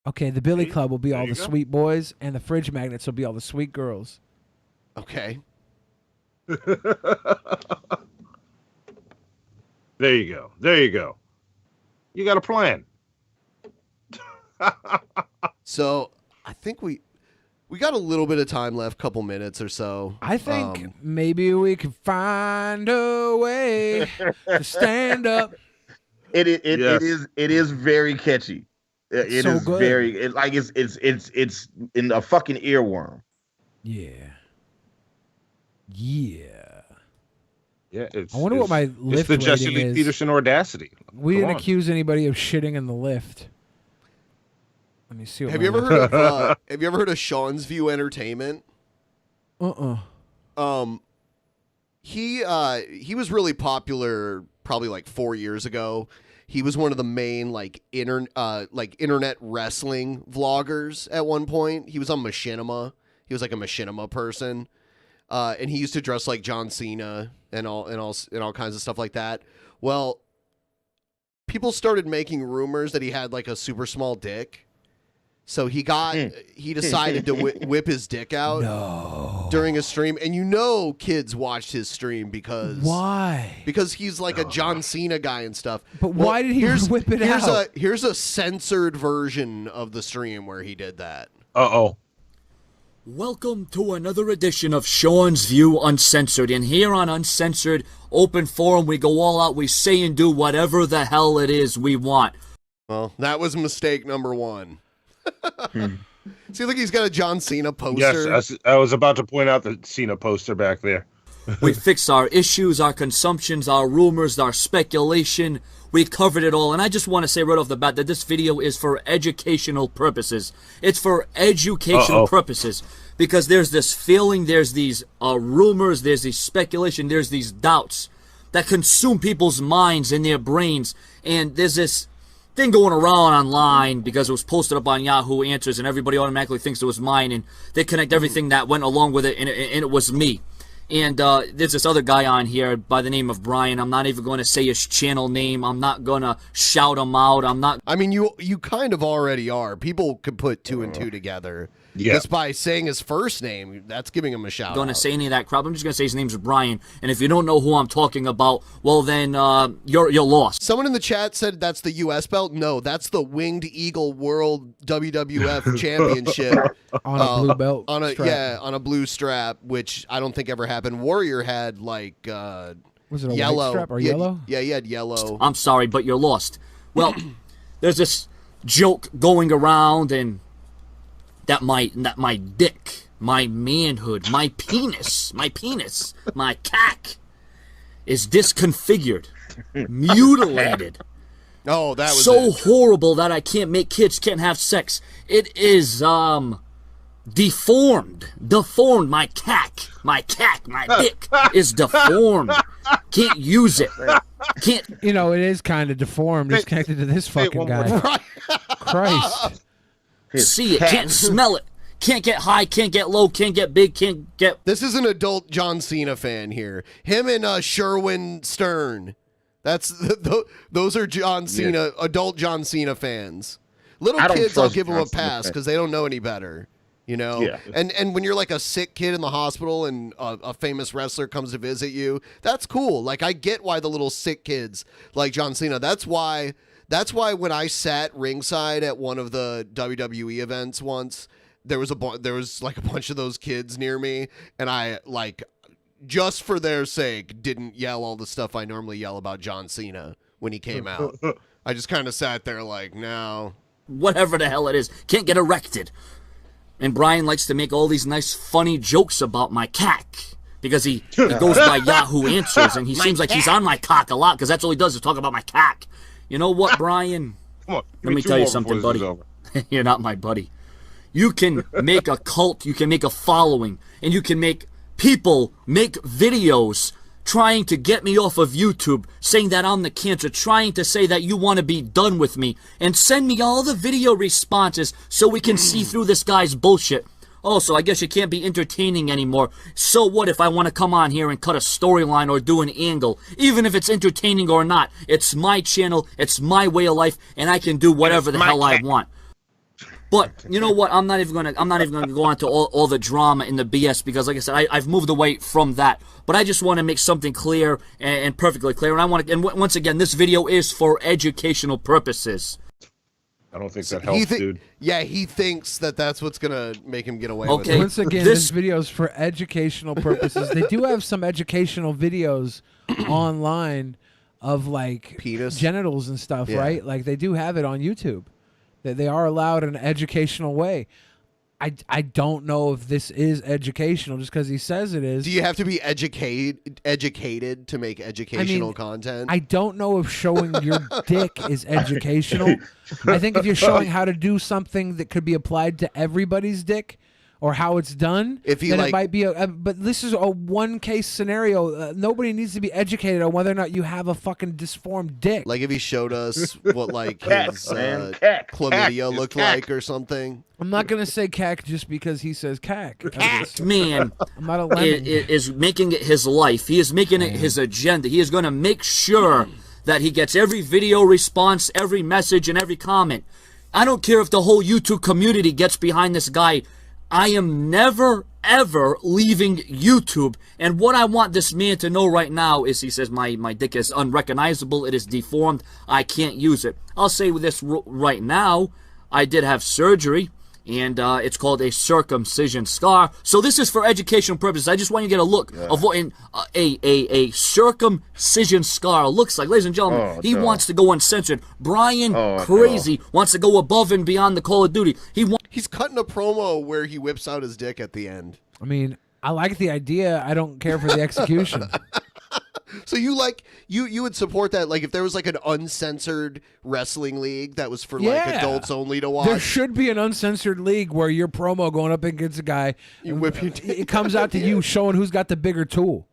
Okay, the Billy Club will be all the sweet boys, and the fridge magnets will be all the sweet girls. Okay. There you go. There you go. You got a plan. So I think we got a little bit of time left, couple minutes or so. I think maybe we can find a way to stand up. It is very catchy. It so is good. very it's in a fucking earworm. Yeah. Yeah, I wonder what my lift It's the Jesse rating Lee is. Peterson audacity. We Come didn't on. accuse anybody of shitting in the lift. Let me see. What Have my you ever lift- heard of Sean's View Entertainment? He was really popular probably like 4 years ago. He was one of the main like internet wrestling vloggers at one point. He was on Machinima. He was like a Machinima person. And he used to dress like John Cena and all kinds of stuff like that. Well, people started making rumors that he had like a super small dick. So he decided to whip his dick out during a stream. And kids watched his stream because... Why? Because he's like a John Cena guy and stuff. But why did he whip it out? Here's a censored version of the stream where he did that. Uh-oh. Welcome to another edition of Sean's View Uncensored. And here on Uncensored Open Forum, we go all out. We say and do whatever the hell it is we want. Well, that was mistake number one. See, look, he's got a John Cena poster. Yes, I was about to point out the Cena poster back there. We fix our issues, our consumptions, our rumors, our speculation. We covered it all. And I just want to say right off the bat that this video is for educational purposes. It's for educational purposes. because there's this feeling, there's these rumors, there's these speculation, there's these doubts that consume people's minds and their brains. And there's this thing going around online because it was posted up on Yahoo Answers, and everybody automatically thinks it was mine, and they connect everything that went along with it, and it was me. And there's this other guy on here by the name of Brian. I'm not even going to say his channel name. I'm not going to shout him out. I'm not. I mean, you kind of already are. People could put two and two together. Yeah. Just by saying his first name, that's giving him a shout Going to out. say any of that crap. I'm just going to say his name's Brian. And if you don't know who I'm talking about, well then you're lost. Someone in the chat said that's the U.S. belt. No, that's the Winged Eagle World WWF Championship On a blue belt On a strap. on a blue strap, which I don't think ever happened. Warrior had like Was it a white yellow strap or He had- yellow? Yeah, he had yellow. I'm sorry, but you're lost. Well, there's this joke going around, and that my dick, my manhood, my penis, my cack is disconfigured, mutilated. Oh, that was so it. horrible that I can't make kids, can't have sex. It is deformed. My cack, my dick is deformed. Can't use it. Can't. You know, it is kind of deformed. It's connected to this fucking guy. Christ. See it, can't smell it. Can't get high, can't get low, can't get big, can't get... This is an adult John Cena fan here. Him and Sherwin Stern. Those are John Cena, adult John Cena fans. Little I don't kids, I'll trust give them John a Cena pass fans. because they don't know any better. You know? Yeah. And when you're like a sick kid in the hospital and a famous wrestler comes to visit you, that's cool. Like, I get why the little sick kids like John Cena. That's why when I sat ringside at one of the WWE events once, there was like a bunch of those kids near me, and I, like, just for their sake, didn't yell all the stuff I normally yell about John Cena when he came out. I just kind of sat there like, no. Whatever the hell it is, can't get erected. And Brian likes to make all these nice, funny jokes about my cack. Because he goes by Yahoo Answers, and he seems like he's on my cock a lot, because that's all he does is talk about my cack. You know what, Brian? Come on, Let me tell you something, buddy. You're not my buddy. You can make a cult, you can make a following, and you can make people make videos trying to get me off of YouTube, saying that I'm the cancer, trying to say that you want to be done with me, and send me all the video responses so we can see through this guy's bullshit. Also, I guess you can't be entertaining anymore. So what if I want to come on here and cut a storyline or do an angle? Even if it's entertaining or not, it's my channel, it's my way of life, and I can do whatever the hell I want. But you know what? I'm not even gonna go on to all the drama and the BS, because, like I said, I've moved away from that. But I just want to make something clear and perfectly clear. And I want to, and once again, this video is for educational purposes. I don't think that helps, dude. Yeah, he thinks that that's what's gonna make him get away with Okay. it. Once again, this video is for educational purposes. They do have some educational videos online of like penis genitals and stuff, Yeah. right? Like they do have it on YouTube. They are allowed in an educational way. I don't know if this is educational just because he says it is. Do you have to be educated to make educational content? I don't know if showing your dick is educational. I think if you're showing how to do something that could be applied to everybody's dick or how it's done, If he, then like- it might be but this is a one case scenario. Nobody needs to be educated on whether or not you have a fucking disformed dick. Like if he showed us what like his Cack. chlamydia Cack. looked Cack. like or something. I'm not gonna say cack just because he says cack. Man I'm not a lemon. is making it his life. He is making it his agenda. He is going to make sure that he gets every video response, every message, and every comment. I don't care if the whole YouTube community gets behind this guy. I am never, ever leaving YouTube. And what I want this man to know right now is, he says, my dick is unrecognizable. It is deformed. I can't use it. I'll say with this right now, I did have surgery, and it's called a circumcision scar. So this is for educational purposes. I just want you to get a look of what a circumcision scar looks like. Ladies and gentlemen, he wants to go uncensored. Brian Crazy wants to go above and beyond the Call of Duty. He's cutting a promo where he whips out his dick at the end. I mean, I like the idea. I don't care for the execution. So you would support that, like if there was like an uncensored wrestling league that was for like adults only to watch. There should be an uncensored league where your promo going up against a guy, it comes out to you showing who's got the bigger tool.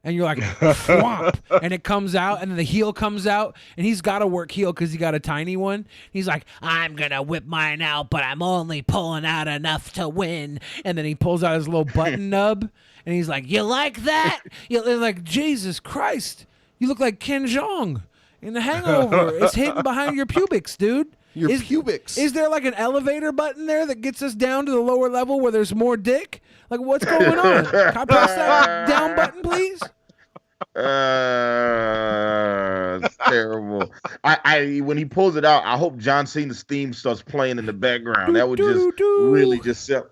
And you're like, whomp, and it comes out, and then the heel comes out, and he's got to work heel because he got a tiny one. He's like, I'm going to whip mine out, but I'm only pulling out enough to win. And then he pulls out his little button nub, and he's like, you like that? You're like, Jesus Christ, you look like Ken Jeong in The Hangover. It's hidden behind your pubics, dude. Your pubics. Is there like an elevator button there that gets us down to the lower level where there's more dick? Like, what's going on? Can I press that down button, please? It's terrible. I when he pulls it out, I hope John Cena's theme starts playing in the background. That would just really just sell.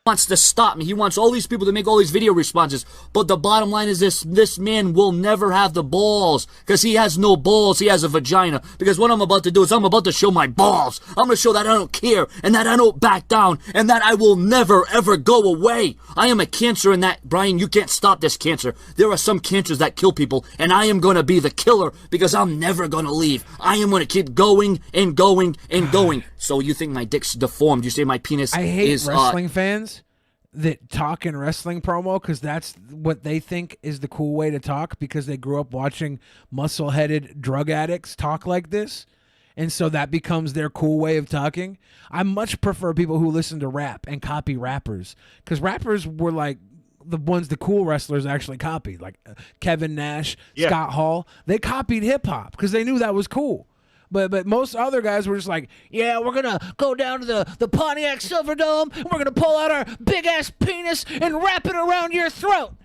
Wants to stop me. He wants all these people to make all these video responses. But the bottom line is this man will never have the balls. Because he has no balls. He has a vagina. Because what I'm about to do is I'm about to show my balls. I'm going to show that I don't care. And that I don't back down. And that I will never, ever go away. I am a cancer in that, Brian, you can't stop this cancer. There are some cancers that kill people. And I am going to be the killer. Because I'm never going to leave. I am going to keep going and going and going. So you think my dick's deformed. You say my penis is... I hate wrestling fans that talk in wrestling promo because that's what they think is the cool way to talk because they grew up watching muscle-headed drug addicts talk like this. And so that becomes their cool way of talking. I much prefer people who listen to rap and copy rappers because rappers were like the ones the cool wrestlers actually copied, like Kevin Nash, Scott Hall. They copied hip-hop because they knew that was cool. But most other guys were just like, yeah, we're going to go down to the Pontiac Silverdome, and we're going to pull out our big-ass penis and wrap it around your throat.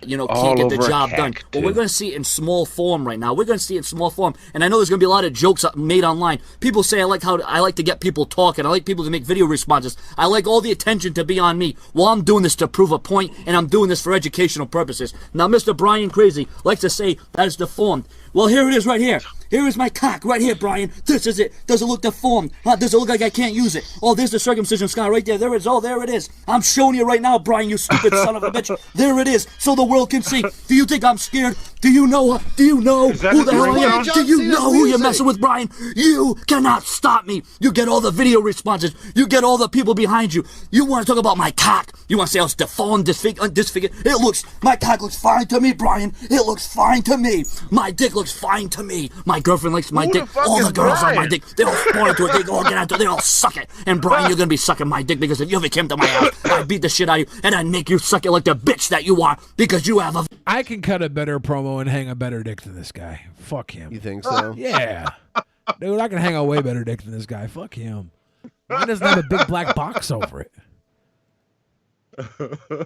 Can't get the job done. Well, we're going to see it in small form right now. We're going to see it in small form. And I know there's going to be a lot of jokes made online. People say I like to get people talking. I like people to make video responses. I like all the attention to be on me. Well, I'm doing this to prove a point, and I'm doing this for educational purposes. Now, Mr. Brian Crazy likes to say that it's deformed. Well, here it is right here. Here is my cock right here, Brian. This is it. Does it look deformed? Does it look like I can't use it? Oh, there's the circumcision scar right there. There it is. Oh, there it is. I'm showing you right now, Brian, you stupid son of a bitch. There it is, so the world can see. Do you think I'm scared? Do you know who the hell I am? Do you know who you're messing with, Brian? You cannot stop me. You get all the video responses. You get all the people behind you. You want to talk about my cock? You want to say I was deformed, disfigured? My cock looks fine to me, Brian. It looks fine to me. My dick looks fine to me. My girlfriend likes my dick. All the girls on my dick. They all spawn into it. They all get out there. They all suck it. And Brian, you're going to be sucking my dick because if you ever came to my house, I'd beat the shit out of you and I'd make you suck it like the bitch that you are because you have a... I can cut a better promo and hang a better dick than this guy. Fuck him. You think so? Yeah. Dude, I can hang a way better dick than this guy. Fuck him. Mine doesn't have a big black box over it.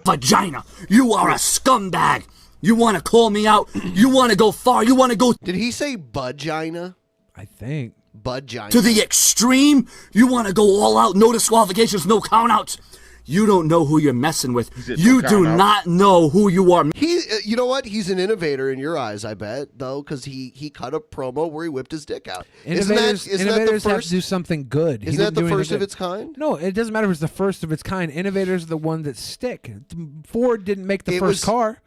Vagina. You are a scumbag. You want to call me out? You want to go far? You want to go... Did he say vagina? I think. Vagina. To the extreme? You want to go all out? No disqualifications, no countouts? You don't know who you're messing with. You do not know who you are. You know what? He's an innovator in your eyes, I bet, though, because he cut a promo where he whipped his dick out. Innovators isn't that the first, have to do something good. Isn't that the first of its kind? No, it doesn't matter if it's the first of its kind. Innovators are the one that stick. Ford didn't make the first car.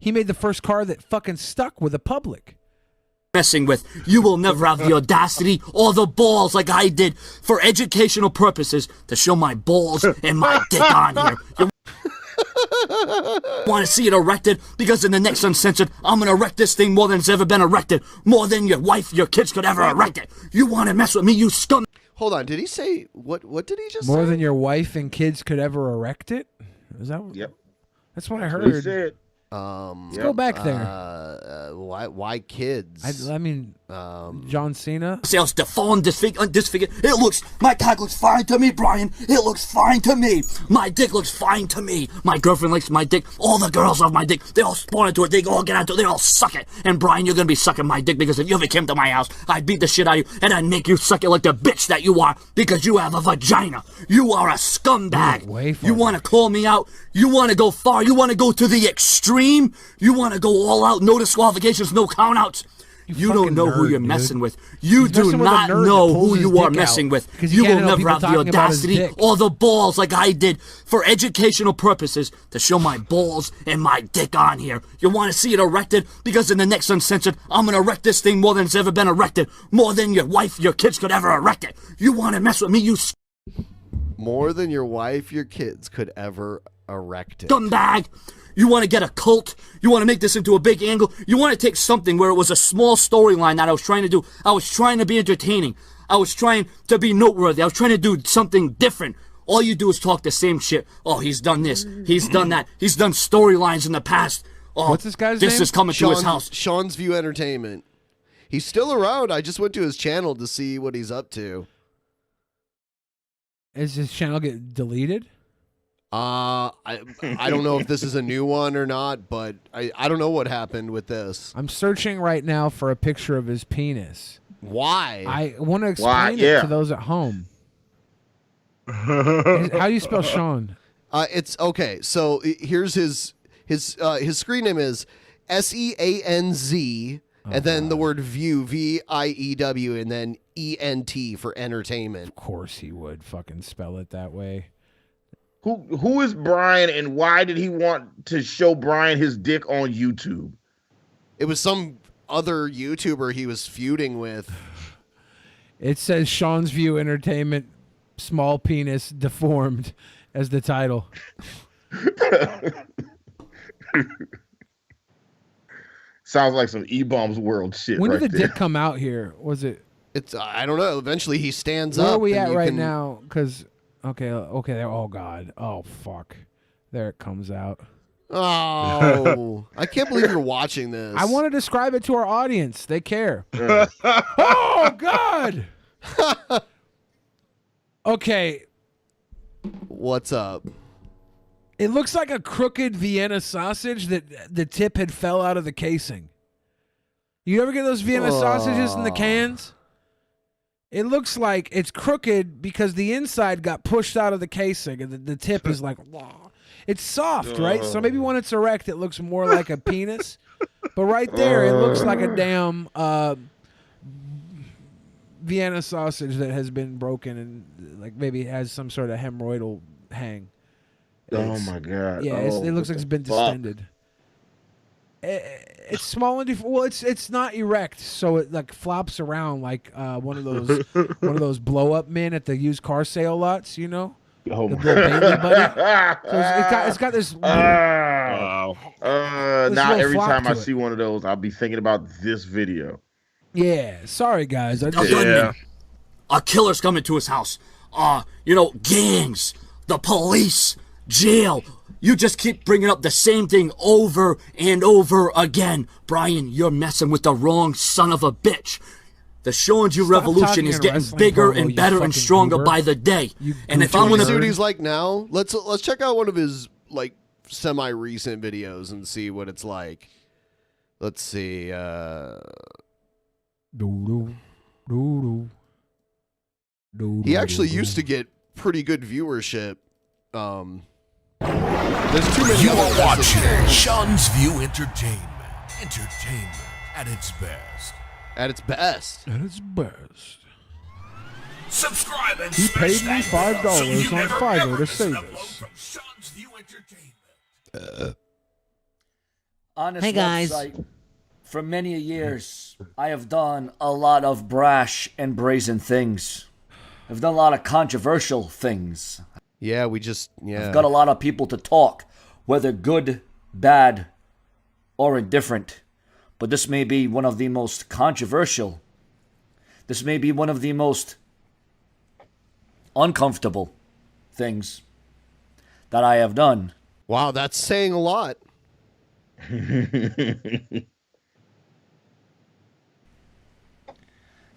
He made the first car that fucking stuck with the public. Messing with. You will never have the audacity or the balls like I did for educational purposes to show my balls and my dick on here. You want to see it erected? Because in the next Uncensored, I'm going to erect this thing more than it's ever been erected. More than your wife, your kids could ever erect it. You want to mess with me, you scum... Hold on, did he say... What did he just say? More than your wife and kids could ever erect it? Is that... Yep. That's what I heard. That's what he said. Let's go back there. Why kids? I mean, John Cena. Sales deformed, disfigured. My cock looks fine to me, Brian. It looks fine to me. My dick looks fine to me. My girlfriend likes my dick. All the girls love my dick. They all spawn into it. They all get out to it. They all suck it. And Brian, you're gonna be sucking my dick because if you ever came to my house, I'd beat the shit out of you and I'd make you suck it like the bitch that you are because you have a vagina. You are a scumbag. You want to call me out? You want to go far? You want to go to the extreme? You want to go all out? No disqualifications, no countouts? You don't fucking know who nerd, you're dude. messing with. You He's do messing with a not nerd that know pulls who his you are dick messing out, with. 'cause You can't will handle never people have the talking about his audacity dick. or the balls like I did for educational purposes to show my balls and my dick on here. You want to see it erected? Because in the next Uncensored, I'm going to erect this thing more than it's ever been erected. More than your wife, your kids could ever erect it. You want to mess with me, you More than your wife, your kids could ever erect it. scumbag. You want to get a cult? You want to make this into a big angle? You want to take something where it was a small storyline that I was trying to do? I was trying to be entertaining. I was trying to be noteworthy. I was trying to do something different. All you do is talk the same shit. Oh, he's done this. He's done that. He's done storylines in the past. Oh, What's this guy's this name? is coming to his house. Sean's View Entertainment. He's still around. I just went to his channel to see what he's up to. Is his channel get deleted? I don't know if this is a new one or not, but I don't know what happened with this. I'm searching right now for a picture of his penis. Why? I want to Why? explain Yeah. it to those at home. How do you spell Sean? It's okay. So here's his screen name is SEANZ, and then the word view, VIEW, and then ENT for entertainment. Of course he would fucking spell it that way. Who is Brian, and why did he want to show Brian his dick on YouTube? It was some other YouTuber he was feuding with. It says Sean's View Entertainment, small penis deformed as the title. Sounds like some E-Bombs World shit. When right did the there. dick come out here? Was it? It's I don't know. Eventually he stands Where up. are we and at you right can- now? Because okay. There. Oh God. Oh fuck. There it comes out. Oh, I can't believe you're watching this. I want to describe it to our audience. They care. Oh God. Okay. What's up? It looks like a crooked Vienna sausage that the tip had fell out of the casing. You ever get those Vienna sausages in the cans? It looks like it's crooked because the inside got pushed out of the casing and the tip is like, wah. It's soft, right? So maybe when it's erect, it looks more like a penis. But right there, it looks like a damn Vienna sausage that has been broken and like maybe has some sort of hemorrhoidal hang. Oh my God! Yeah, Oh, it looks like it's been distended. It's small and well, it's not erect, so it like flops around like one of those blow up men at the used car sale lots, you know. Oh the my Bill Bailey buddy. So it's got this. Wow. This Now little every flop time I to it. see one of those, I'll be thinking about this video. Yeah, sorry guys. I just, gunman. A killer's coming to his house. Gangs, the police, jail. You just keep bringing up the same thing over and over again. Brian, you're messing with the wrong son of a bitch. The Sean's You revolution talking is in getting wrestling bigger promo, and you better and fucking stronger goober. by the day. And if Can I'm we gonna see what he's like now? Let's check out one of his like semi-recent videos and see what it's like. Let's see. He actually used to get pretty good viewership. There's too many. You other are watching messages. Sean's View Entertainment. Entertainment at its best. At its best. At its best. Subscribe and He paid me smash that bell so $5 you on never, Fiverr ever to miss say an upload this. from Sean's View Entertainment. On this Hey, guys. website, for many years, I have done a lot of brash and brazen things. I've done a lot of controversial things. Yeah, I've got a lot of people to talk, whether good, bad, or indifferent. But this may be one of the most controversial. This may be one of the most uncomfortable things that I have done. Wow, that's saying a lot.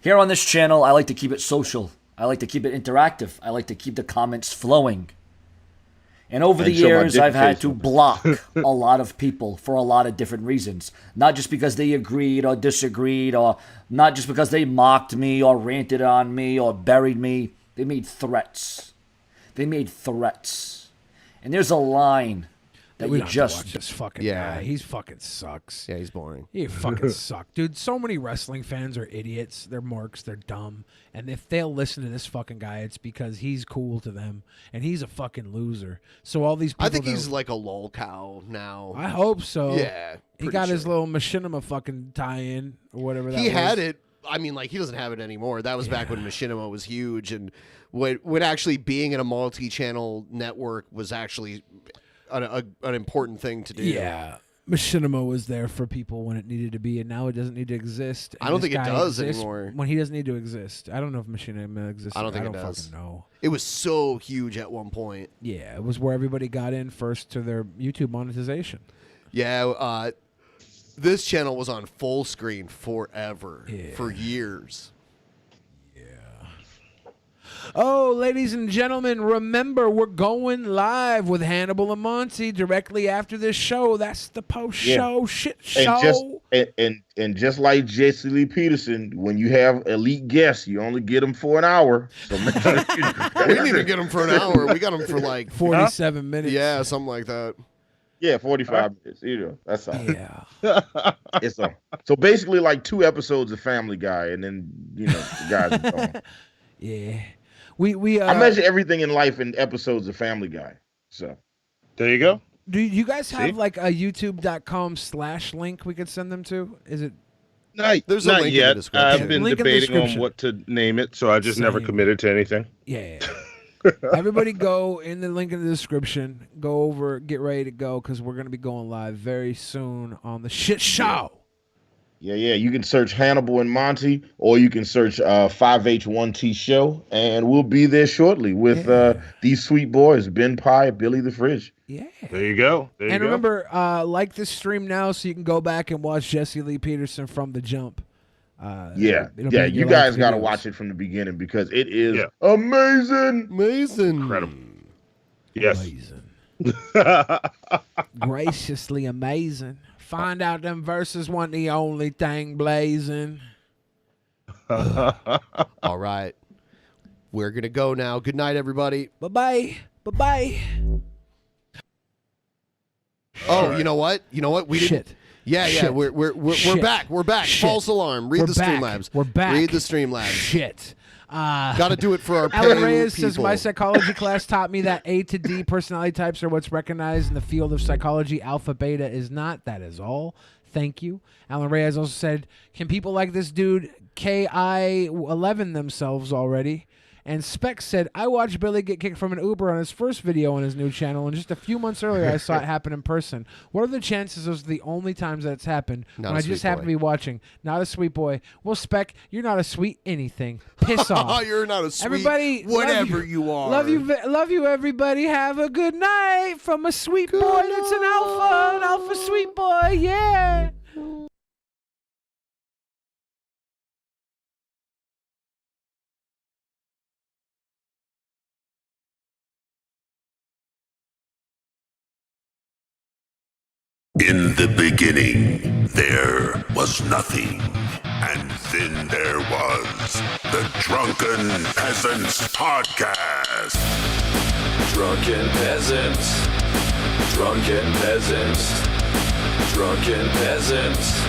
Here on this channel, I like to keep it social. I like to keep it interactive. I like to keep the comments flowing. And over the And show my years, dick I've had face. to block a lot of people for a lot of different reasons. Not just because they agreed or disagreed, or not just because they mocked me or ranted on me or buried me. They made threats. And there's a line that we you don't just watch this fucking guy. He's fucking sucks. Yeah, he's boring. He fucking sucks, dude. So many wrestling fans are idiots. They're marks. They're dumb. And if they'll listen to this fucking guy, it's because he's cool to them, and he's a fucking loser. So all these people, I think he's like a lol cow now. I hope so. Yeah, he pretty got his sure. little machinima fucking tie-in or whatever. That He had was. it. I mean, like, he doesn't have it anymore. That was back when machinima was huge, and when actually being in a multi-channel network was actually an important thing to do. Yeah. Machinima was there for people when it needed to be, and now it doesn't need to exist. I don't this think it guy does exists anymore. When he doesn't need to exist. I don't know if Machinima exists. I don't think it does. Fucking know. It was so huge at one point. Yeah, it was where everybody got in first to their YouTube monetization. Yeah, this channel was on full screen forever, for years. Oh, ladies and gentlemen, remember, we're going live with Hannibal and Monty directly after this show. That's the post-show shit show. And just like Jesse Lee Peterson, when you have elite guests, you only get them for an hour. So make sure We didn't even get them for an hour. We got them for like 47 minutes. Yeah, something like that. Yeah, 45 minutes. You know, that's all. Yeah. It's so basically like 2 episodes of Family Guy, and then the guys are gone. Yeah. We I measure everything in life in episodes of Family Guy. So there you go. Do you guys have like a youtube.com/link we could send them to? Is it? There's a Not link in yet. the description. I've been Link in the debating on description. what to name it, so I just never Same. committed to anything. Yeah. Everybody go in the link in the description. Go over, get ready to go, because we're going to be going live very soon on the shit show. Yeah. You can search Hannibal and Monty, or you can search 5H1T Show, and we'll be there shortly with these sweet boys, BENPAI, Billy the Fridge. Yeah. There you go. There you And go. remember, like this stream now so you can go back and watch Jesse Lee Peterson from the jump. It'll be in You your guys live got to videos. watch it from the beginning because it is amazing. Incredible. Yes. Graciously amazing. Find out them verses wasn't the only thing blazing. All right. We're going to go now. Good night, everybody. Bye-bye. Bye-bye. Oh, you know what? We didn't. Yeah. Shit. We're Shit. back. We're back. Shit. False alarm. Read We're the back. Streamlabs. We're back. Read the Streamlabs. Shit. Got to do it for our Alan paying Reyes people. says, my psychology class taught me that A to D personality types are what's recognized in the field of psychology. Alpha, beta is not. That is all. Thank you. Alan Reyes also said, can people like this dude KI11 themselves already? And Specs said, I watched Billy get kicked from an Uber on his first video on his new channel, and just a few months earlier I saw it happen in person. What are the chances those are the only times that's happened Not when a I just sweet happen to boy. be watching? Not a sweet boy. Well, Spec, you're not a sweet anything. Piss off. You're not a sweet Everybody, whatever love you are. Love you, everybody. Have a good night from a sweet boy that's an alpha sweet boy. Yeah. In the beginning, there was nothing. And then there was the Drunken Peasants Podcast. Drunken Peasants. Drunken Peasants. Drunken Peasants.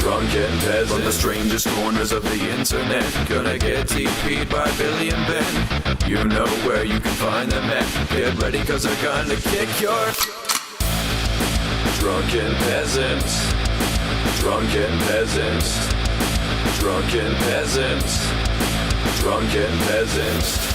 Drunken Peasants. From the strangest corners of the internet, gonna get TP'd by Billy and Ben. You know where you can find them at. Get ready, cause they're gonna kick your... Drunken Peasants. Drunken Peasants. Drunken Peasants. Drunken Peasants.